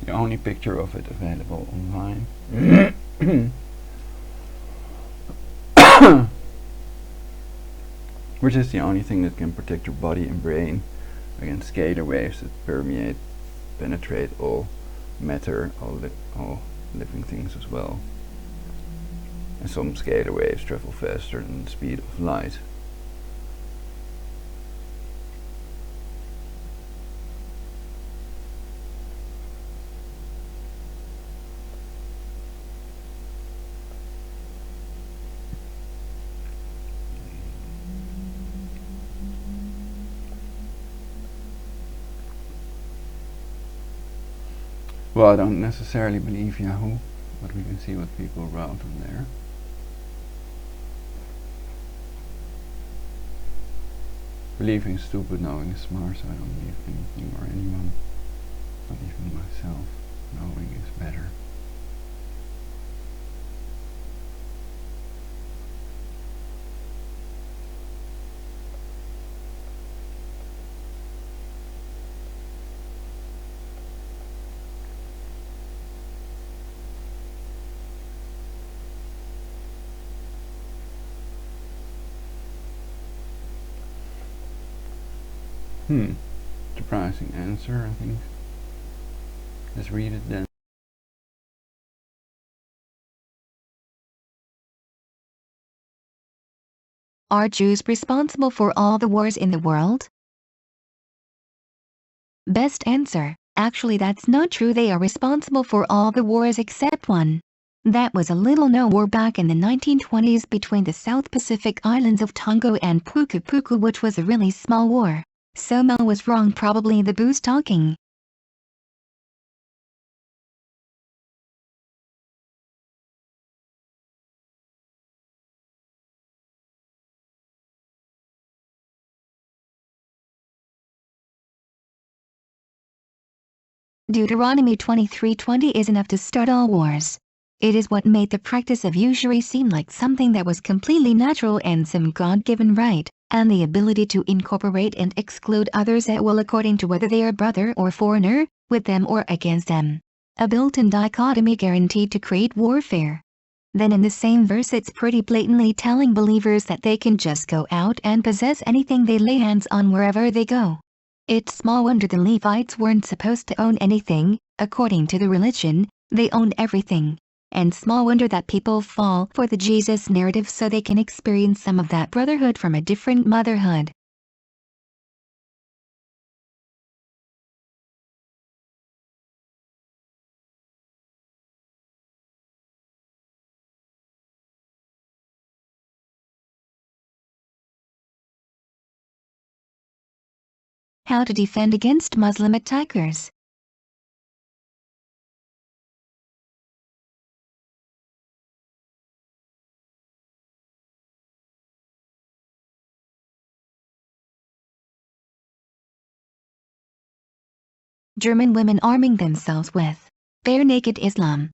The only picture of it available online. Which is the only thing that can protect your body and brain against scalar waves that permeate, penetrate all matter, all living things as well. And some scalar waves travel faster than the speed of light. Well, I don't necessarily believe Yahoo, but we can see what people wrote on there. Believing is stupid, knowing is smart, so I don't believe anything or anyone, not even myself. Knowing is better. Surprising answer, I think. Let's read it then. Are Jews responsible for all the wars in the world? Best answer. Actually, that's not true. They are responsible for all the wars except one. That was a little-known war back in the 1920s between the South Pacific islands of Tonga and Puku Puku, which was a really small war. So Mel was wrong, probably the booze talking. Deuteronomy 23:20 is enough to start all wars. It is what made the practice of usury seem like something that was completely natural and some God-given right, and the ability to incorporate and exclude others at will according to whether they are brother or foreigner, with them or against them. A built-in dichotomy guaranteed to create warfare. Then in the same verse it's pretty blatantly telling believers that they can just go out and possess anything they lay hands on wherever they go. It's small wonder the Levites weren't supposed to own anything. According to the religion, they owned everything. And small wonder that people fall for the Jesus narrative so they can experience some of that brotherhood from a different motherhood. How to defend against Muslim attackers. German women arming themselves with bare naked Islam.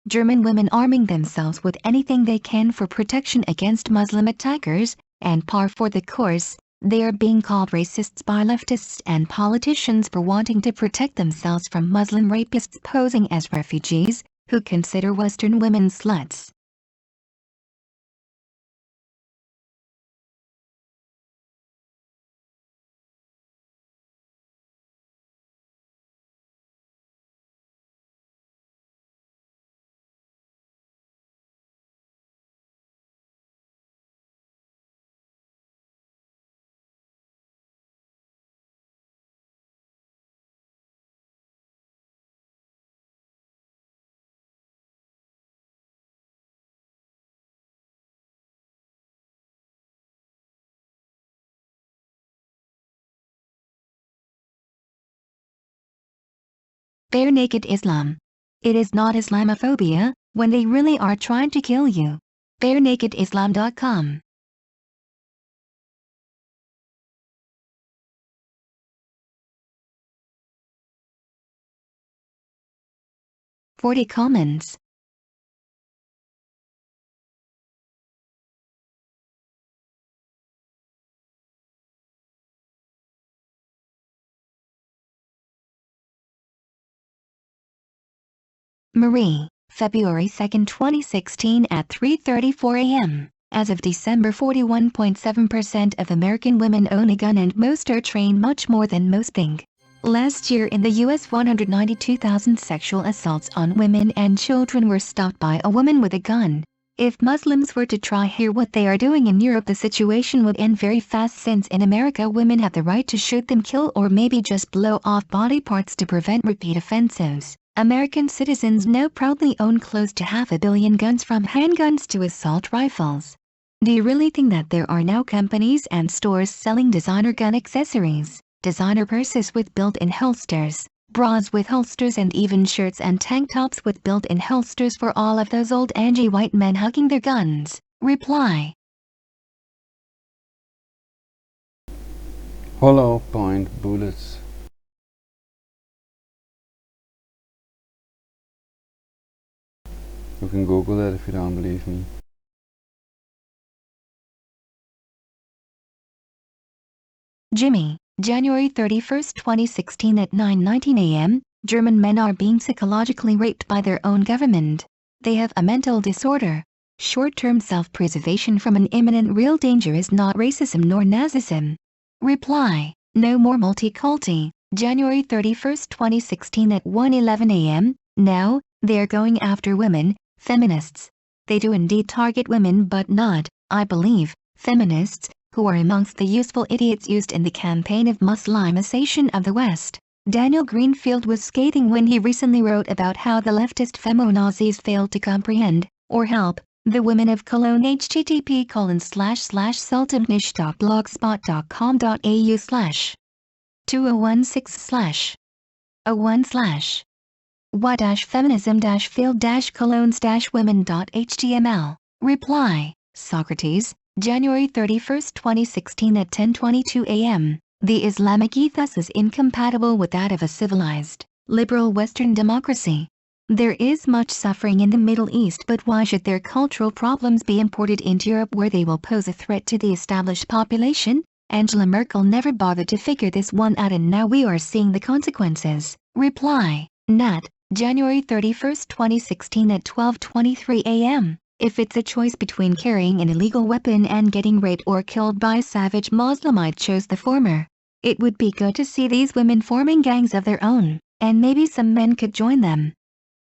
German women arming themselves with anything they can for protection against Muslim attackers, and par for the course, they are being called racists by leftists and politicians for wanting to protect themselves from Muslim rapists posing as refugees, who consider Western women sluts. Bare naked Islam. It is not Islamophobia, when they really are trying to kill you. BareNakedIslam.com. "40 comments. Marie, February 2, 2016 at 3:34 a.m. As of December, 41.7% of American women own a gun and most are trained much more than most think. Last year in the U.S., 192,000 sexual assaults on women and children were stopped by a woman with a gun. If Muslims were to try here what they are doing in Europe, the situation would end very fast, since in America women have the right to shoot them, kill, or maybe just blow off body parts to prevent repeat offenses. American citizens now proudly own close to 500 million guns, from handguns to assault rifles. Do you really think that there are now companies and stores selling designer gun accessories, designer purses with built-in holsters, bras with holsters, and even shirts and tank tops with built-in holsters for all of those old Angie white men hugging their guns? Reply. Hollow point bullets. You can Google that if you don't believe me. Jimmy, January 31, 2016 at 9:19 a.m. German men are being psychologically raped by their own government. They have a mental disorder. Short-term self-preservation from an imminent real danger is not racism nor Nazism. Reply. No more multiculti. January 31, 2016 at 1:11 a.m. Now, they are going after women, feminists. They do indeed target women, but not, I believe, feminists, who are amongst the useful idiots used in the campaign of Muslimization of the West. Daniel Greenfield was scathing when he recently wrote about how the leftist feminazis failed to comprehend, or help, the women of Cologne. http://sultannish.blogspot.com.au/ 2016/01/ what-feminism-field-colognes-women.html. Reply. Socrates, January 31, 2016 at 10:22 a.m. The Islamic ethos is incompatible with that of a civilized, liberal Western democracy. There is much suffering in the Middle East, but why should their cultural problems be imported into Europe where they will pose a threat to the established population? Angela Merkel never bothered to figure this one out, and now we are seeing the consequences. Reply, Nat, January 31, 2016 at 12:23 a.m. If it's a choice between carrying an illegal weapon and getting raped or killed by a savage Muslim, I'd choose the former. It would be good to see these women forming gangs of their own, and maybe some men could join them.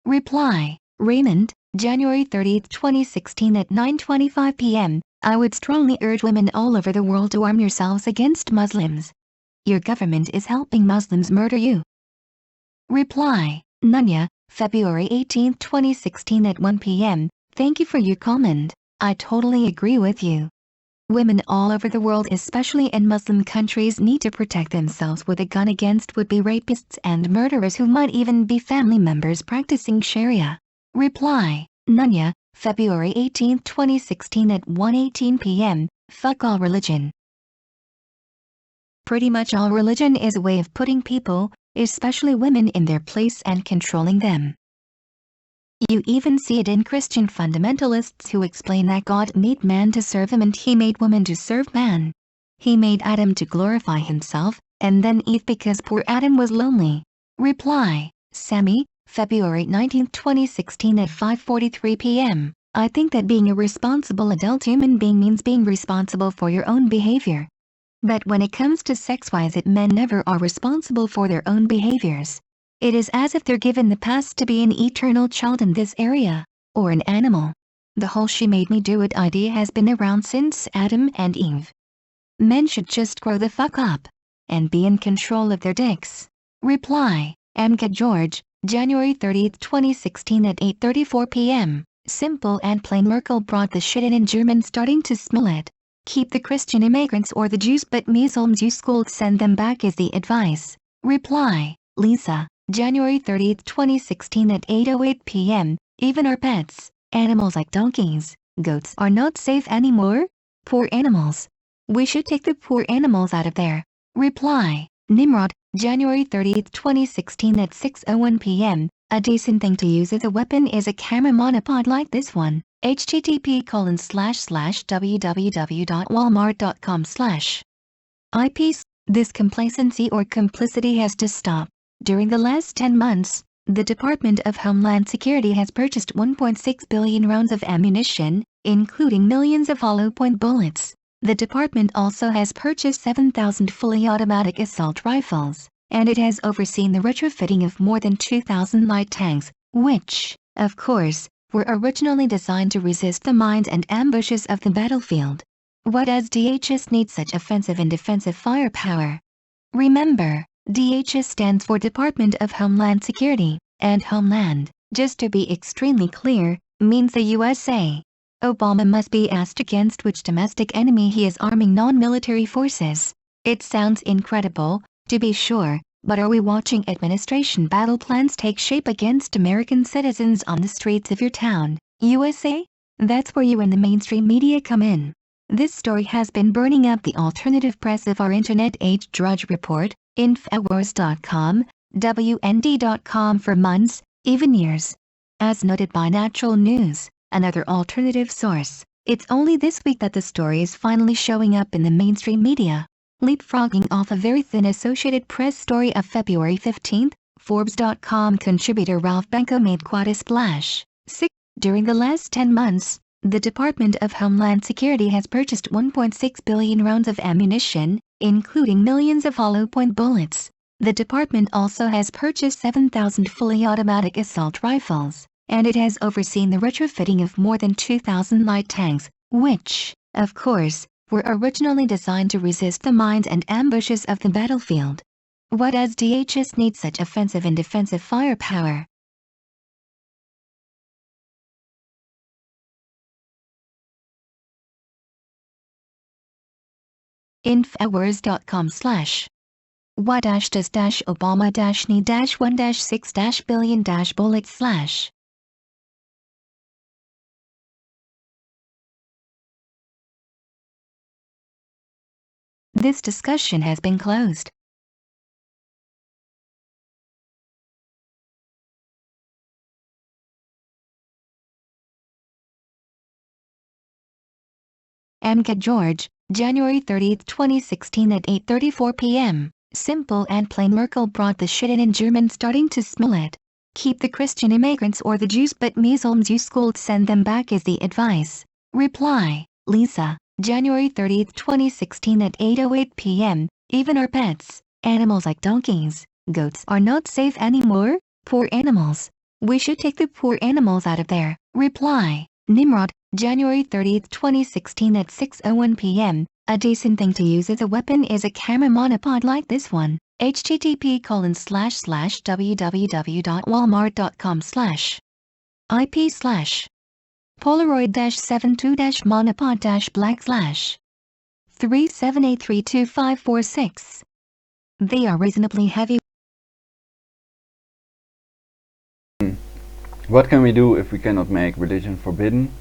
Reply, Raymond, January 30, 2016 at 9:25 p.m. I would strongly urge women all over the world to arm yourselves against Muslims. Your government is helping Muslims murder you. Reply, Nunya, February 18, 2016 at 1 p.m. Thank you for your comment. I totally agree with you. Women all over the world, especially in Muslim countries, need to protect themselves with a gun against would-be rapists and murderers who might even be family members practicing Sharia. Reply, Nunya, February 18, 2016 at 1:18 p.m. Fuck all religion. Pretty much all religion is a way of putting people, especially women, in their place and controlling them. You even see it in Christian fundamentalists who explain that God made man to serve him and he made woman to serve man. He made Adam to glorify himself, and then Eve because poor Adam was lonely. Reply, Sammy, February 19, 2016 at 5:43 p.m. I think that being a responsible adult human being means being responsible for your own behavior. But when it comes to sex-wise, men never are responsible for their own behaviors. It is as if they're given the pass to be an eternal child in this area, or an animal. The whole "she made me do it" idea has been around since Adam and Eve. Men should just grow the fuck up, and be in control of their dicks. Reply, Amka George, January 30, 2016 at 8:34 p.m. Simple and plain. Merkel brought the shit in German starting to smell it. Keep the Christian immigrants or the Jews, but Muslims you schooled, send them back is the advice. Reply, Lisa, January 30, 2016 at 8:08 p.m. Even our pets, animals like donkeys, goats, are not safe anymore. Poor animals. We should take the poor animals out of there. Reply, Nimrod, January 30, 2016 at 6:01 p.m. A decent thing to use as a weapon is a camera monopod like this one. http://www.walmart.com/IP. This complacency or complicity has to stop. During the last 10 months, the Department of Homeland Security has purchased 1.6 billion rounds of ammunition, including millions of hollow-point bullets. The department also has purchased 7,000 fully automatic assault rifles, and it has overseen the retrofitting of more than 2,000 light tanks, which, of course, were originally designed to resist the mines and ambushes of the battlefield. What does DHS need such offensive and defensive firepower? Remember, DHS stands for Department of Homeland Security, and Homeland, just to be extremely clear, means the USA. Obama must be asked against which domestic enemy he is arming non-military forces. It sounds incredible, to be sure, but are we watching administration battle plans take shape against American citizens on the streets of your town, USA? That's where you and the mainstream media come in. This story has been burning up the alternative press of our internet age. Drudge Report, Infowars.com, WND.com for months, even years. As noted by Natural News, another alternative source, it's only this week that the story is finally showing up in the mainstream media. Leapfrogging off a very thin Associated Press story of February 15, Forbes.com contributor Ralph Benko made quite a splash. 6. During the last 10 months, the Department of Homeland Security has purchased 1.6 billion rounds of ammunition, including millions of hollow-point bullets. The department also has purchased 7,000 fully automatic assault rifles, and it has overseen the retrofitting of more than 2,000 light tanks, which, of course, were originally designed to resist the mines and ambushes of the battlefield. What does DHS need such offensive and defensive firepower? Infowars.com/ What does Obama need 1-6 billion bullets / This discussion has been closed. Amka George, January 30, 2016 at 8:34 p.m. Simple and plain. Merkel brought the shit in German starting to smell it. Keep the Christian immigrants or the Jews, but Muslims you schooled, send them back is the advice. Reply, Lisa, January 30, 2016 at 8:08 p.m. Even our pets, animals like donkeys, goats, are not safe anymore. Poor animals. We should take the poor animals out of there. Reply, Nimrod, January 30, 2016 at 6:01 p.m. A decent thing to use as a weapon is a camera monopod like this one. http://www.walmart.com/ip/ Polaroid-72-monopod-black/ 378325546. They are reasonably heavy. What can we do if we cannot make religion forbidden?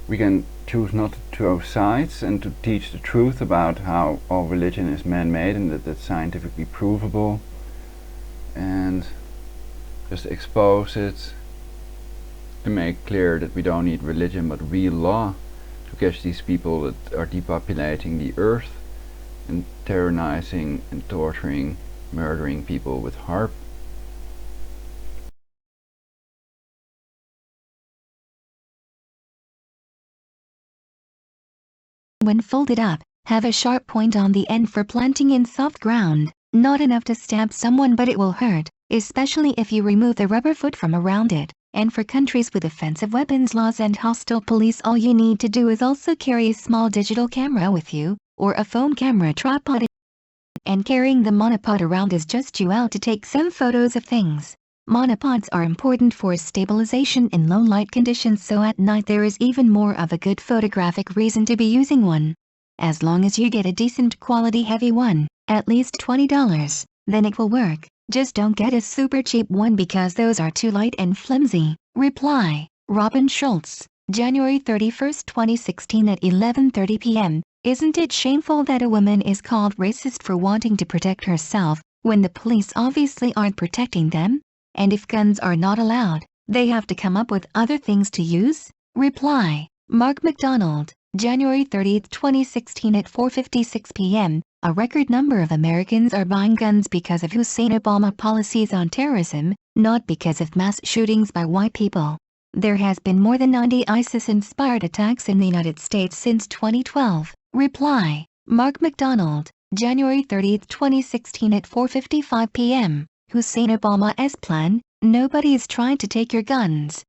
We can choose not to throw sides and to teach the truth about how all religion is man-made and that it's scientifically provable, and just expose it and make clear that we don't need religion but real law to catch these people that are depopulating the earth and terrorizing and torturing, murdering people with harp. When folded up, have a sharp point on the end for planting in soft ground. Not enough to stab someone, but it will hurt, especially if you remove the rubber foot from around it. And for countries with offensive weapons laws and hostile police, all you need to do is also carry a small digital camera with you, or a phone camera tripod. And carrying the monopod around is just you out to take some photos of things. Monopods are important for stabilization in low light conditions, so at night there is even more of a good photographic reason to be using one. As long as you get a decent quality heavy one, at least $20, then it will work. Just don't get a super cheap one because those are too light and flimsy. Reply, Robin Schultz, January 31, 2016 at 11:30 p.m. Isn't it shameful that a woman is called racist for wanting to protect herself, when the police obviously aren't protecting them? And if guns are not allowed, they have to come up with other things to use? Reply, Mark McDonald, January 30, 2016 at 4:56 p.m. A record number of Americans are buying guns because of Hussein Obama policies on terrorism, not because of mass shootings by white people. There has been more than 90 ISIS-inspired attacks in the United States since 2012. Reply, Mark McDonald, January 30, 2016 at 4:55 p.m. Hussein Obama's plan: nobody is trying to take your guns.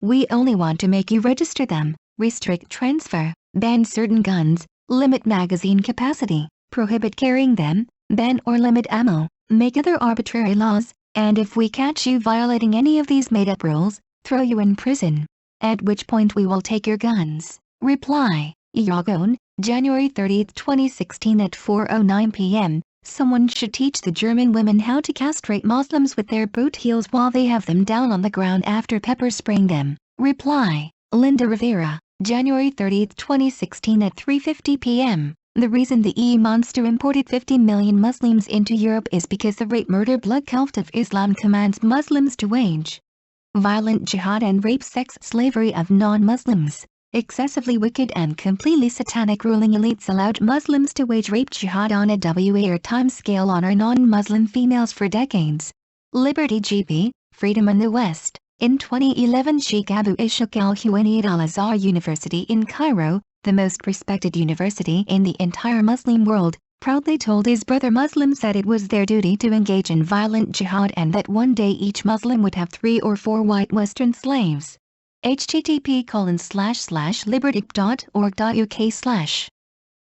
We only want to make you register them, restrict transfer, ban certain guns, limit magazine capacity, prohibit carrying them, ban or limit ammo, make other arbitrary laws, and if we catch you violating any of these made-up rules, throw you in prison. At which point we will take your guns. Reply, Iagon, January 30, 2016 at 4:09 p.m. Someone should teach the German women how to castrate Muslims with their boot heels while they have them down on the ground after pepper spraying them. Reply, Linda Rivera, January 30, 2016 at 3:50 p.m. The reason the monster imported 50 million Muslims into Europe is because the rape, murder, blood cult of Islam commands Muslims to wage violent jihad and rape, sex slavery of non-Muslims. Excessively wicked and completely satanic ruling elites allowed Muslims to wage rape jihad on a WA time scale on our non-Muslim females for decades. Liberty GB, Freedom in the West. In 2011, Sheikh Abu Ishaq al-Huwaini at Al-Azhar University in Cairo, the most respected university in the entire Muslim world, proudly told his brother Muslims that it was their duty to engage in violent jihad and that one day each Muslim would have 3 or 4 white Western slaves. http://liberty.org.uk/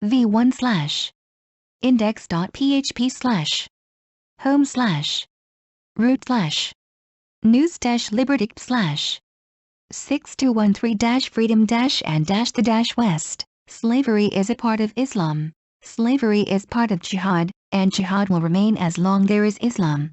v1/ index.php/ home/ root/ news-liberty/ 6213-freedom-and-the-west. Slavery is a part of Islam. Slavery is part of jihad, and jihad will remain as long there is Islam.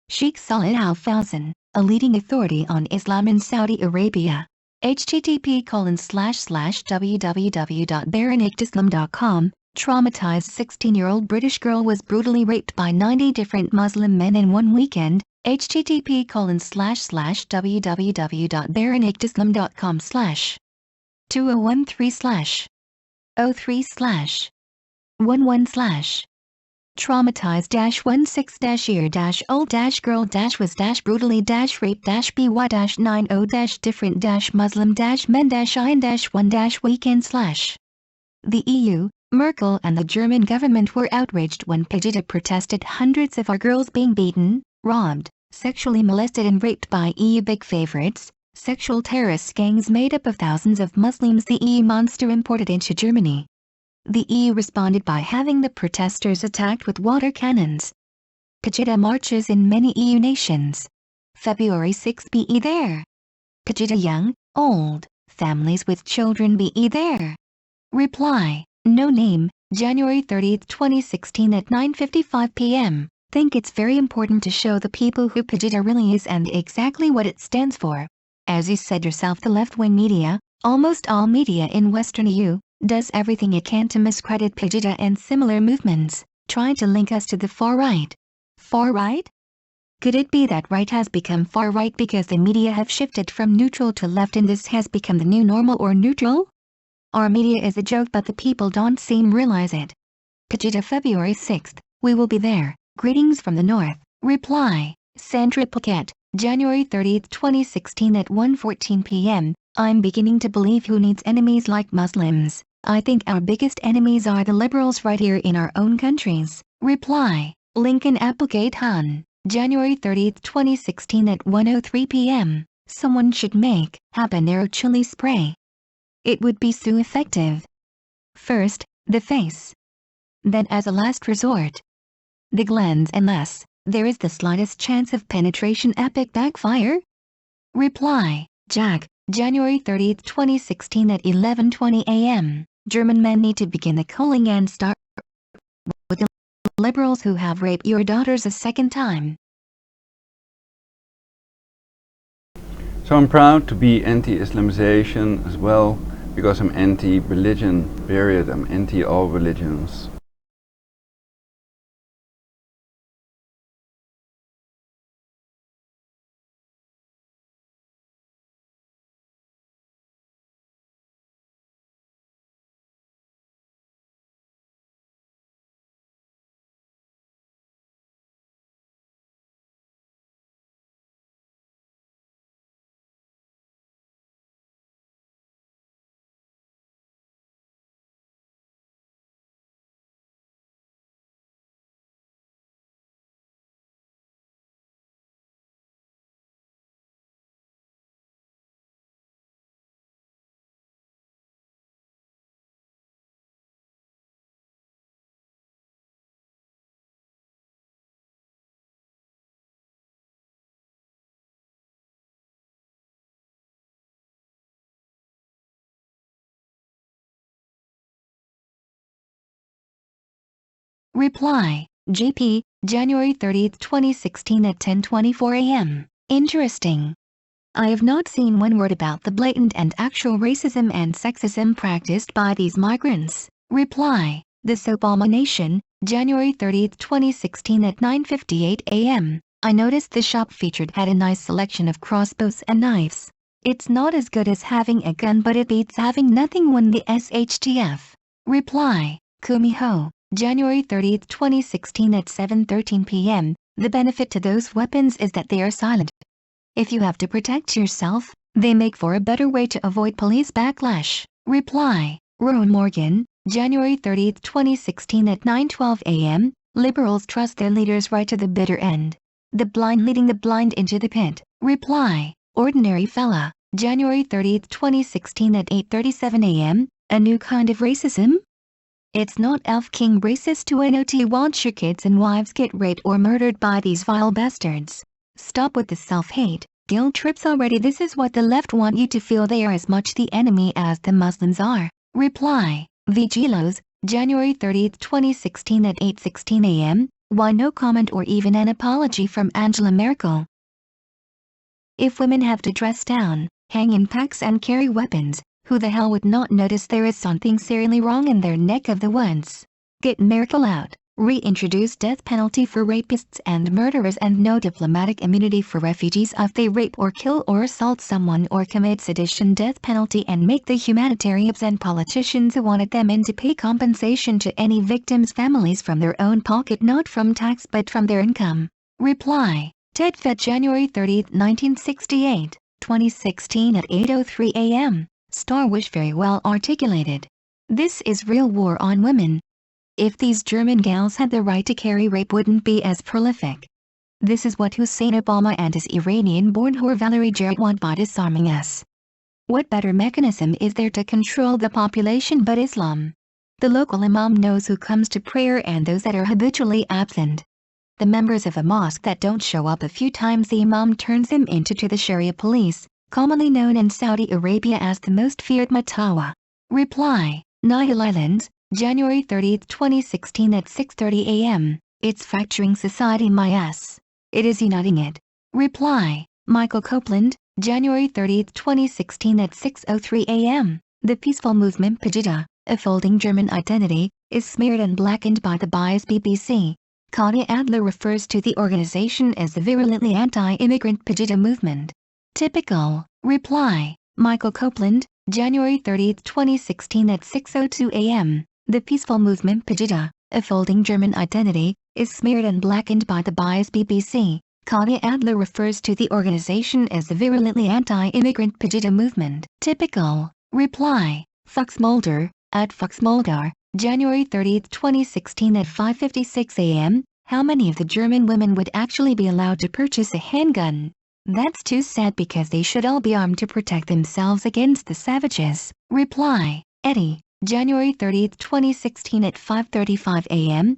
Sheikh Saleh Al Fawzan, a leading authority on Islam in Saudi Arabia. http://www.baronictislam.com, Traumatized 16-year-old British girl was brutally raped by 90 different Muslim men in one weekend. http://www.baronactislam.com/2013/03/11/traumatized-16-year-old-girl-was-brutally raped-by-90-different-Muslim-men-1-weekend/. The EU, Merkel and the German government were outraged when Pegida protested hundreds of our girls being beaten, robbed, sexually molested and raped by EU big favorites, sexual terrorist gangs made up of thousands of Muslims the EU monster imported into Germany. The EU responded by having the protesters attacked with water cannons. Pegida marches in many EU nations. February 6 be there. Pegida young, old, families with children be there. Reply, no name, January 30, 2016 at 9:55 p.m. Think it's very important to show the people who Pegida really is and exactly what it stands for. As you said yourself, the left-wing media, almost all media in Western EU, does everything it can to miscredit Pegida and similar movements, trying to link us to the far right. Far right? Could it be that right has become far right because the media have shifted from neutral to left and this has become the new normal or neutral? Our media is a joke but the people don't seem realize it. Pegida February 6th, we will be there. Greetings from the north. Reply, Sandra Paquette, January 30, 2016 at 1:14 p.m. I'm beginning to believe who needs enemies like Muslims. I think our biggest enemies are the liberals right here in our own countries. Reply, Lincoln Applegate Han, January 30, 2016 at 1:03 p.m. Someone should make habanero chili spray. It would be so effective. First, the face. Then as a last resort, the glands unless there is the slightest chance of penetration epic backfire. Reply, Jack, January 30, 2016 at 11:20 a.m. German men need to begin the culling and start with the liberals who have raped your daughters a second time. So I'm proud to be anti-Islamization as well, because I'm anti-religion, period. I'm anti all religions. Reply, JP, January 30, 2016 at 10:24 a.m. Interesting. I have not seen one word about the blatant and actual racism and sexism practiced by these migrants. Reply, the soap abomination, January 30, 2016 at 9:58 a.m. I noticed the shop featured had a nice selection of crossbows and knives. It's not as good as having a gun but it beats having nothing when the SHTF. Reply, Kumiho, January 30, 2016 at 7:13 p.m. The benefit to those weapons is that they are silent. If you have to protect yourself, they make for a better way to avoid police backlash. Reply, Rowan Morgan, January 30, 2016 at 9:12 a.m. Liberals trust their leaders right to the bitter end. The blind leading the blind into the pit. Reply, Ordinary Fella, January 30, 2016 at 8:37 a.m. A new kind of racism? It's not Elf King racist to not watch your kids and wives get raped or murdered by these vile bastards. Stop with the self-hate, guilt trips already. This is what the left want you to feel. They are as much the enemy as the Muslims are. Reply, Vigilos, January 30, 2016 at 8:16 a.m. Why no comment or even an apology from Angela Merkel? If women have to dress down, hang in packs and carry weapons, Who the hell would not notice there is something seriously wrong in their neck of the woods? Get miracle out. Reintroduce death penalty for rapists and murderers and no diplomatic immunity for refugees if they rape or kill or assault someone or commit sedition. Death penalty and make the humanitarians and politicians who wanted them in to pay compensation to any victims' families from their own pocket, not from tax but from their income. Reply. Ted Fed January 30, 1968, 2016 at 8:03 a.m. Star Wish very well articulated. This is real war on women. If these German gals had the right to carry, rape wouldn't be as prolific. This is what Hussein Obama and his Iranian-born whore Valerie Jarrett want by disarming us. What better mechanism is there to control the population but Islam? The local imam knows who comes to prayer and those that are habitually absent. The members of a mosque that don't show up a few times, the imam turns them into the Sharia police, commonly known in Saudi Arabia as the most feared Matawa. Reply. Nihil Islands, January 30, 2016 at 6:30 a.m. It's fracturing society, my ass. It is uniting it. Reply. Michael Copeland, January 30, 2016 at 6:03 a.m. The peaceful movement Pegida, a folding German identity, is smeared and blackened by the biased BBC. Claudia Adler refers to the organization as the virulently anti-immigrant Pegida movement. Typical. Reply. Michael Copeland, January 30, 2016 at 6:02 a.m. The peaceful movement Pegida, a folding German identity, is smeared and blackened by the biased BBC. Claudia Adler refers to the organization as the virulently anti-immigrant Pegida movement. Typical. Reply. Fox Mulder, at Fox Mulder, January 30, 2016 at 5:56 a.m. How many of the German women would actually be allowed to purchase a handgun? That's too sad because they should all be armed to protect themselves against the savages. Reply. Eddie, January 30, 2016 at 5:35 a.m.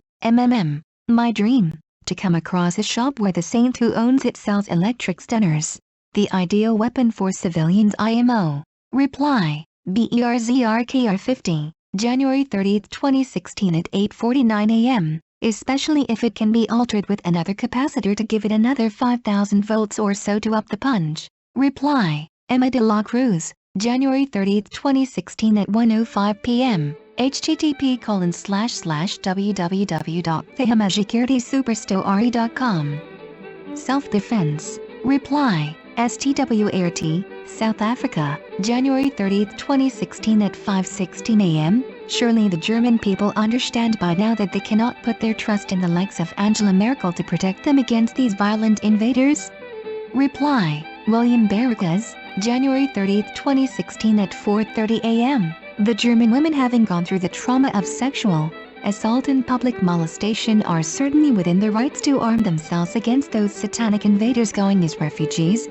My dream. To come across a shop where the saint who owns it sells electric stunners. The ideal weapon for civilians, IMO. Reply. BERZRKR50, January 30, 2016 at 8:49 a.m. Especially if it can be altered with another capacitor to give it another 5,000 volts or so to up the punch. Reply. Emma de la Cruz, January 30, 2016 at 1:05 p.m. http://www.thehamagikirdisuperstory.com. Self-defense. Reply. STWART, South Africa, January 30, 2016 at 5:16 a.m. Surely the German people understand by now that they cannot put their trust in the likes of Angela Merkel to protect them against these violent invaders? Reply. William Barricas, January 30, 2016 at 4:30 a.m. The German women, having gone through the trauma of sexual assault and public molestation, are certainly within their rights to arm themselves against those satanic invaders going as refugees,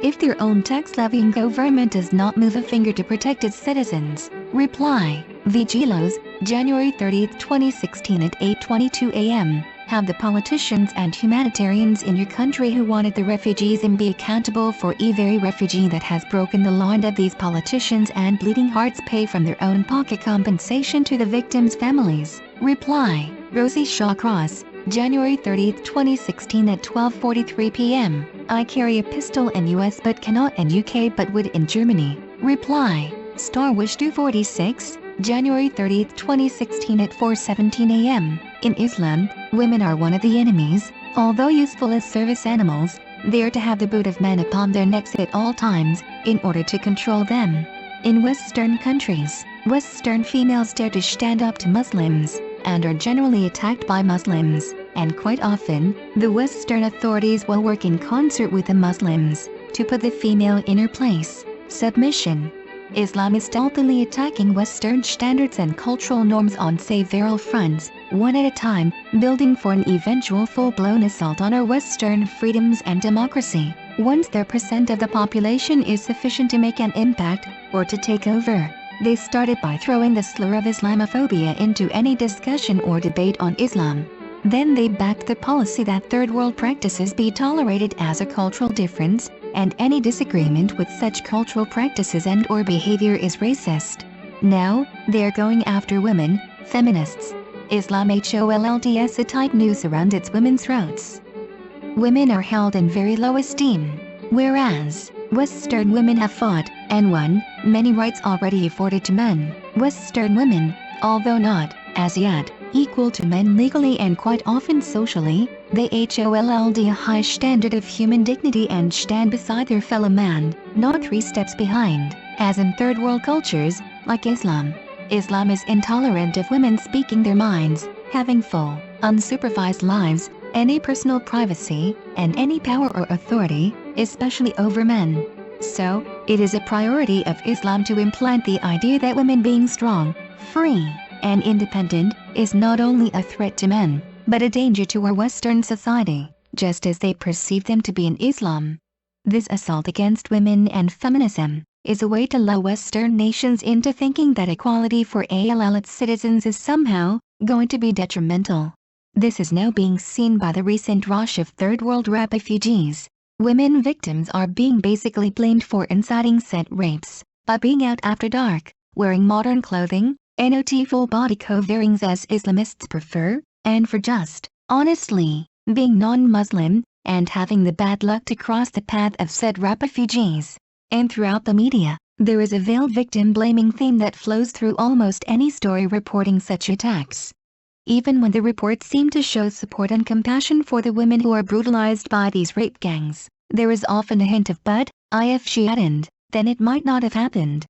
if their own tax-levying government does not move a finger to protect its citizens. Reply. Vigilos, January 30, 2016 at 8:22 a.m. Have the politicians and humanitarians in your country who wanted the refugees and be accountable for every refugee that has broken the law, and have these politicians and bleeding hearts pay from their own pocket compensation to the victims' families. Reply. Rosie Shaw Cross, January 30, 2016 at 12:43 p.m. I carry a pistol in US but cannot in UK but would in Germany. Reply. Star Wish 246, January 30, 2016 at 4:17 a.m. In Islam, women are one of the enemies. Although useful as service animals, they are to have the boot of men upon their necks at all times, in order to control them. In Western countries, Western females dare to stand up to Muslims, and are generally attacked by Muslims, and quite often, the Western authorities will work in concert with the Muslims, to put the female in her place. Submission. Islam is stealthily attacking Western standards and cultural norms on several fronts, one at a time, building for an eventual full-blown assault on our Western freedoms and democracy, once their percent of the population is sufficient to make an impact, or to take over. They started by throwing the slur of Islamophobia into any discussion or debate on Islam. Then they backed the policy that third world practices be tolerated as a cultural difference, and any disagreement with such cultural practices and or behavior is racist. Now, they're going after women, feminists. Islam holds a tight noose around its women's throats. Women are held in very low esteem, whereas Western women have fought, and won, many rights already afforded to men. Western women, although not, as yet, equal to men legally and quite often socially, they hold a high standard of human dignity and stand beside their fellow man, not 3 steps behind, as in third world cultures, like Islam. Islam is intolerant of women speaking their minds, having full, unsupervised lives, any personal privacy, and any power or authority, especially over men. So, it is a priority of Islam to implant the idea that women being strong, free, and independent, is not only a threat to men, but a danger to our Western society, just as they perceive them to be in Islam. This assault against women and feminism is a way to lull Western nations into thinking that equality for its citizens is somehow going to be detrimental. This is now being seen by the recent rush of third world refugees. Women victims are being basically blamed for inciting said rapes by being out after dark, wearing modern clothing, not full body coverings as Islamists prefer, and for just, honestly, being non-Muslim, and having the bad luck to cross the path of said refugees. And throughout the media, there is a veiled victim-blaming theme that flows through almost any story reporting such attacks. Even when the reports seem to show support and compassion for the women who are brutalized by these rape gangs, there is often a hint of "but, if she hadn't, then it might not have happened."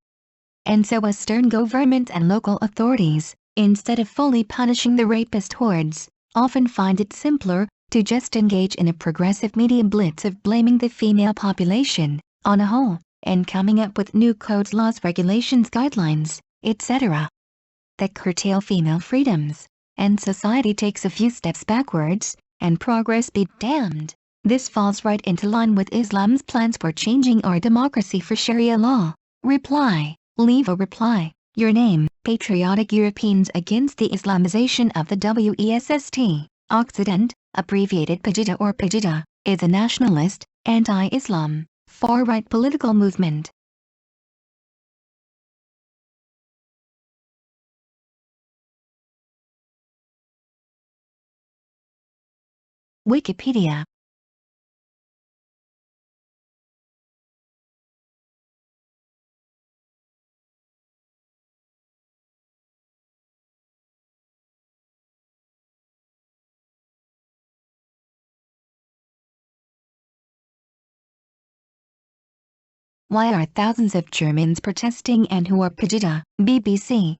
And so Western government and local authorities, instead of fully punishing the rapist hordes, often find it simpler to just engage in a progressive media blitz of blaming the female population, on a whole, and coming up with new codes, laws, regulations, guidelines, etc. that curtail female freedoms. And society takes a few steps backwards, and progress be damned. This falls right into line with Islam's plans for changing our democracy for Sharia law. Reply. Leave a reply. Your name. Patriotic Europeans against the Islamization of the West. Occident, abbreviated PAGIDA or PAGIDA, is a nationalist, anti-Islam, far-right political movement. Wikipedia. Why are thousands of Germans protesting and who are PAGIDA? BBC.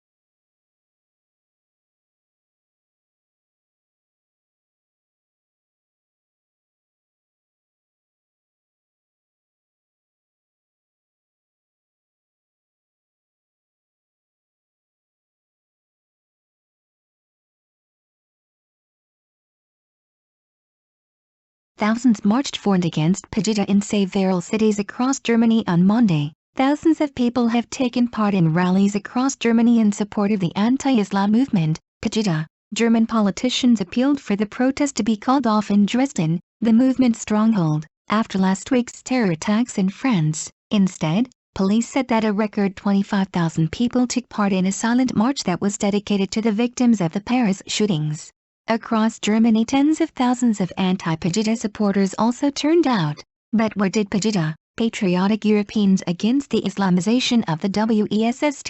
Thousands marched for and against PAGIDA in several cities across Germany on Monday. Thousands of people have taken part in rallies across Germany in support of the anti-Islam movement, PAGIDA. German politicians appealed for the protest to be called off in Dresden, the movement's stronghold, after last week's terror attacks in France. Instead, police said that a record 25,000 people took part in a silent march that was dedicated to the victims of the Paris shootings. Across Germany, tens of thousands of anti-PAGIDA supporters also turned out. But where did PAGIDA, Patriotic Europeans Against the Islamization of the West,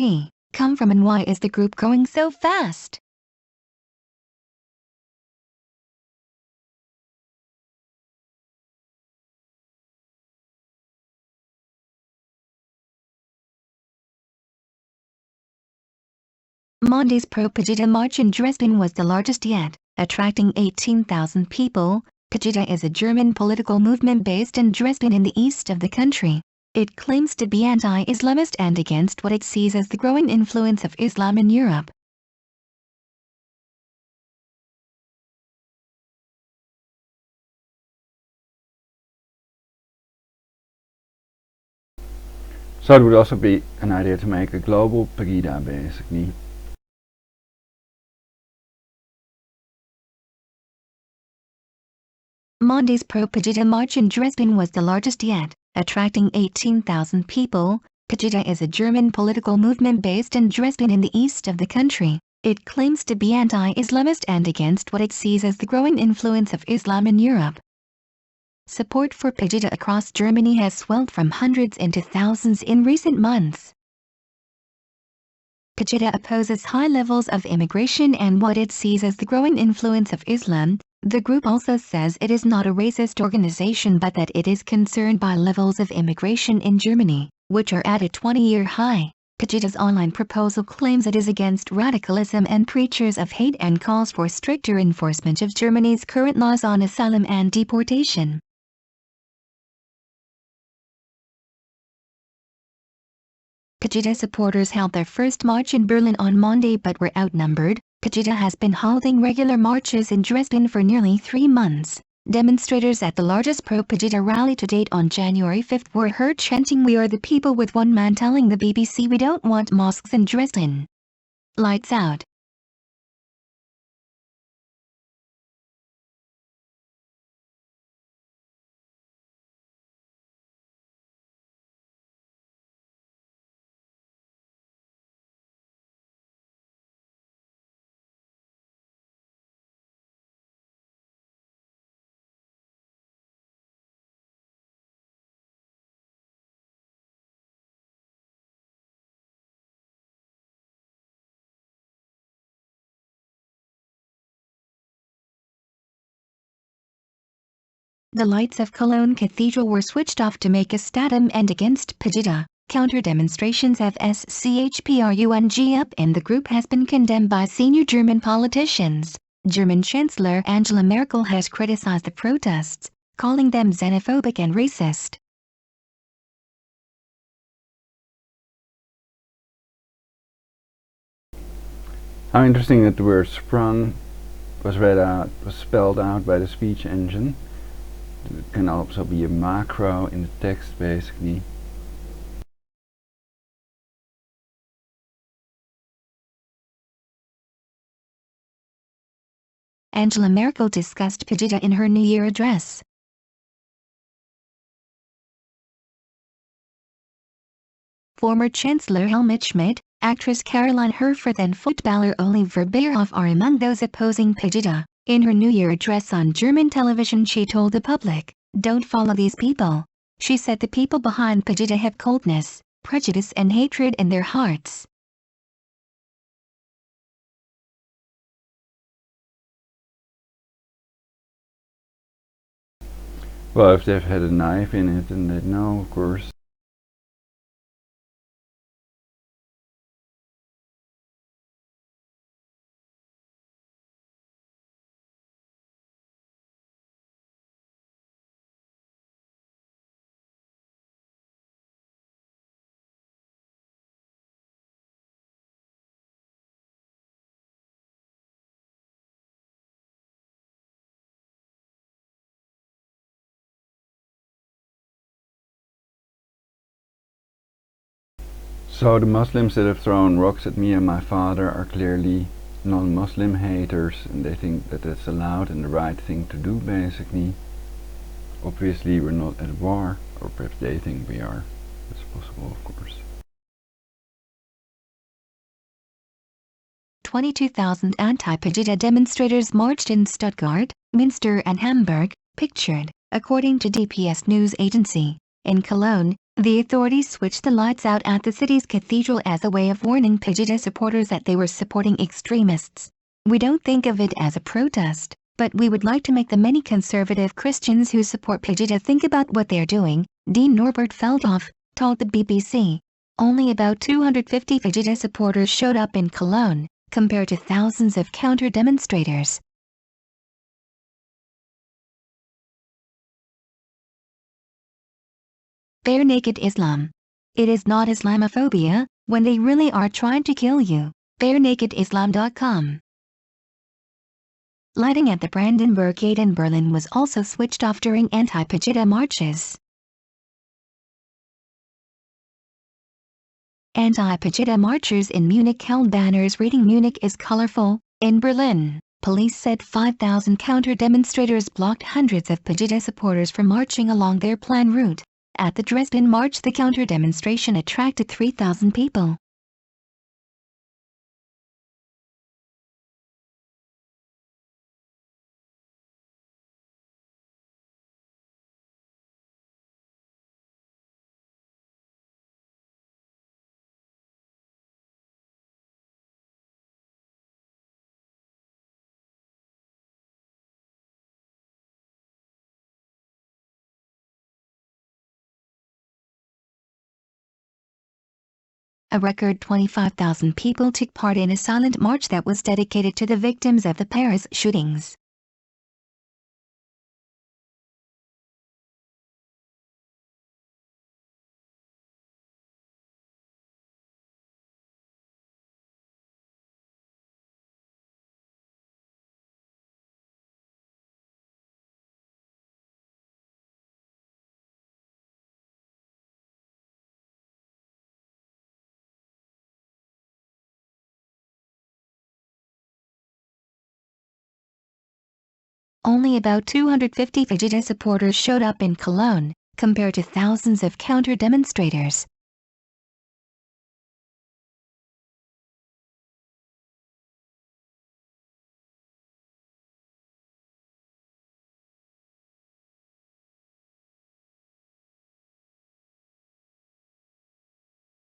come from, and why is the group growing so fast? Monday's pro-PAGIDA march in Dresden was the largest yet, attracting 18,000 people. PAGIDA is a German political movement based in Dresden in the east of the country. It claims to be anti-Islamist and against what it sees as the growing influence of Islam in Europe. So it would also be an idea to make a global PAGIDA basically. Monday's pro-PAGIDA march in Dresden was the largest yet, attracting 18,000 people. PAGIDA is a German political movement based in Dresden in the east of the country. It claims to be anti-Islamist and against what it sees as the growing influence of Islam in Europe. Support for Pegida across Germany has swelled from hundreds into thousands in recent months. Pegida opposes high levels of immigration and what it sees as the growing influence of Islam. The group also says it is not a racist organization but that it is concerned by levels of immigration in Germany, which are at a 20-year high. Pegida's online proposal claims it is against radicalism and preachers of hate and calls for stricter enforcement of Germany's current laws on asylum and deportation. Pegida supporters held their first march in Berlin on Monday but were outnumbered. Pegida has been holding regular marches in Dresden for nearly 3 months. Demonstrators at the largest pro-Pegida rally to date on January 5 were heard chanting "We are the people," with one man telling the BBC, "We don't want mosques in Dresden." Lights out. The lights of Cologne Cathedral were switched off to make a statement and against Pegida. Counter-demonstrations have SCHPRUNG up and the group has been condemned by senior German politicians. German Chancellor Angela Merkel has criticized the protests, calling them xenophobic and racist. How interesting that the word sprung was spelled out by the speech engine. It can also be a macro in the text basically. Angela Merkel discussed Pegida in her New Year address. Former Chancellor Helmut Schmidt, actress Caroline Herfurth and footballer Oliver Bierhoff are among those opposing Pegida. In her New Year address on German television she told the public, "Don't follow these people." She said the people behind Pegida have coldness, prejudice and hatred in their hearts. Well, if they've had a knife in it, then they'd know, of course. So the Muslims that have thrown rocks at me and my father are clearly non-Muslim haters, and they think that it's allowed and the right thing to do basically. Obviously we're not at war, or perhaps they think we are. That's possible, of course. 22,000 anti-Pegida demonstrators marched in Stuttgart, Münster and Hamburg, pictured, according to DPS news agency. In Cologne, the authorities switched the lights out at the city's cathedral as a way of warning Pegida supporters that they were supporting extremists. "We don't think of it as a protest, but we would like to make the many conservative Christians who support Pegida think about what they're doing," Dean Norbert Feldhoff told the BBC. Only about 250 Pegida supporters showed up in Cologne, compared to thousands of counter-demonstrators. Bare naked Islam. It is not Islamophobia, when they really are trying to kill you. BareNakedIslam.com. Lighting at the Brandenburg Gate in Berlin was also switched off during anti-Pegida marches. Anti-Pegida marchers in Munich held banners reading "Munich is colorful." In Berlin, police said 5,000 counter-demonstrators blocked hundreds of Pegida supporters from marching along their planned route. At the Dresden march, the counter-demonstration attracted 3,000 people. A record 25,000 people took part in a silent march that was dedicated to the victims of the Paris shootings. Only about 250 Fujita supporters showed up in Cologne, compared to thousands of counter-demonstrators.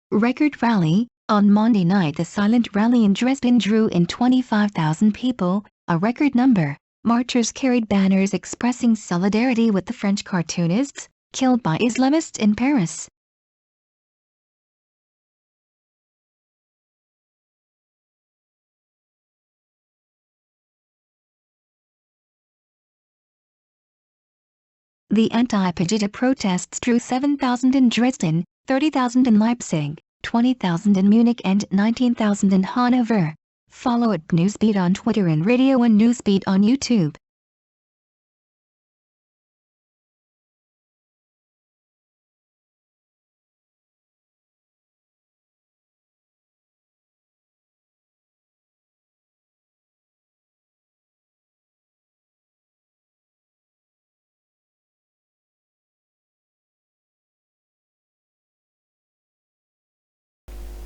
Record rally. On Monday night, the silent rally in Dresden drew in 25,000 people, a record number. Marchers carried banners expressing solidarity with the French cartoonists killed by Islamists in Paris. The anti-Pegida protests drew 7,000 in Dresden, 30,000 in Leipzig, 20,000 in Munich and 19,000 in Hanover. Follow at Newsbeat on Twitter and Radio and Newsbeat on YouTube.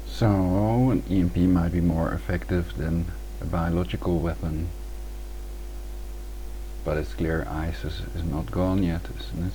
So, an EMP might be more effective than a biological weapon. But it's clear ISIS is not gone yet, isn't it?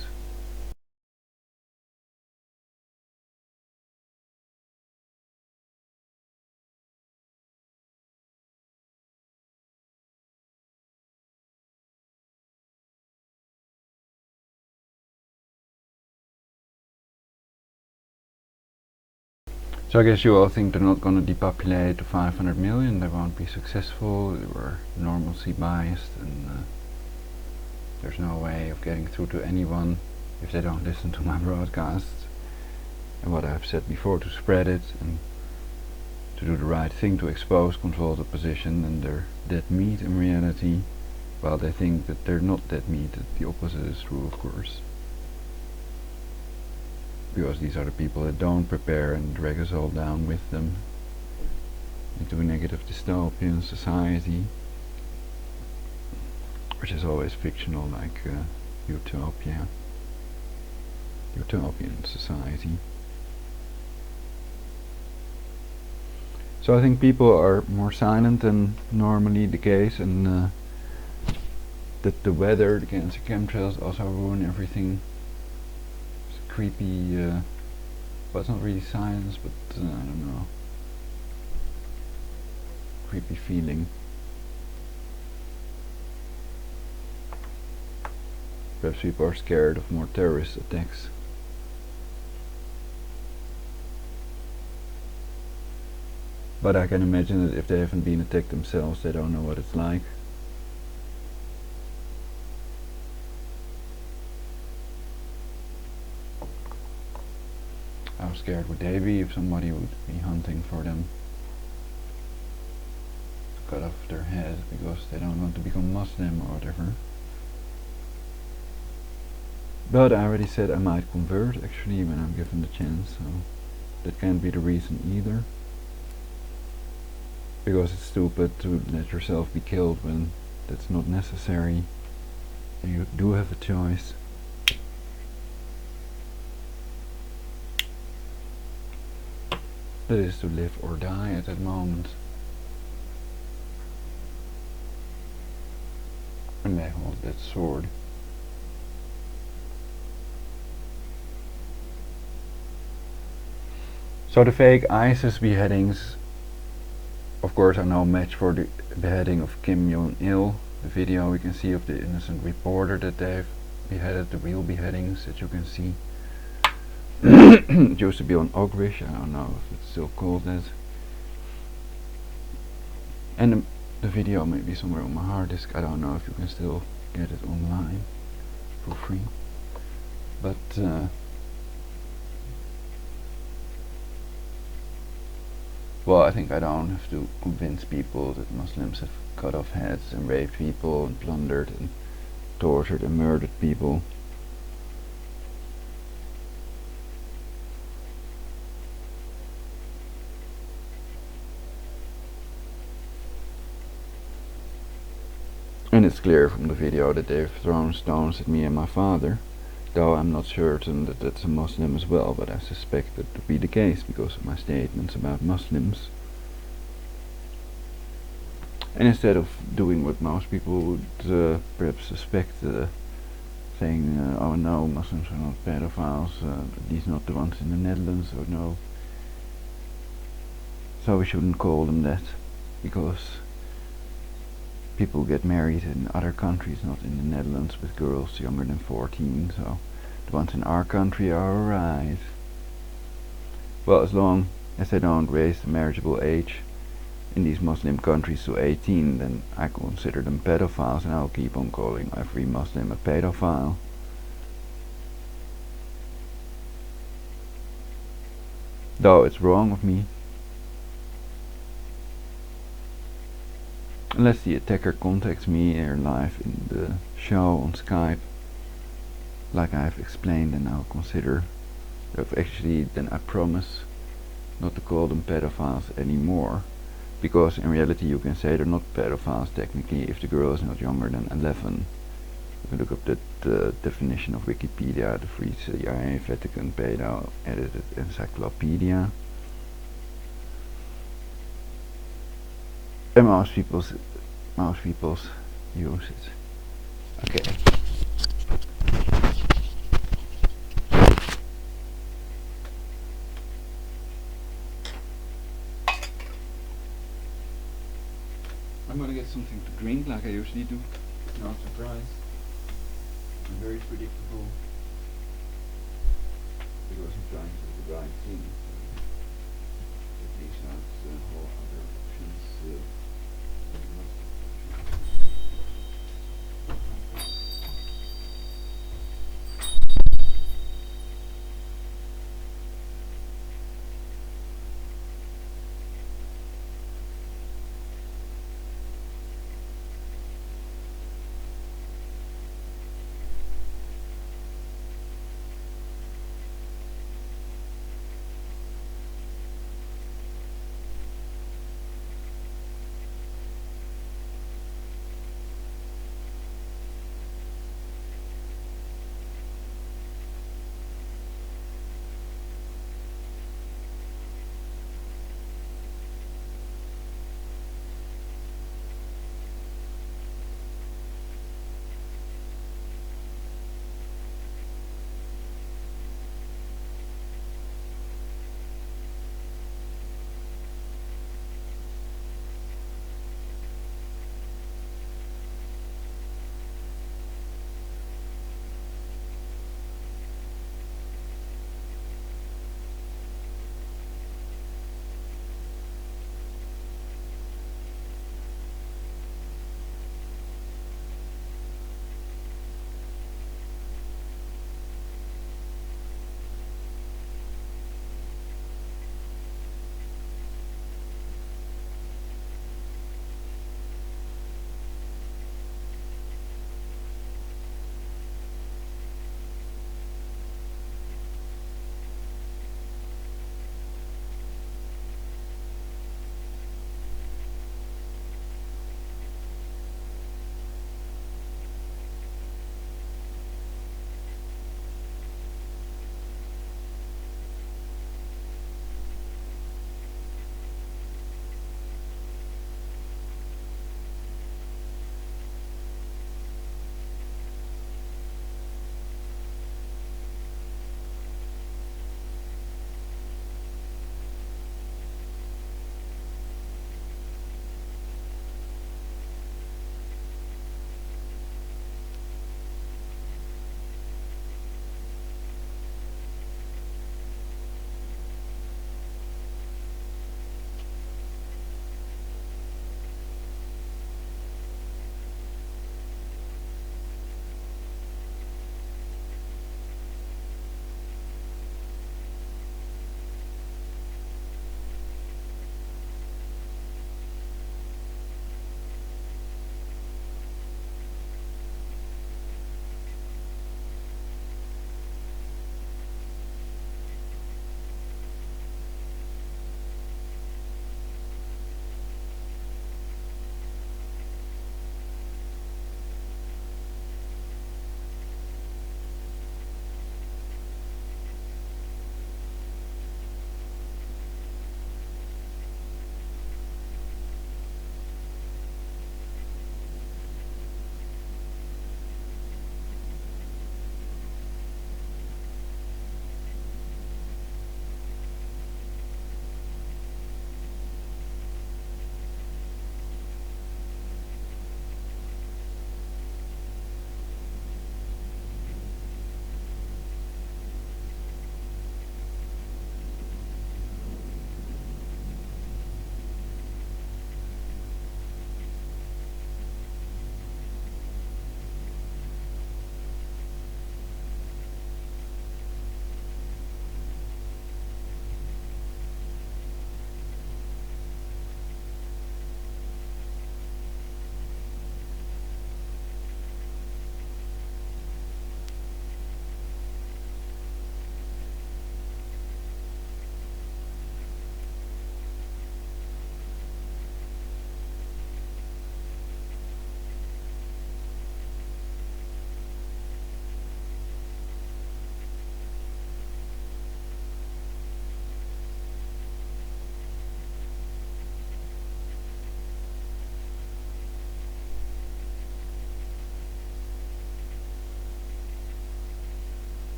So I guess you all think they're not going to depopulate to 500 million, they won't be successful, they were normalcy biased, and there's no way of getting through to anyone if they don't listen to my broadcasts. And what I've said before, to spread it and to do the right thing, to expose, control the position, and they're dead meat in reality, while they think that they're not dead meat, that the opposite is true, of course. Because these are the people that don't prepare and drag us all down with them into a negative dystopian society, which is always fictional, like utopia, utopian society. So I think people are more silent than normally the case, and that the weather, the cancer chemtrails also ruin everything. Creepy, well, it's not really science, but I don't know, creepy feeling. Perhaps people are scared of more terrorist attacks. But I can imagine that if they haven't been attacked themselves, they don't know what it's like. How scared would they be if somebody would be hunting for them to cut off their head because they don't want to become Muslim or whatever. But I already said I might convert actually when I'm given the chance, so that can't be the reason either. Because it's stupid to let yourself be killed when that's not necessary. And you do have a choice. That is to live or die at that moment. And they hold that sword. So the fake ISIS beheadings, of course, are no match for the beheading of Kim Jong-il. The video we can see of the innocent reporter that they've beheaded, the real beheadings that you can see It used to be on Ogrish, I don't know if it's still called that. And the video may be somewhere on my hard disk, I don't know if you can still get it online for free. But well, I think I don't have to convince people that Muslims have cut off heads and raped people and plundered and tortured and murdered people. And it's clear from the video that they've thrown stones at me and my father, though I'm not certain that that's a Muslim as well, but I suspect that to be the case because of my statements about Muslims. And instead of doing what most people would perhaps suspect, saying, oh no, Muslims are not pedophiles, at least not the ones in the Netherlands, or no, so we shouldn't call them that, because people get married in other countries, not in the Netherlands, with girls younger than 14, so the ones in our country are alright. Well, as long as they don't raise the marriageable age in these Muslim countries to 18, then I consider them pedophiles, and I'll keep on calling every Muslim a pedophile. Though it's wrong of me. Unless the attacker contacts me in live in the show on Skype, like I've explained, and I'll consider, then I promise not to call them pedophiles anymore, because in reality you can say they're not pedophiles technically if the girl is not younger than 11. You can look up that definition of Wikipedia, the Free CIA Vatican Pedo edited encyclopedia. And most people's use it. Okay. I'm gonna get something to drink like I usually do. No surprise. I'm very predictable because I'm trying to do the right thing. At least not whole other options.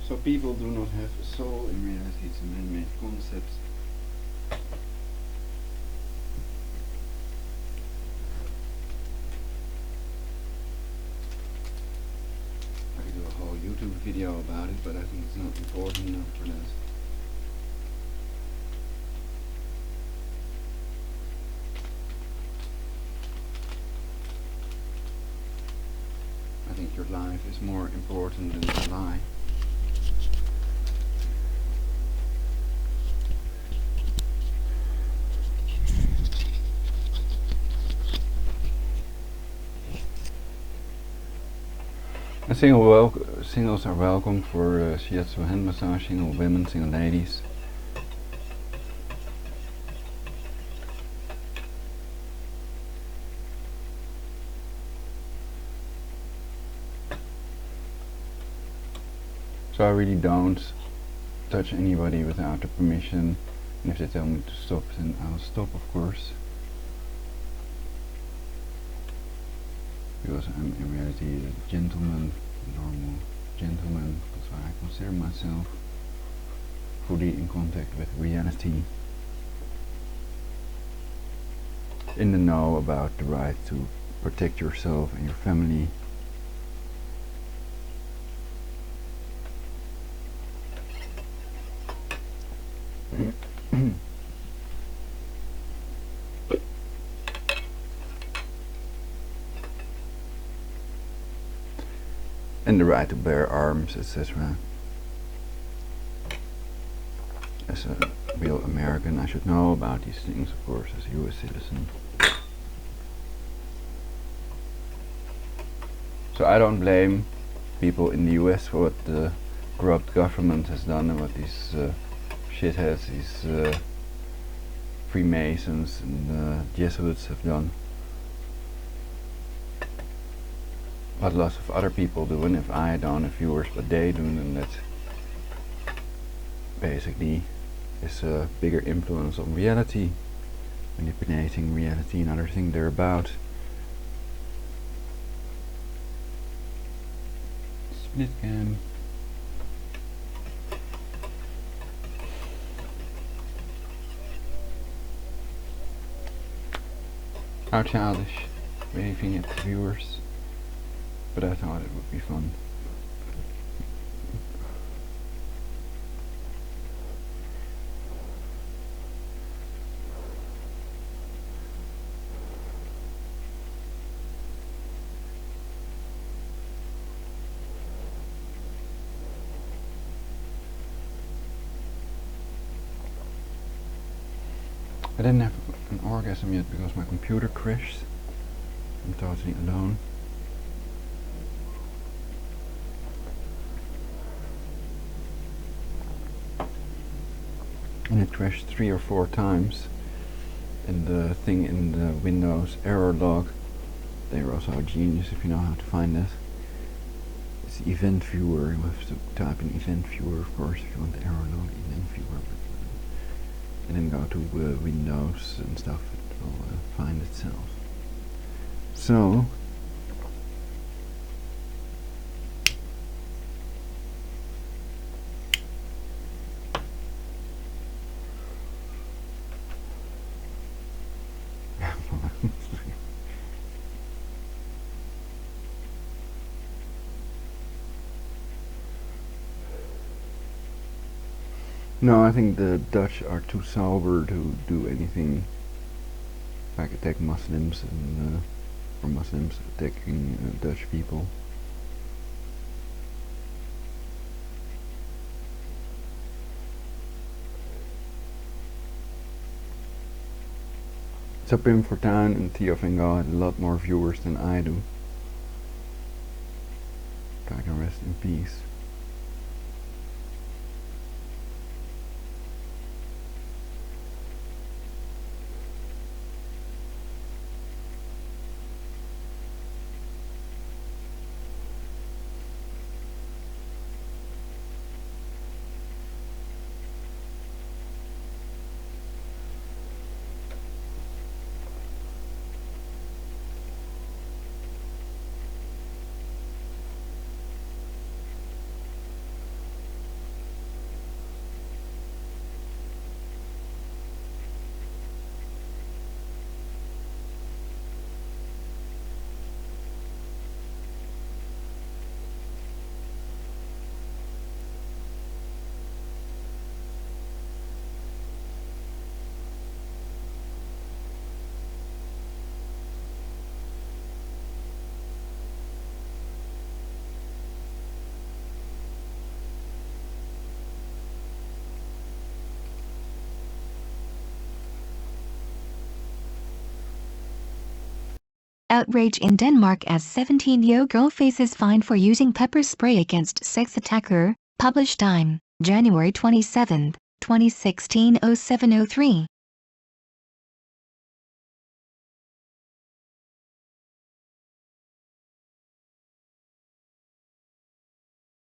So people do not have a soul. In reality, it's a man-made concept. I could do a whole YouTube video about it, but I think it's not important enough for that. I think your life is more important than the lie. And singles are welcome for shiatsu hand massage, single women, single ladies. So I really don't touch anybody without their permission, and if they tell me to stop, then I'll stop, of course. Because I'm in reality a gentleman, a normal gentleman, that's why I consider myself fully in contact with reality, in the know about the right to protect yourself and your family. And the right to bear arms, etc. As a real American, I should know about these things, of course, as a US citizen. So I don't blame people in the US for what the corrupt government has done and what these shitheads, these Freemasons and Jesuits have done. What lots of other people do, and if I don't have viewers but they do, then that basically is a bigger influence on reality, manipulating reality and other things they're about. Split cam. How childish, waving at the viewers. But I thought it would be fun. I didn't have an orgasm yet because my computer crashed. I'm totally alone. And it crashed 3 or 4 times, and the thing in the Windows error log, they were also a genius if you know how to find that. It's event viewer. You have to type in event viewer, of course, if you want the error log, event viewer, and then go to Windows and stuff. It will find itself. So no, I think the Dutch are too sober to do anything like attack Muslims and or Muslims attacking Dutch people. So Pim Fortuyn and Theo van Gogh had a lot more viewers than I do. God can rest in peace. Outrage in Denmark as 17-year-old girl faces fine for using pepper spray against sex attacker. Published time, January 27, 2016 0703.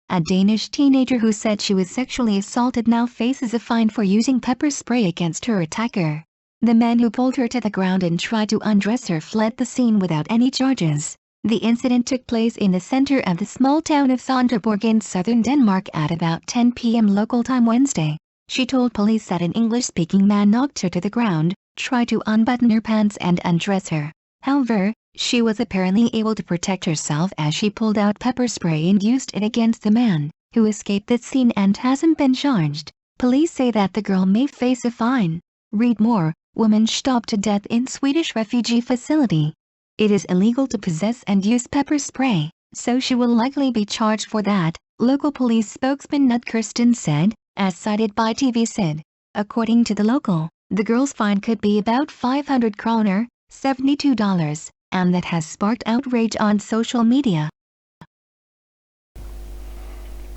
A Danish teenager who said she was sexually assaulted now faces a fine for using pepper spray against her attacker. The man who pulled her to the ground and tried to undress her fled the scene without any charges. The incident took place in the center of the small town of Sonderborg in southern Denmark at about 10 p.m. local time Wednesday. She told police that an English-speaking man knocked her to the ground, tried to unbutton her pants and undress her. However, she was apparently able to protect herself as she pulled out pepper spray and used it against the man, who escaped the scene and hasn't been charged. Police say that the girl may face a fine. Read more. Woman stopped to death in Swedish refugee facility. It is illegal to possess and use pepper spray, so she will likely be charged for that, local police spokesman Nud Kirsten said, as cited by TV said. According to the local, the girl's fine could be about 500 kroner, $72, and that has sparked outrage on social media.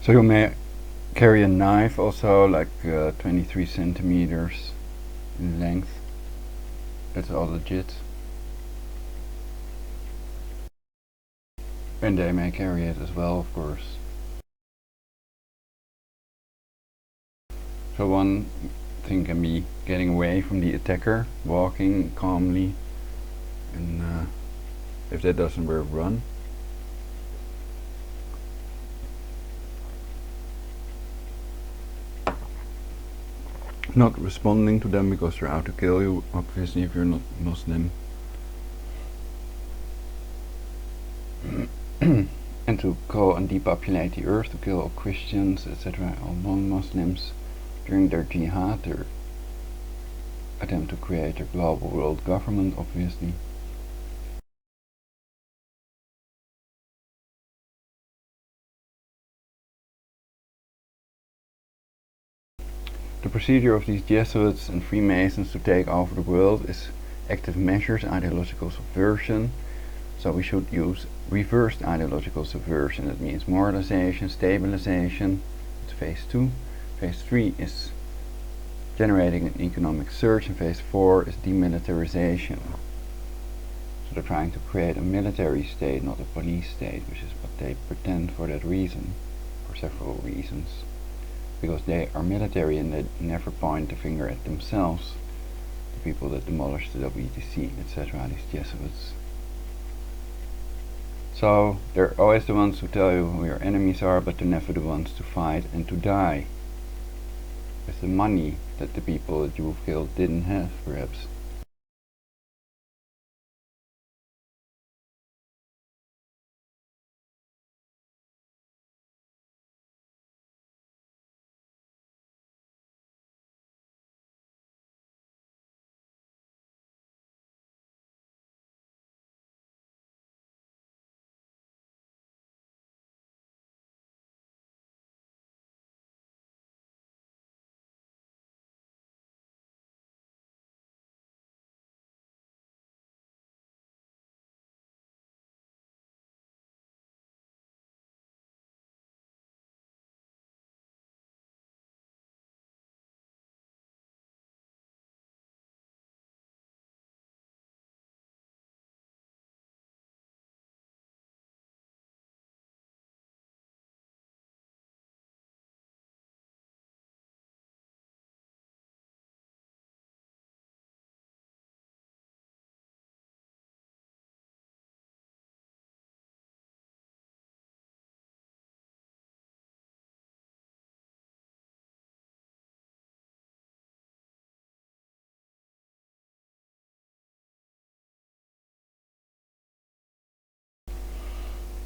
So you may carry a knife also, like 23 centimeters in length. That's all legit. And they may carry it as well, of course. So one thing can be getting away from the attacker, walking calmly, and if that doesn't work, run. Not responding to them because they're out to kill you, obviously, if you're not Muslim. And to go and depopulate the earth, to kill all Christians, etc., all non-Muslims during their jihad, their attempt to create a global world government, obviously. The procedure of these Jesuits and Freemasons to take over the world is active measures, ideological subversion. So we should use reversed ideological subversion. That means moralization, stabilization. It's phase 2. Phase 3 is generating an economic surge, and phase 4 is demilitarization. So they're trying to create a military state, not a police state, which is what they pretend for that reason, for several reasons. Because they are military and they never point the finger at themselves, the people that demolished the WTC, etc., these Jesuits. So they're always the ones who tell you who your enemies are, but they're never the ones to fight and to die with the money that the people that you've killed didn't have, perhaps.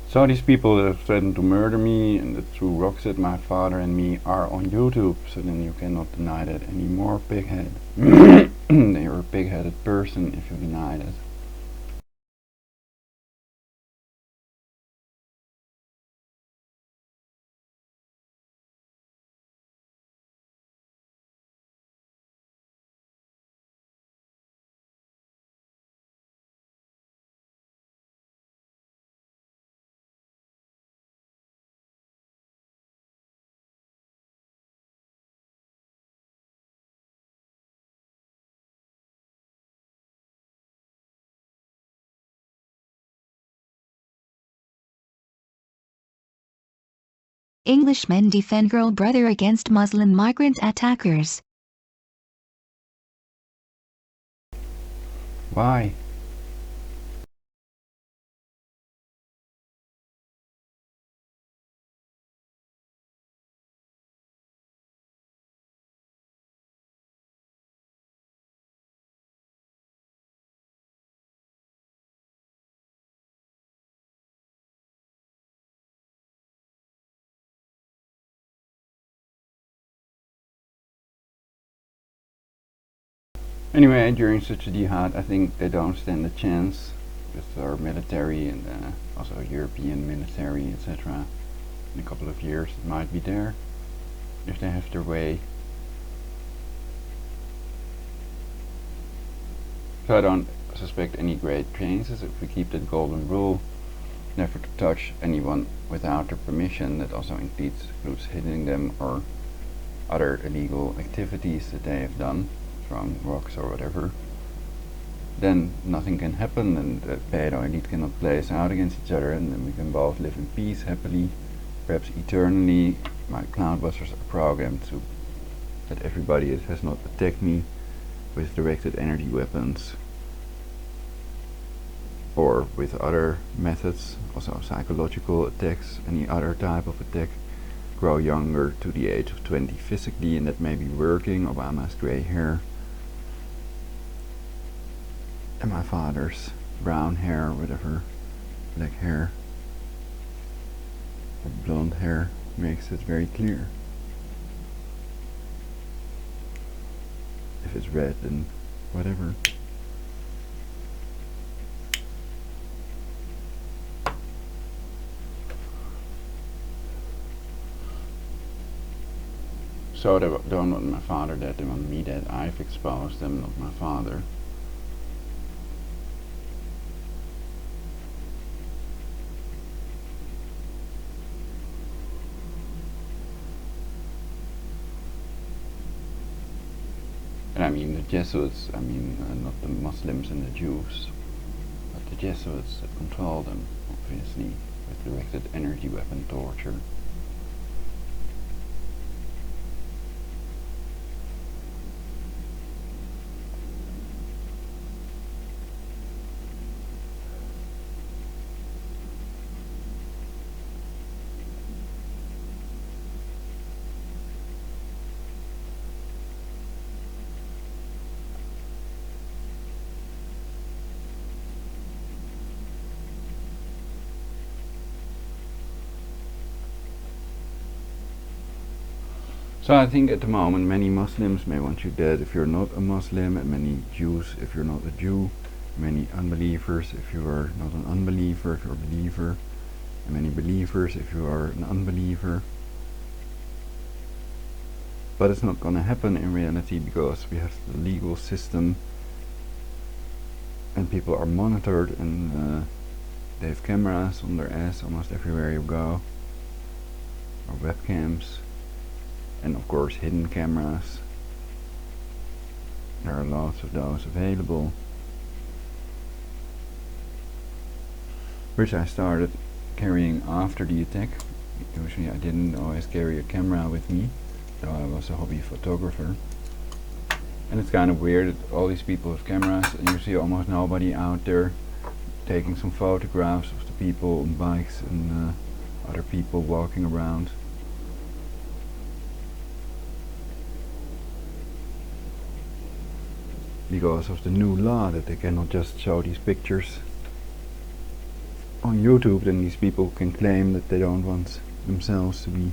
So these people that have threatened to murder me and that threw rocks at my father and me are on YouTube, so then you cannot deny that anymore, pighead. You're a pig-headed person if you deny that. Englishmen defend girl brother against Muslim migrant attackers. Why? Anyway, during such a jihad, I think they don't stand a chance with our military and also European military, etc. In a couple of years, it might be there if they have their way. So I don't suspect any great changes if we keep that golden rule, never to touch anyone without their permission. That also includes hitting them or other illegal activities that they have done, throwing rocks or whatever. Then nothing can happen, and the pedo elite cannot play us out against each other, and then we can both live in peace happily, perhaps eternally. My cloudbusters are programmed so that everybody has not attacked me with directed energy weapons or with other methods, also psychological attacks, any other type of attack. Grow younger to the age of 20 physically, and that may be working. Obama's grey hair and my father's brown hair, whatever, black hair or blonde hair makes it very clear. If it's red, then whatever. So they don't want my father dead, they want me dead. I've exposed them, not my father. And I mean the Jesuits, I mean not the Muslims and the Jews, but the Jesuits that control them, obviously, with directed energy weapon torture. So I think at the moment many Muslims may want you dead if you're not a Muslim, and many Jews if you're not a Jew, many unbelievers if you are not an unbeliever, if you're a believer, and many believers if you are an unbeliever. But it's not gonna happen in reality because we have the legal system and people are monitored, and they have cameras on their ass almost everywhere you go, or webcams. And of course hidden cameras. There are lots of those available, which I started carrying after the attack. Usually I didn't always carry a camera with me, though I was a hobby photographer. And it's kind of weird that all these people have cameras and you see almost nobody out there taking some photographs of the people on bikes and other people walking around. Because of the new law that they cannot just show these pictures on YouTube, then these people can claim that they don't want themselves to be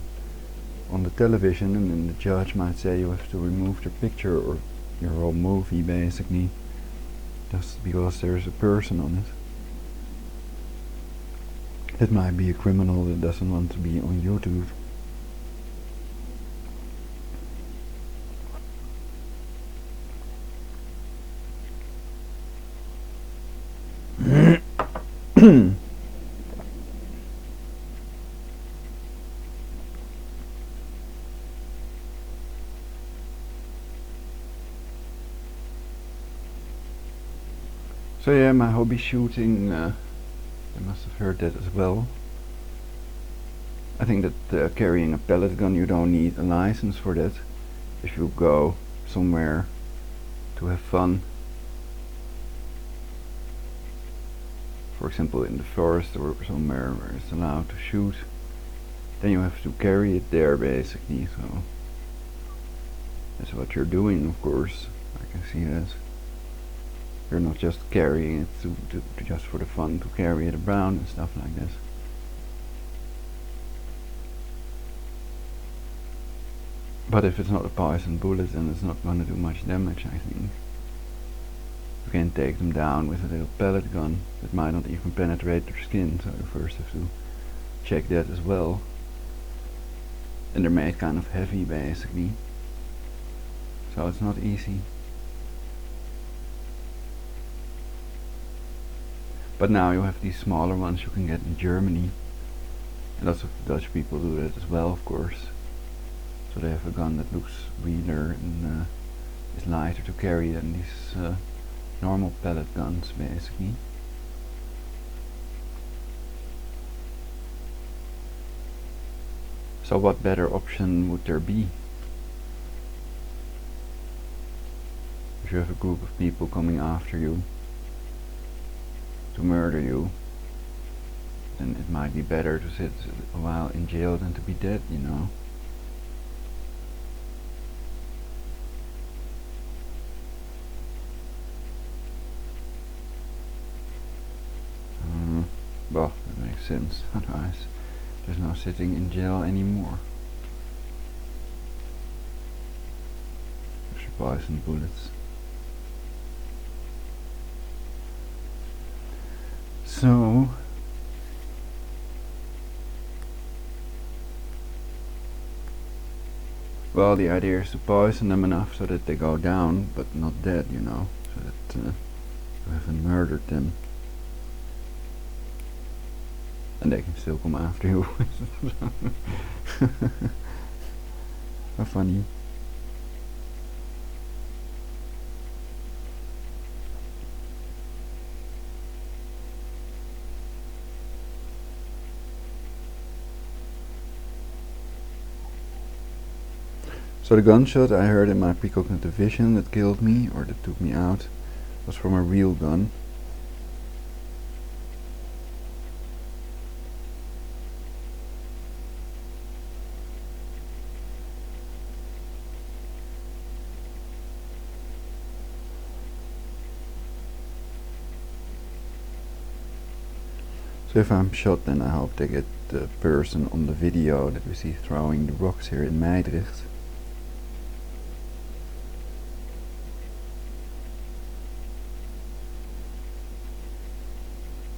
on the television, and then the judge might say you have to remove your picture or your whole movie basically, just because there's a person on it. That might be a criminal that doesn't want to be on YouTube. So yeah, my hobby shooting, they must have heard that as well. I think that carrying a pellet gun, you don't need a license for that. If you go somewhere to have fun, for example in the forest or somewhere where it's allowed to shoot, then you have to carry it there basically. So that's what you're doing, of course. I can see that. You're not just carrying it to just for the fun to carry it around and stuff like this. But if it's not a poison bullet, then it's not going to do much damage, I think. You can take them down with a little pellet gun that might not even penetrate their skin, so you first have to check that as well. And they're made kind of heavy basically, so it's not easy. But now you have these smaller ones you can get in Germany, and lots of Dutch people do that as well, of course. So they have a gun that looks realer and is lighter to carry than these normal pellet guns basically. So what better option would there be? If you have a group of people coming after you to murder you, then it might be better to sit a while in jail than to be dead, you know. Well, that makes sense, otherwise there's no sitting in jail anymore. There's your poison bullets. So well, the idea is to poison them enough so that they go down, but not dead, you know, so that you haven't murdered them. And they can still come after you. How funny. So the gunshot I heard in my precognitive vision that killed me, or that took me out, was from a real gun. So if I'm shot, then I hope they get the person on the video that we see throwing the rocks here in Meidrecht.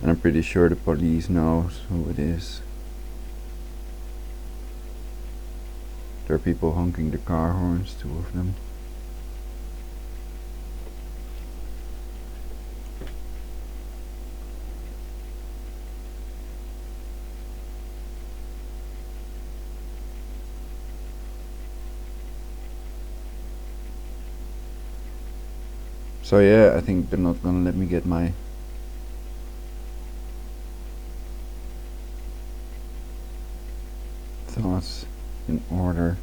And I'm pretty sure the police knows who it is. There are people honking the car horns, 2 of them. So yeah, I think they're not gonna let me get my thoughts in order.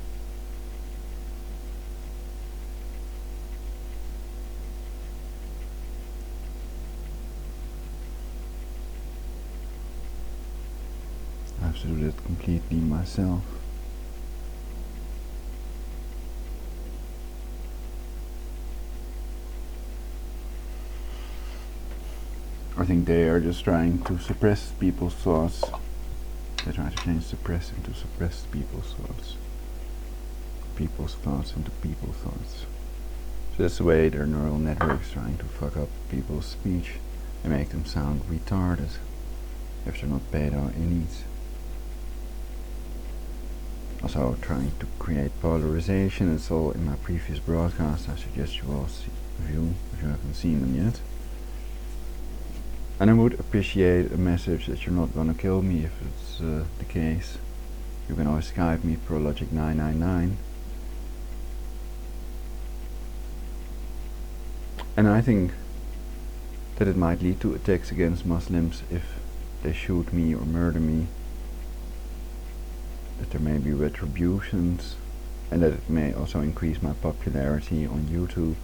I have to do that completely myself. I think they are just trying to suppress people's thoughts. They try to change suppress into suppressed people's thoughts. People's thoughts into people's thoughts. So that's the way their neural networks trying to fuck up people's speech and make them sound retarded if they're not beta elites. Also trying to create polarization. It's all in my previous broadcast. I suggest you all view if you haven't seen them yet. And I would appreciate a message that you're not gonna kill me if it's the case. You can always Skype me, prologic999. And I think that it might lead to attacks against Muslims if they shoot me or murder me. that there may be retributions, and that it may also increase my popularity on YouTube.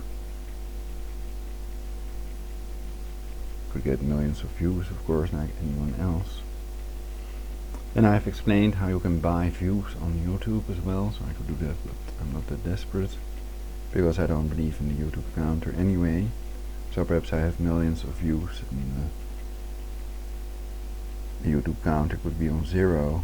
Could get millions of views, of course, like anyone else. And I've explained how you can buy views on YouTube as well, so I could do that, but I'm not that desperate, because I don't believe in the YouTube counter anyway. So perhaps I have millions of views and the YouTube counter could be on 0.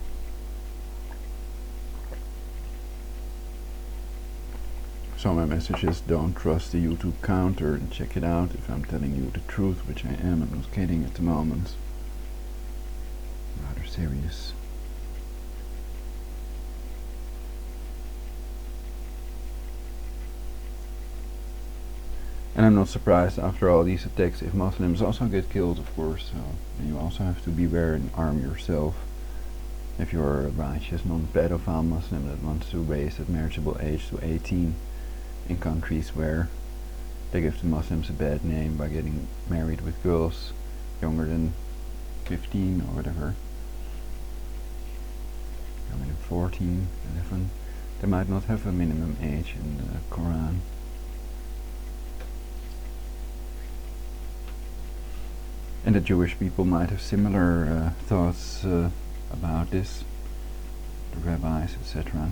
So my message is, don't trust the YouTube counter and check it out if I'm telling you the truth, which I am. I'm not kidding at the moment. Rather serious. And I'm not surprised after all these attacks if Muslims also get killed, of course. So you also have to beware and arm yourself. If you're a righteous, non-pedophile Muslim that wants to raise the marriageable age to 18 in countries where they give the Muslims a bad name by getting married with girls younger than 15 or whatever, younger than 14, 11, they might not have a minimum age in the Quran. And the Jewish people might have similar thoughts about this, the rabbis, etc.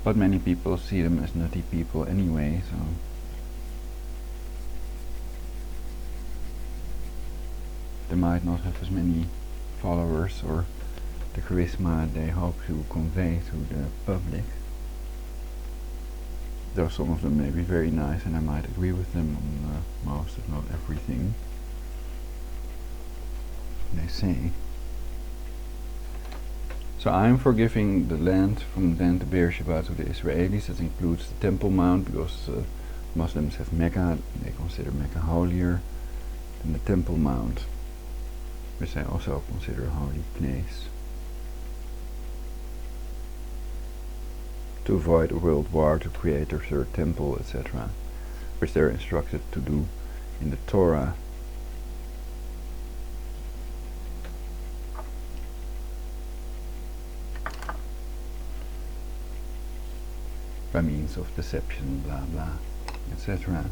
But many people see them as nutty people anyway, so they might not have as many followers or the charisma they hope to convey to the public. Though some of them may be very nice, and I might agree with them on most, if not everything they say. So I'm for giving the land from Dan to Beersheba to the Israelis. That includes the Temple Mount, because Muslims have Mecca, they consider Mecca holier than the Temple Mount, which they also consider a holy place. To avoid a world war, to create their third temple, etc., which they're instructed to do in the Torah. By means of deception, blah blah, etc.